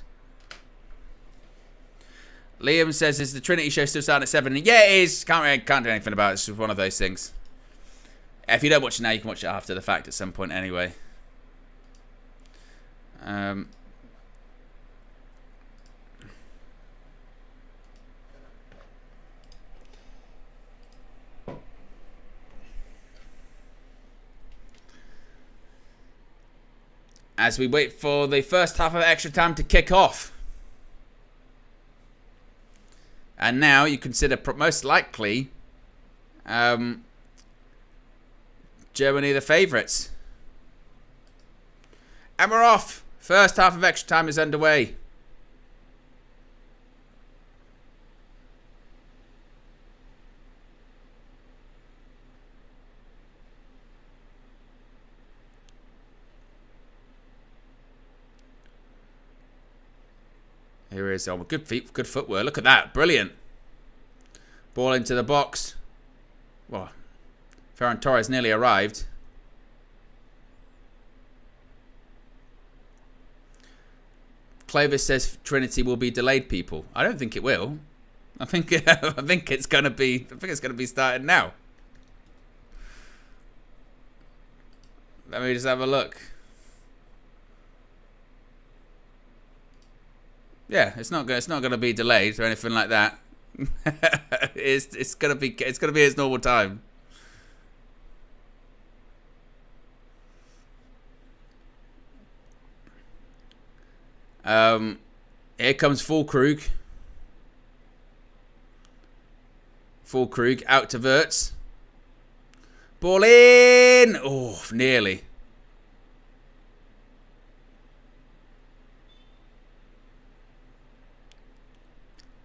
Liam says, is the Trinity show still starting at 7? Yeah, it is. Can't do anything about it. It's just one of those things. If you don't watch it now, you can watch it after the fact at some point anyway. As we wait for the first half of extra time to kick off. And now you consider most likely Germany the favourites. And we're off. First half of extra time is underway. Here is good feet, good footwork. Look at that, brilliant. Ball into the box. Well, Ferran Torres nearly arrived. Clovis says Trinity will be delayed. People, I don't think it will. I think it's gonna be. I think it's gonna be starting now. Let me just have a look. Yeah, it's not gonna be delayed or anything like that. it's gonna be its normal time. Here comes Füllkrug. Füllkrug out to Wirtz. Ball in. Oh, nearly.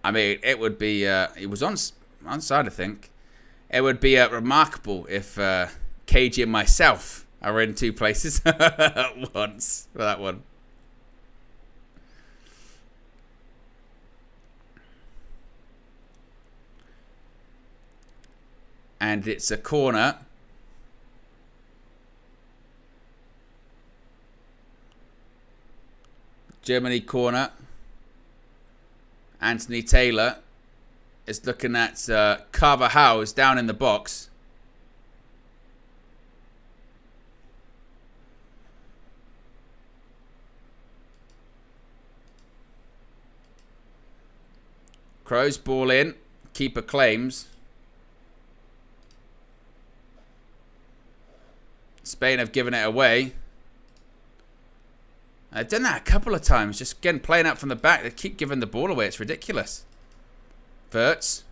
I mean, it would be. It was onside, I think. It would be remarkable if KG and myself are in 2 places at once for that one. And it's a corner. Germany corner. Anthony Taylor is looking at Carvajal down in the box. Crows ball in. Keeper claims. Spain have given it away. I've done that a couple of times. Just again playing out from the back. They keep giving the ball away. It's ridiculous. Verts.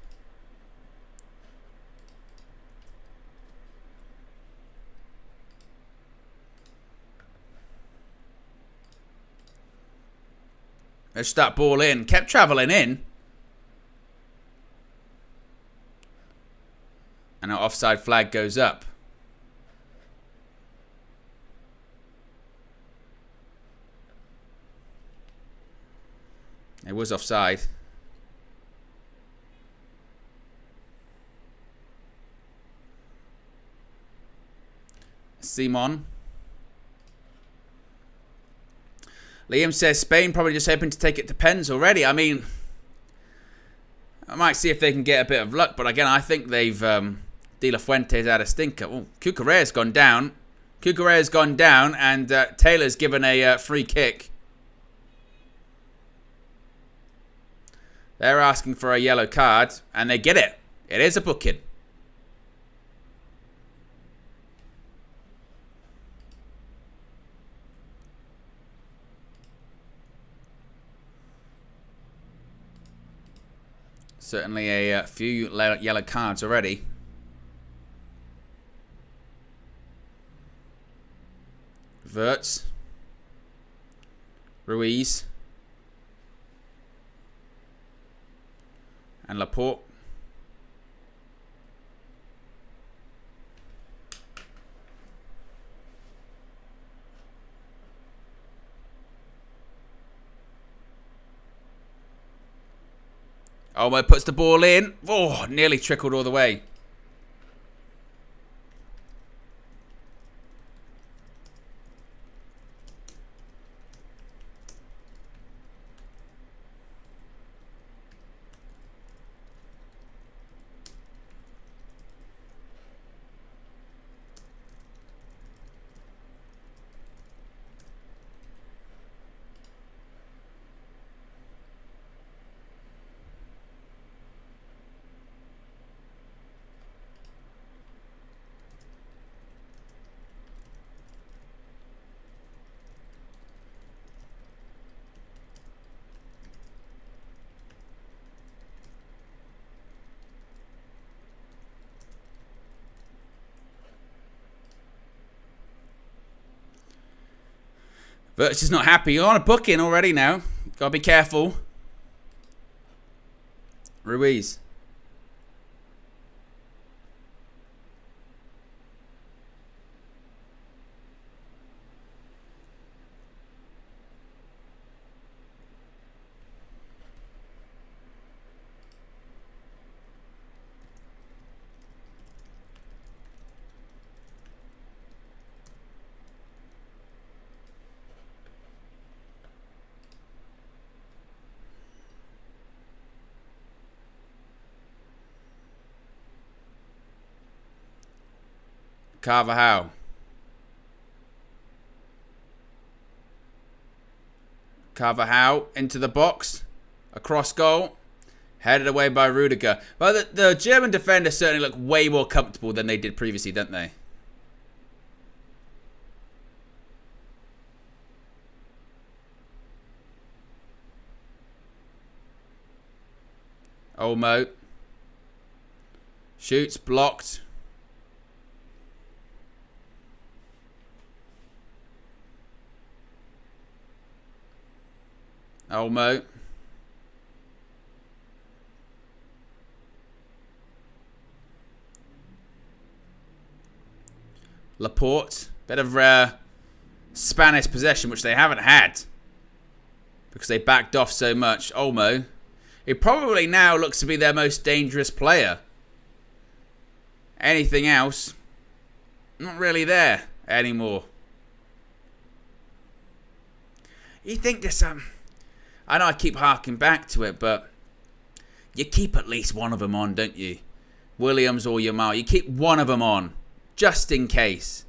Let's that ball in. Kept travelling in. And our offside flag goes up. It was offside. Simon. Liam says Spain probably just hoping to take it to pens already. I mean, I might see if they can get a bit of luck, but again, I think they've De La Fuente's had a stinker. Oh, Cucurella's gone down. Cucurella's gone down, and Taylor's given a free kick. They're asking for a yellow card, and they get it. It is a booking. Certainly a few yellow cards already. Verts. Ruiz. And Laporte. Olmo puts the ball in. Oh, nearly trickled all the way. Verts is not happy. You're on a booking already now. Gotta be careful. Ruiz. Carvajal. Carvajal into the box. Across goal. Headed away by Rudiger. Well, the German defenders certainly look way more comfortable than they did previously, don't they? Olmo. Shoots, blocked. Olmo. Laporte. Bit of Spanish possession, which they haven't had because they backed off so much. Olmo. He probably now looks to be their most dangerous player. Anything else, not really there anymore. You think this... I know I keep harking back to it, but you keep at least one of them on, don't you? Williams or Yamal, you keep one of them on, just in case.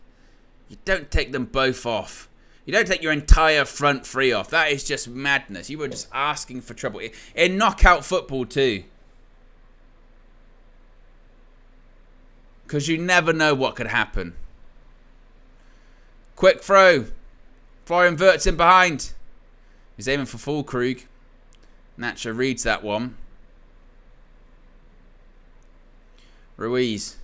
You don't take them both off. You don't take your entire front three off. That is just madness. You were just asking for trouble. In knockout football too. Because you never know what could happen. Quick throw. Florian Wirtz in behind. He's aiming for Füllkrug. Nacho reads that one. Ruiz.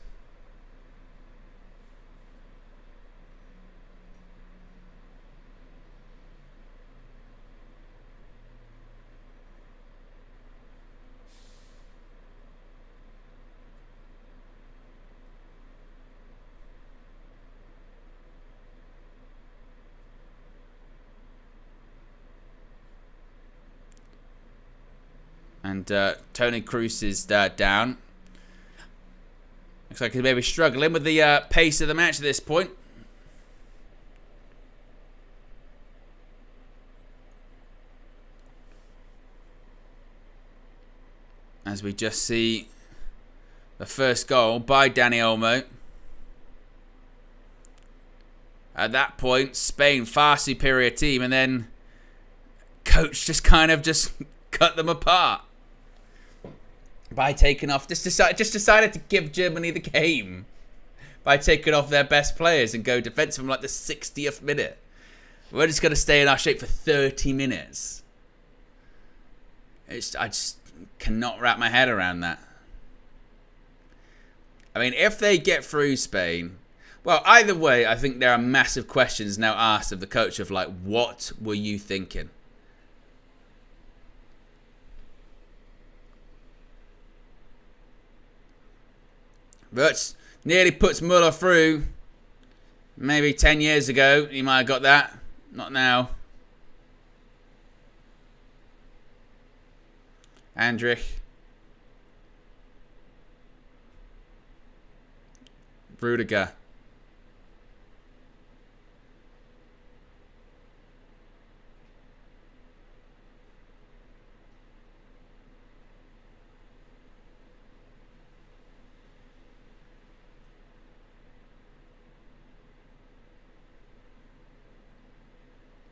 And Toni Kroos is down. Looks like he's maybe struggling with the pace of the match at this point. As we just see the first goal by Dani Olmo. At that point, Spain far superior team, and then coach just kind of just cut them apart by taking off. Just decided to give Germany the game by taking off their best players and go defensive from like the 60th minute. We're just going to stay in our shape for 30 minutes. I just cannot wrap my head around that. I mean, if they get through Spain, well, either way, I think there are massive questions now asked of the coach of like, what were you thinking? Wirtz nearly puts Müller through. Maybe 10 years ago, he might have got that. Not now. Andrich. Rudiger.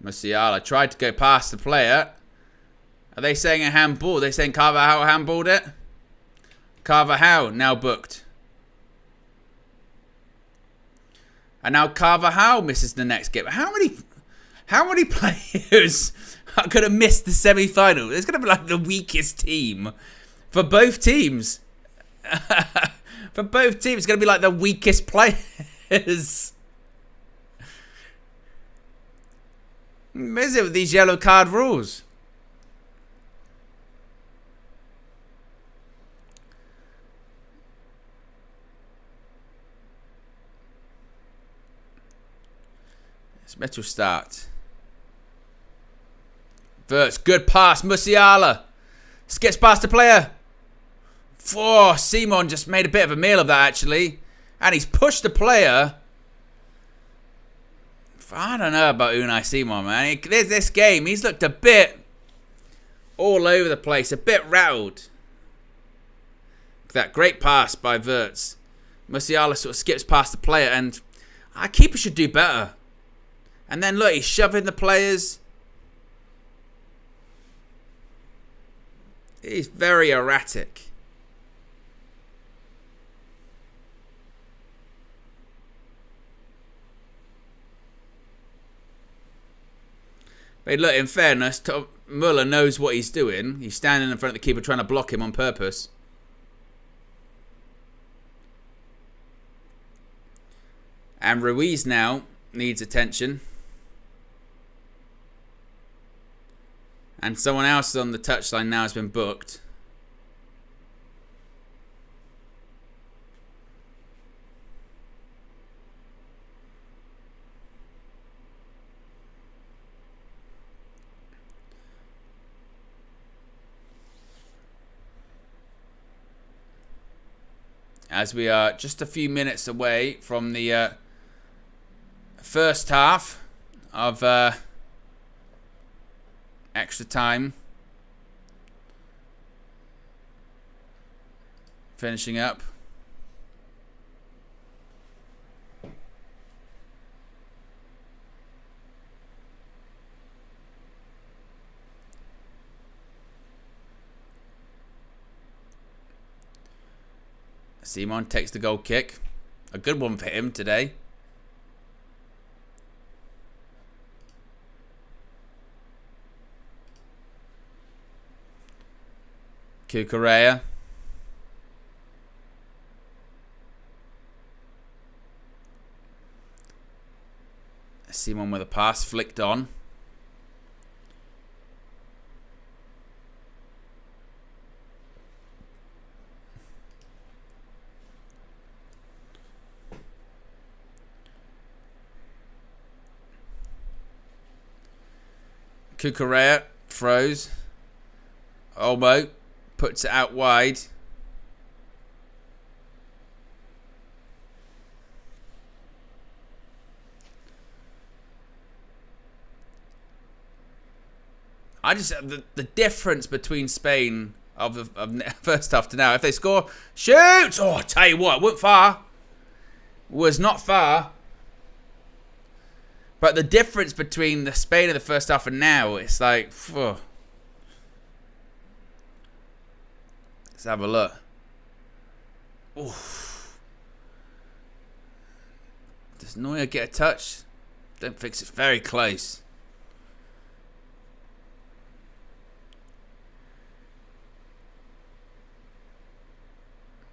Musiala tried to go past the player. Are they saying a handball? Are they saying Carvajal handballed it? Carvajal now booked. And now Carvajal misses the next game. How many players are going to miss the semi-final? It's going to be like the weakest team for both teams. For both teams, it's going to be like the weakest players. Is it with these yellow card rules? It's metal start. Wirtz, good pass. Musiala skips past the player. Simon just made a bit of a meal of that actually, and he's pushed the player. I don't know about Unai Simon, man. This game, he's looked a bit all over the place, a bit rattled. That great pass by Wirtz. Musiala sort of skips past the player, and our keeper should do better. And then look, he's shoving the players. He's very erratic. But look, in fairness, Müller knows what he's doing. He's standing in front of the keeper trying to block him on purpose. And Ruiz now needs attention. And someone else on the touchline now has been booked. As we are just a few minutes away from the first half of extra time. finishing up. Simon takes the goal kick. A good one for him today. Cucurella. Simon with a pass flicked on. Cucurella throws. Olmo puts it out wide. I just the difference between Spain of the first half to now. If they score, shoot! Oh, I tell you what, it wasn't far. Was not far. But the difference between the Spain of the first half and now, it's like, phew. Let's have a look. Oof. Does Neuer get a touch? Don't think it's very close.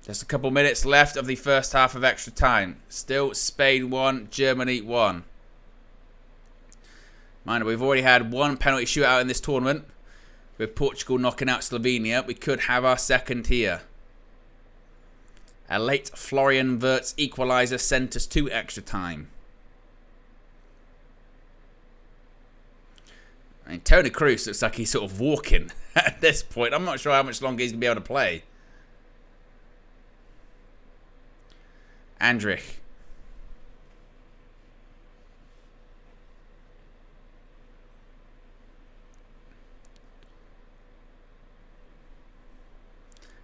Just a couple minutes left of the first half of extra time. Still Spain 1, Germany 1. Mind you, we've already had one penalty shootout in this tournament. With Portugal knocking out Slovenia. We could have our second here. A late Florian Wirtz equalizer sent us to extra time. I mean, Toni Kroos looks like he's sort of walking at this point. I'm not sure how much longer he's going to be able to play. Andrich.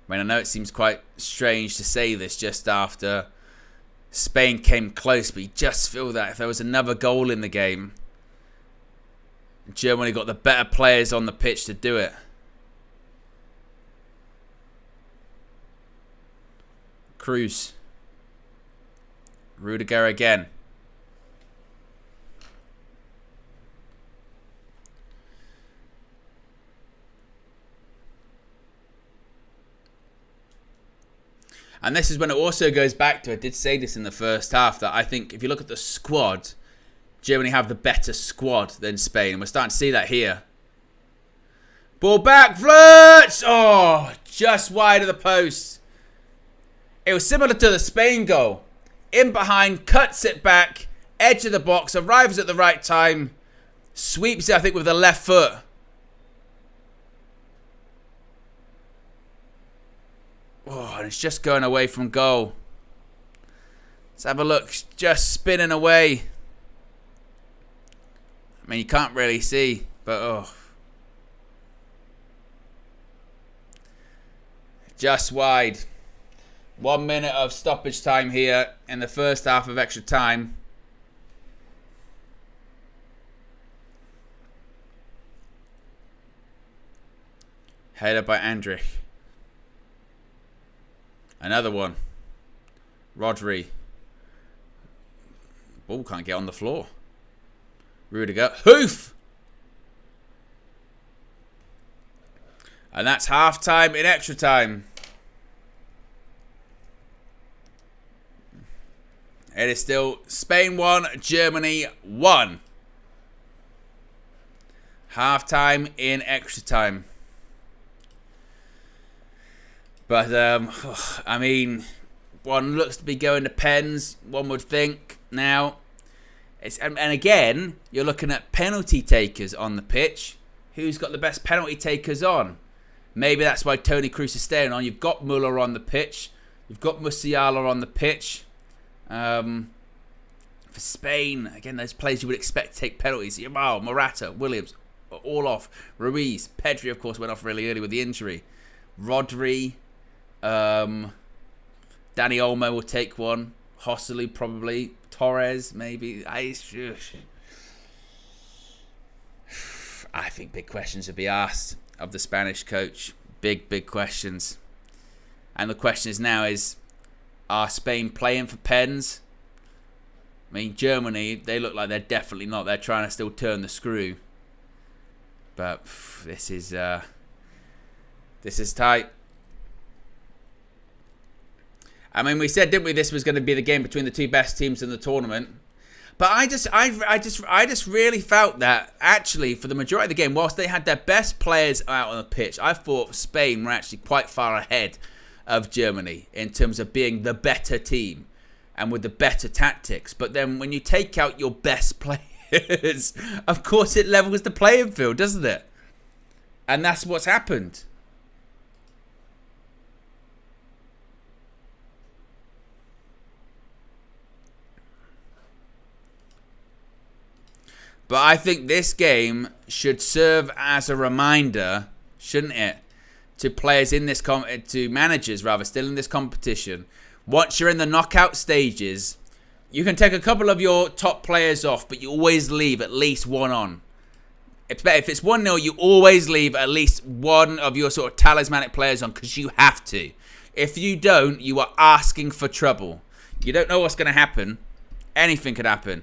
I mean, I know it seems quite strange to say this just after Spain came close, but you just feel that if there was another goal in the game, Germany got the better players on the pitch to do it. Kroos. Rudiger again. And this is when it also goes back to, I did say this in the first half, that I think if you look at the squad, Germany have the better squad than Spain. We're starting to see that here. Ball back, Wirtz! Oh, just wide of the post. It was similar to the Spain goal. In behind, cuts it back, edge of the box, arrives at the right time, sweeps it, I think, with the left foot. Oh, and it's just going away from goal. Let's have a look. Just spinning away. I mean, you can't really see, but oh. Just wide. 1 minute of stoppage time here in the first half of extra time. Headed by Andrich. Another one. Rodri. Ball can't get on the floor. Rudiger. Hoof! And that's half time in extra time. It is still Spain 1, Germany 1. Half time in extra time. But, I mean, one looks to be going to pens, one would think. Now, and again, you're looking at penalty takers on the pitch. Who's got the best penalty takers on? Maybe that's why Toni Kroos is staying on. You've got Muller on the pitch. You've got Musiala on the pitch. For Spain, again, those players you would expect to take penalties. Yamal, Morata, Williams, all off. Ruiz, Pedri, of course, went off really early with the injury. Rodri, Dani Olmo will take one. Joselu probably. Torres maybe. I think big questions will be asked of the Spanish coach. Big questions. And the question is now is, are Spain playing for pens? I mean, Germany, they look like they're definitely not. They're trying to still turn the screw. But this is tight. I mean, we said, didn't we, this was going to be the game between the two best teams in the tournament. But I just really felt that, actually, for the majority of the game, whilst they had their best players out on the pitch, I thought Spain were actually quite far ahead of Germany in terms of being the better team and with the better tactics. But then when you take out your best players, of course it levels the playing field, doesn't it? And that's what's happened. But I think this game should serve as a reminder, shouldn't it, to players in this to managers rather, still in this competition. Once you're in the knockout stages, you can take a couple of your top players off, but you always leave at least one on. If it's 1-0, you always leave at least one of your sort of talismanic players on, because you have to. If you don't, you are asking for trouble. You don't know what's going to happen. Anything could happen.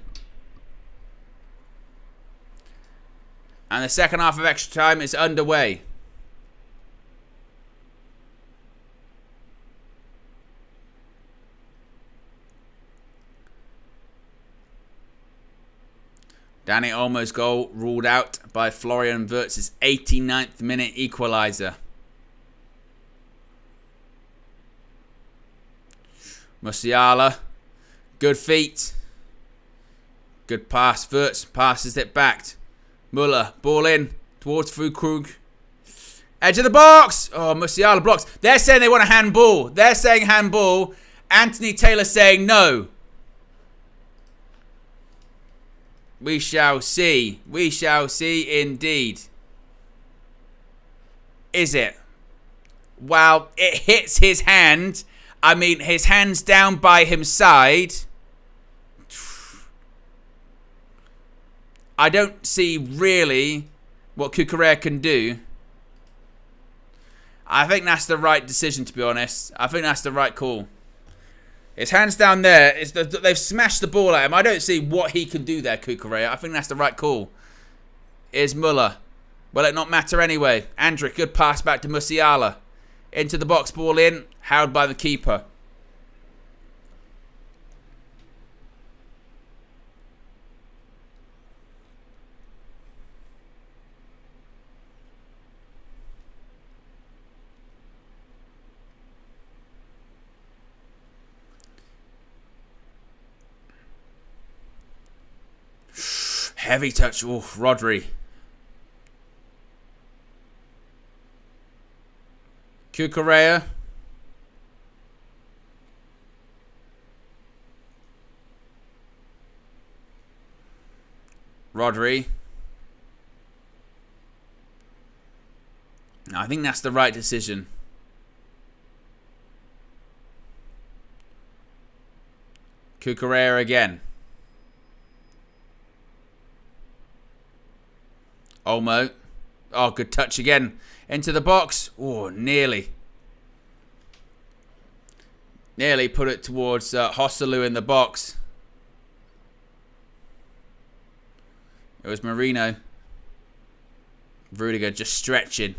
And the second half of extra time is underway. Dani Olmo's goal ruled out by Florian Wirtz's 89th minute equalizer. Musiala, good feet. Good pass. Wirtz passes it back. Muller, ball in towards Füllkrug. Edge of the box. Oh, Musiala blocks. They're saying they want a handball. They're saying handball. Anthony Taylor saying no. We shall see. We shall see indeed. Is it? Well, it hits his hand. I mean, his hand's down by his side. I don't see really what Cucurella can do. I think that's the right decision, to be honest. I think that's the right call. His hand's down there. They've smashed the ball at him. I don't see what he can do there, Cucurella. I think that's the right call. Here's Muller. Will it not matter anyway? Andrić, good pass back to Musiala. Into the box, ball in. Held by the keeper. Heavy touch. Oh, Rodri. Cucurella. Rodri. I think that's the right decision. Cucurella again. Olmo. Oh, good touch again. Into the box. Oh, nearly. Nearly put it towards Joselu in the box. It was Merino. Rudiger just stretching.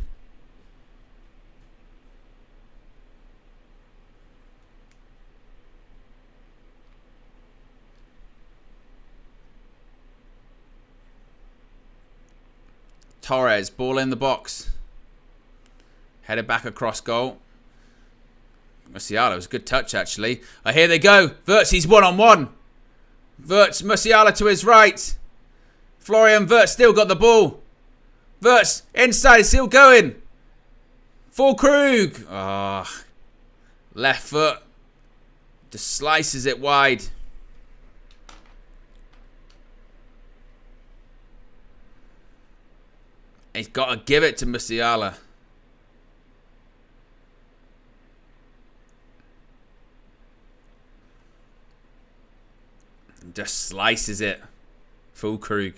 Torres, ball in the box. Headed back across goal. Musiala was a good touch, actually. Oh, here they go. Wirtz, he's one-on-one. Wirtz, Musiala to his right. Florian Wirtz still got the ball. Wirtz, inside, still going. Füllkrug. Oh, left foot. Just slices it wide. He's got to give it to Musiala. just slices it. Full Krug.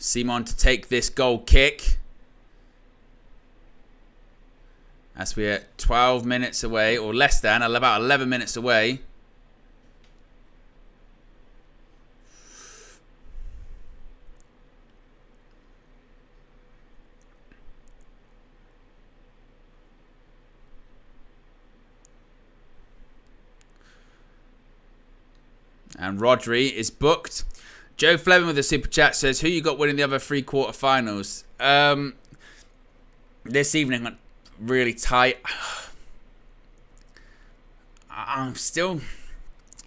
Simon to take this goal kick. As we're 12 minutes away, or less than, about 11 minutes away. And Rodri is booked. Joe Fleming with a super chat says, who you got winning the other 3 quarterfinals? This evening went really tight. I'm still...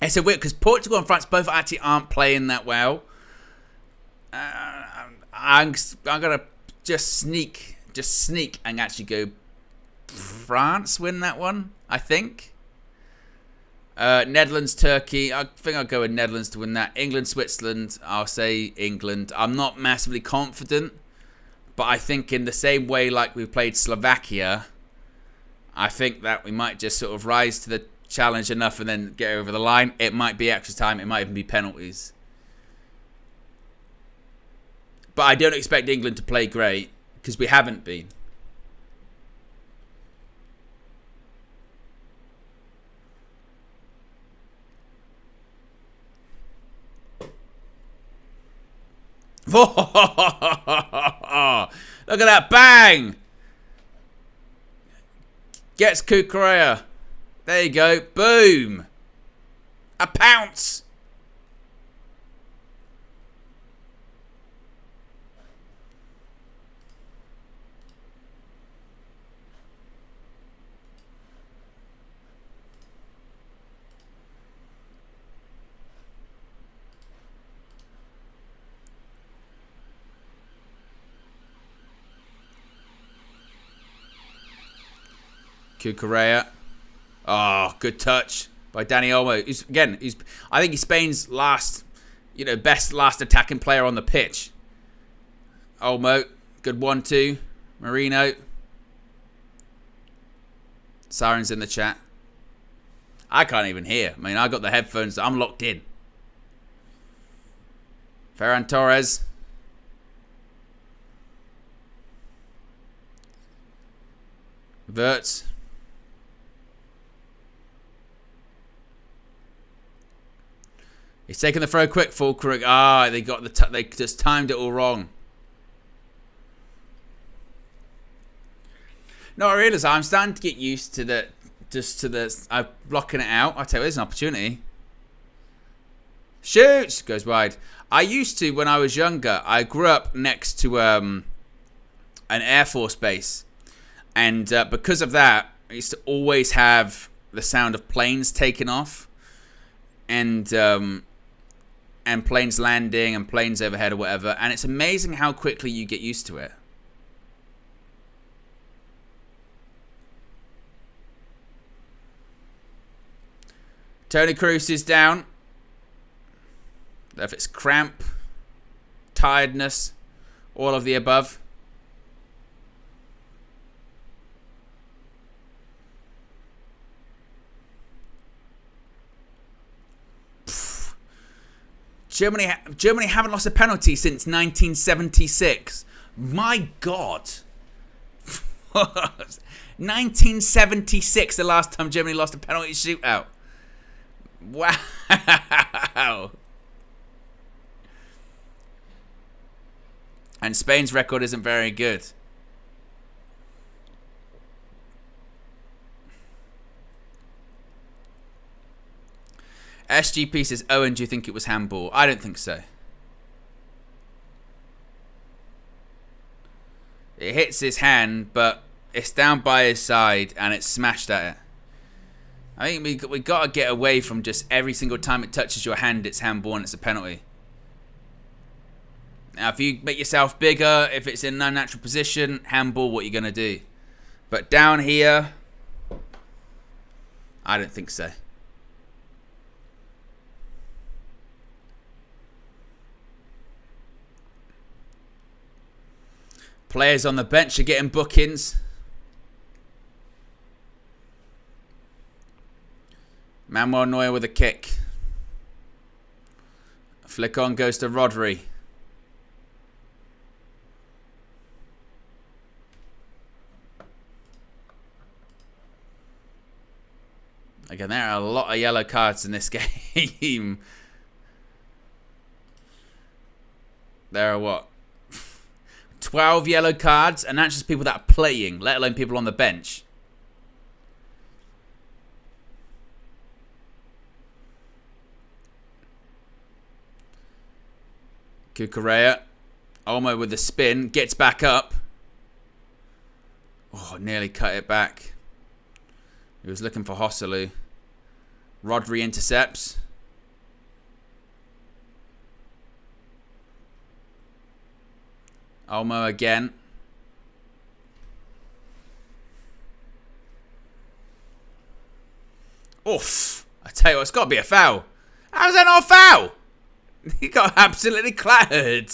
It's a weird, because Portugal and France both actually aren't playing that well. I'm going to just sneak and actually go France win that one, I think. Netherlands, Turkey. I think I'll go with Netherlands to win that. England, Switzerland. I'll say England. I'm not massively confident, but I think in the same way like we played Slovakia, I think that we might just sort of rise to the challenge enough and then get over the line. It might be extra time. It might even be penalties. But I don't expect England to play great because we haven't been. Look at that, bang! Gets Kukurea. There you go, boom! A pounce! Kukurea. Oh, good touch by Dani Olmo. I think he's Spain's last, best last attacking player on the pitch. Olmo, good 1-2. Merino. Sirens in the chat. I can't even hear. I mean, I got the headphones. I'm locked in. Ferran Torres. Verts. He's taking the throw quick, full Krug. They got they just timed it all wrong. No, I realise I'm starting to get used to I'm blocking it out. I tell you, there's an opportunity. Shoots! Goes wide. I used to, when I was younger, I grew up next to an Air Force base. And because of that, I used to always have the sound of planes taking off. And planes landing and planes overhead or whatever. And it's amazing how quickly you get used to it. Toni Kroos is down. If it's cramp, tiredness, all of the above. Germany haven't lost a penalty since 1976. My God. 1976, the last time Germany lost a penalty shootout. Wow. And Spain's record isn't very good. SGP says, Owen, do you think it was handball? I don't think so. It hits his hand, but it's down by his side and it's smashed at it. I think we got to get away from just every single time it touches your hand, it's handball and it's a penalty. Now, if you make yourself bigger, if it's in an unnatural position, handball, what you're going to do. But down here, I don't think so. Players on the bench are getting bookings. Manuel Neuer with a kick. Flick on goes to Rodri. Again, there are a lot of yellow cards in this game. There are what? 12 yellow cards, and that's just people that are playing, let alone people on the bench. Cucurella. Olmo with the spin. Gets back up. Oh, nearly cut it back. He was looking for Hosselu. Rodri intercepts. Olmo again. Oof. I tell you what, it's got to be a foul. How's that not a foul? He got absolutely clattered.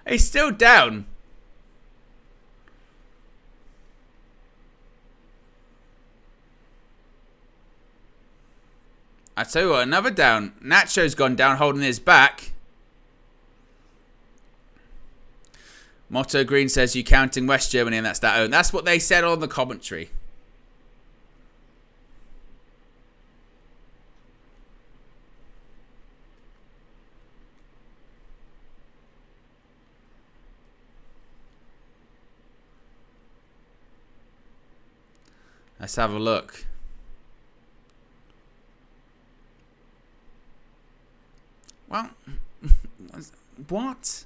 He's still down. I tell you what, another down. Nacho's gone down holding his back. Motto Green says, you counting West Germany, and that's that own. That's what they said on the commentary. Let's have a look. Well, what?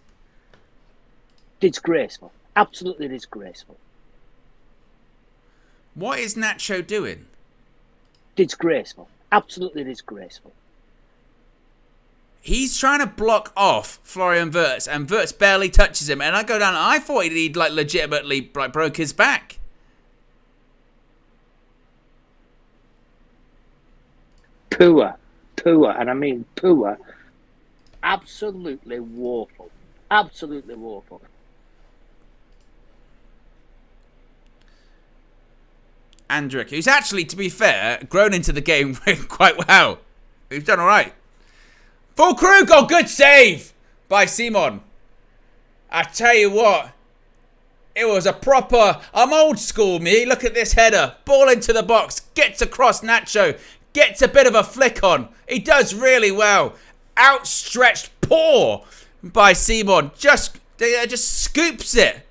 Disgraceful. Absolutely disgraceful. What is Nacho doing? Disgraceful. Absolutely disgraceful. He's trying to block off Florian Wirtz, and Wirtz barely touches him. And I go down, I thought he'd like legitimately like broke his back. Poor, and I mean poor. Absolutely woeful. Absolutely woeful. Andrick, who's actually, to be fair, grown into the game quite well. He's done all right. Full crew, got good save by Simon. I tell you what, it was a proper, I'm old school, me. Look at this header. Ball into the box, gets across Nacho, gets a bit of a flick on. He does really well. Outstretched paw by Simon. Just scoops it.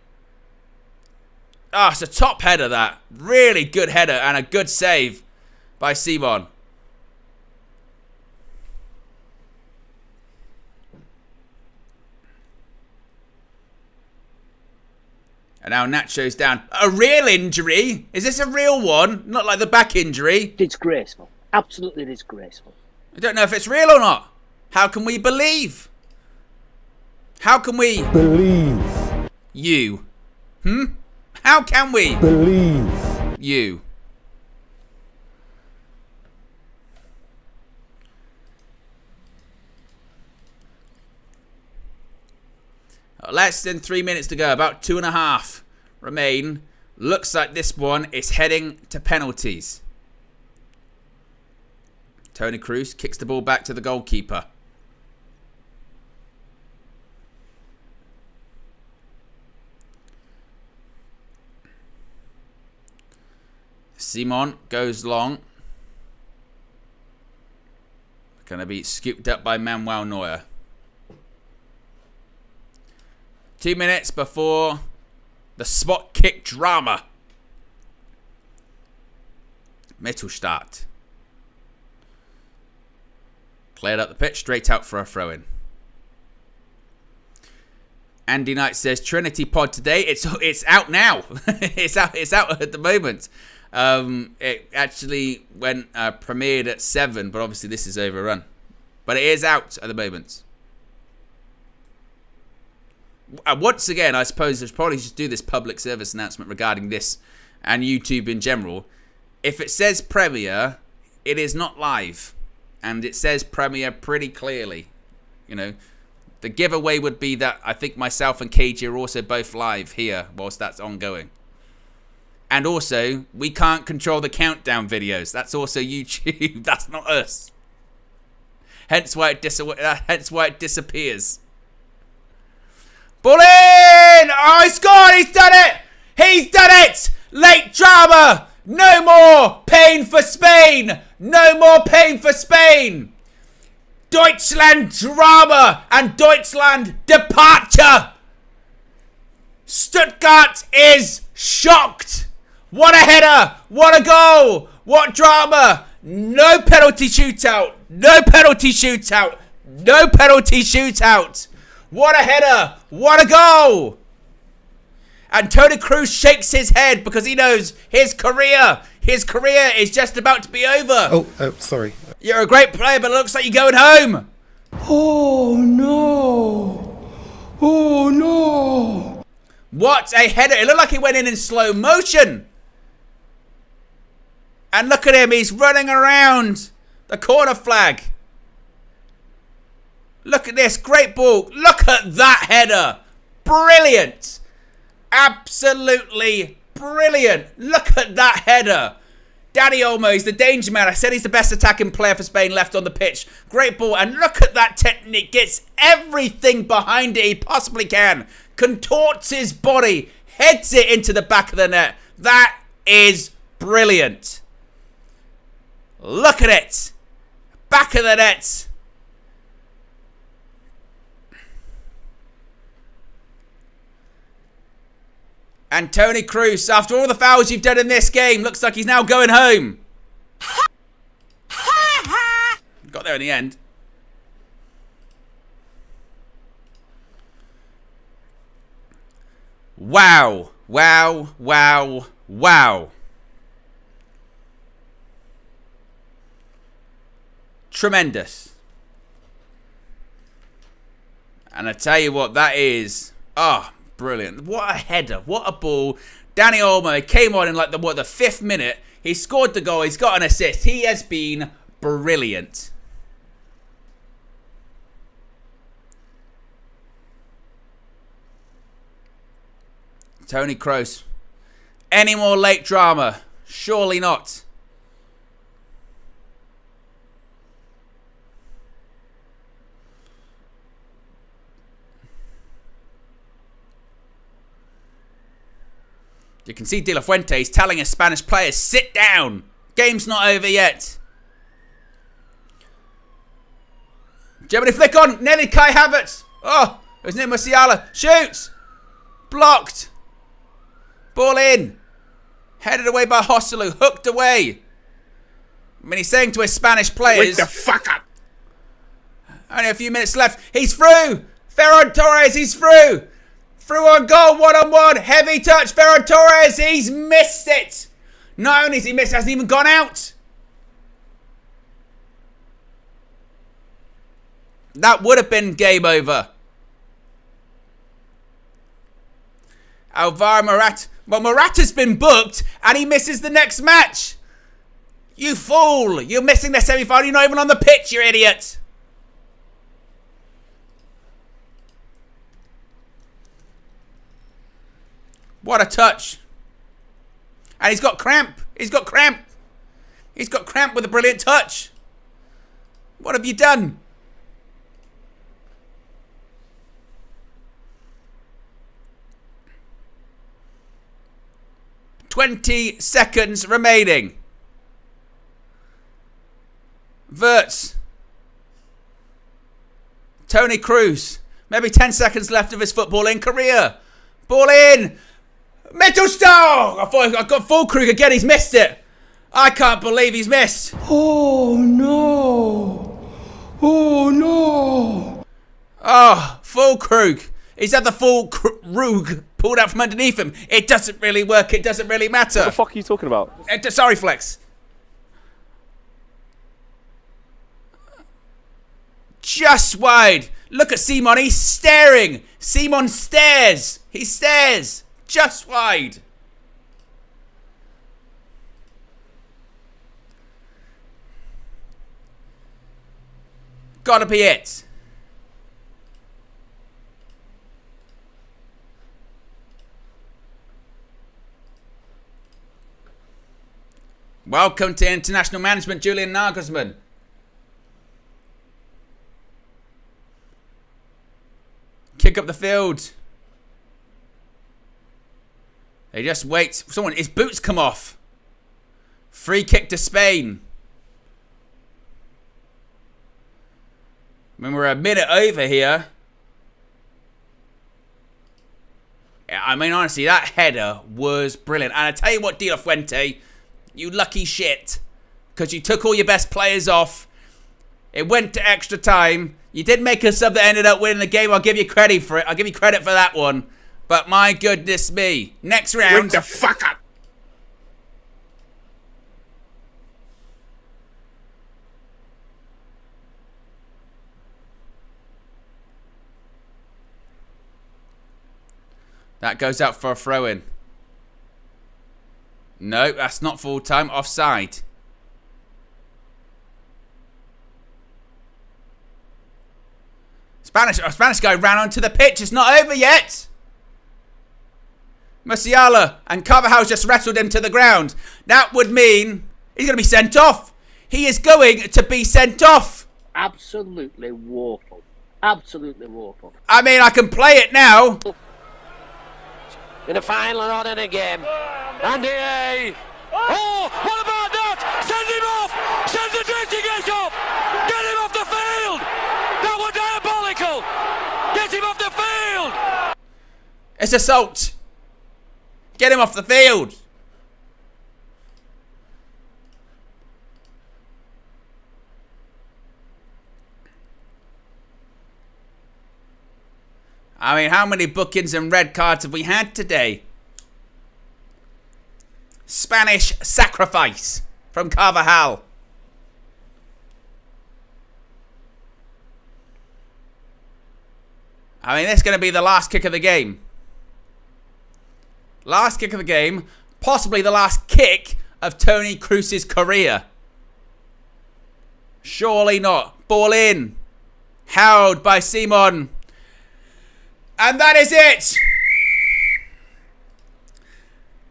Ah, it's a top header, that. Really good header and a good save by Simon. And now Nacho's down. A real injury? Is this a real one? Not like the back injury? Disgraceful. Absolutely disgraceful. I don't know if it's real or not. How can we believe? How can we Believe. You? How can we Believe. you? Less than 3 minutes to go. About 2.5 remain. Looks like this one is heading to penalties. Toni Kroos kicks the ball back to the goalkeeper. Simon goes long. Going to be scooped up by Manuel Neuer. 2 minutes before the spot kick drama. Mittelstadt. Cleared up the pitch, straight out for a throw-in. Andy Knight says Trinity Pod today. It's out now. it's out at the moment. It actually went premiered at 7, but obviously this is overrun. But it is out at the moment. once again, I suppose I should probably just do this public service announcement regarding this and YouTube in general. If it says Premier, it is not live. And it says Premier pretty clearly. You know, the giveaway would be that I think myself and KG are also both live here whilst that's ongoing. And also, we can't control the countdown videos. That's also YouTube. That's not us. Hence why it disappears. Ball in! Oh, he scored! He's done it! He's done it! Late drama! No more pain for Spain! No more pain for Spain! Deutschland drama and Deutschland departure! Stuttgart is shocked! What a header! What a goal! What drama! No penalty shootout! No penalty shootout! No penalty shootout! What a header! What a goal! And Toni Kroos shakes his head because he knows his career is just about to be over. Oh, sorry. You're a great player, but it looks like you're going home. Oh no! Oh no! What a header. It looked like he went in slow motion. And look at him, he's running around the corner flag. Look at this, great ball. Look at that header. Brilliant. Absolutely brilliant. Look at that header. Dani Olmo, he's the danger man. I said he's the best attacking player for Spain left on the pitch. Great ball. And look at that technique. Gets everything behind it he possibly can. Contorts his body. Heads it into the back of the net. That is brilliant. Look at it. Back of the net. And Toni Kroos, after all the fouls you've done in this game, looks like he's now going home. Got there in the end. Wow. Wow. Wow. Wow. Tremendous. And I tell you what, that is... Oh, brilliant. What a header. What a ball. Dani Olmo came on in like the 5th minute. He scored the goal. He's got an assist. He has been brilliant. Toni Kroos. Any more late drama? Surely not. You can see De La Fuente's telling his Spanish players, sit down. Game's not over yet. Germany flick on. Nearly Kai Havertz. Oh, it was near Musiala. Shoots. Blocked. Ball in. Headed away by Joselu. Hooked away. I mean, he's saying to his Spanish players, Wake the fuck up! only a few minutes left. He's through. Ferran Torres, he's through. Through on goal, one-on-one, heavy touch, Ferran Torres, he's missed it. Not only has he missed, it hasn't even gone out. That would have been game over. Alvaro Morata. Well, Morata's been booked and he misses the next match. You fool. You're missing the semi-final. You're not even on the pitch, you idiot. What a touch. And he's got cramp. He's got cramp. He's got cramp with a brilliant touch. What have you done? "20 seconds remaining. Wirtz. Toni Kroos. Maybe 10 seconds left of his footballing career. Ball in. Mittelstall! I got Füllkrug again. He's missed it. I can't believe he's missed. Oh no! Oh no! Oh, Füllkrug. He's had the Füllkrug pulled out from underneath him. It doesn't really work. It doesn't really matter. What the fuck are you talking about? Sorry, Flex. Just wide. Look at Simon. He's staring. Simon stares. He stares. Just wide. Gotta be it. Welcome to international management, Julian Nagelsmann. Kick up the field. They just wait. Someone, his boots come off. Free kick to Spain. I mean, we're a minute over here. I mean, honestly, that header was brilliant. And I tell you what, De La Fuente, you lucky shit. Because you took all your best players off. It went to extra time. You did make a sub that ended up winning the game. I'll give you credit for it. I'll give you credit for that one. But my goodness me. Next round. Wake the fuck up! That goes out for a throw-in. No, that's not full time. Offside. Spanish guy ran onto the pitch. It's not over yet. Musiala and Carvajal's just wrestled him to the ground. That would mean he's going to be sent off. He is going to be sent off. Absolutely woeful. Absolutely woeful. I mean, I can play it now. In the final run in a game. Andy! Oh, what about that? Send him off! Send the drifting edge off! Get him off the field! That was diabolical! Get him off the field! It's assault. Get him off the field. I mean, how many bookings and red cards have we had today? Spanish sacrifice from Carvajal. I mean, this is going to be the last kick of the game. Last kick of the game. Possibly the last kick of Toni Kroos's career. Surely not. Ball in. Held by Simon. And that is it.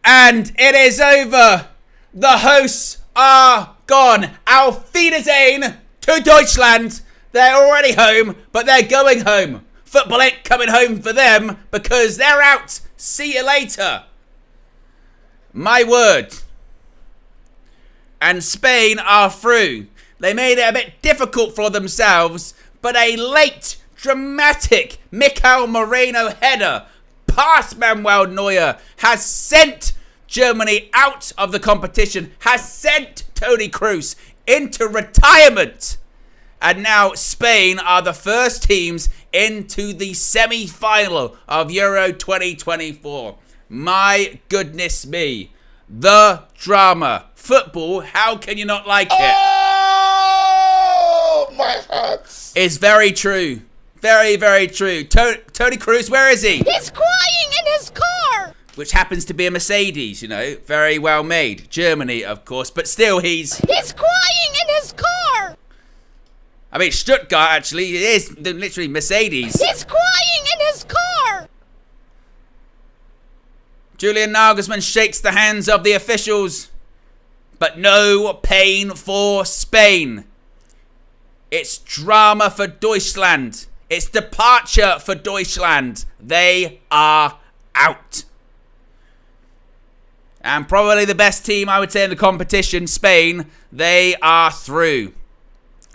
And it is over. The hosts are gone. Auf Wiedersehen to Deutschland. They're already home, but they're going home. Football ain't coming home for them because they're out. See you later. My word. And Spain are through. They made it a bit difficult for themselves, but a late, dramatic Mikel Merino header past Manuel Neuer has sent Germany out of the competition, has sent Toni Kroos into retirement. And now Spain are the first teams into the semi-final of Euro 2024. My goodness me. The drama. Football, how can you not like it? Oh, my heart. It's very true. Very, very true. Toni Kroos, where is he? He's crying in his car! Which happens to be a Mercedes, you know. Very well made. Germany, of course. But still, he's crying in his car! I mean, Stuttgart, actually, it is literally Mercedes. He's crying in his car! Julian Nagelsmann shakes the hands of the officials. But no pain for Spain. It's drama for Deutschland. It's departure for Deutschland. They are out. And probably the best team, I would say, in the competition, Spain, they are through.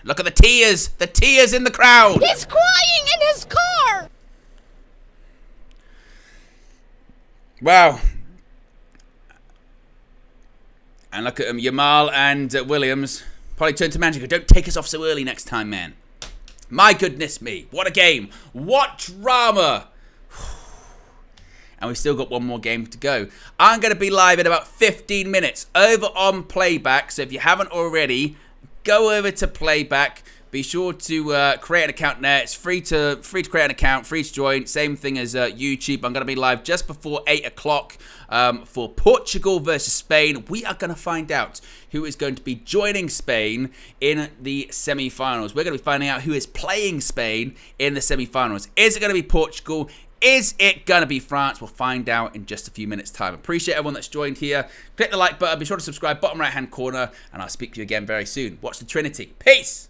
Look at the tears. The tears in the crowd. He's crying in his car. Wow. And look at them, Yamal and Williams. Probably turn to manager. Don't take us off so early next time, man. My goodness me. What a game. What drama. And we've still got one more game to go. I'm going to be live in about 15 minutes over on Playback. So if you haven't already, go over to Playback. be sure to create an account there. It's free to create an account, free to join. Same thing as YouTube. I'm going to be live just before 8 o'clock for Portugal versus Spain. We are going to find out who is going to be joining Spain in the semi-finals. We're going to be finding out who is playing Spain in the semi-finals. Is it going to be Portugal? Is it going to be France? We'll find out in just a few minutes' time. Appreciate everyone that's joined here. Click the like button. Be sure to subscribe, bottom right-hand corner. And I'll speak to you again very soon. Watch the Trinity. Peace!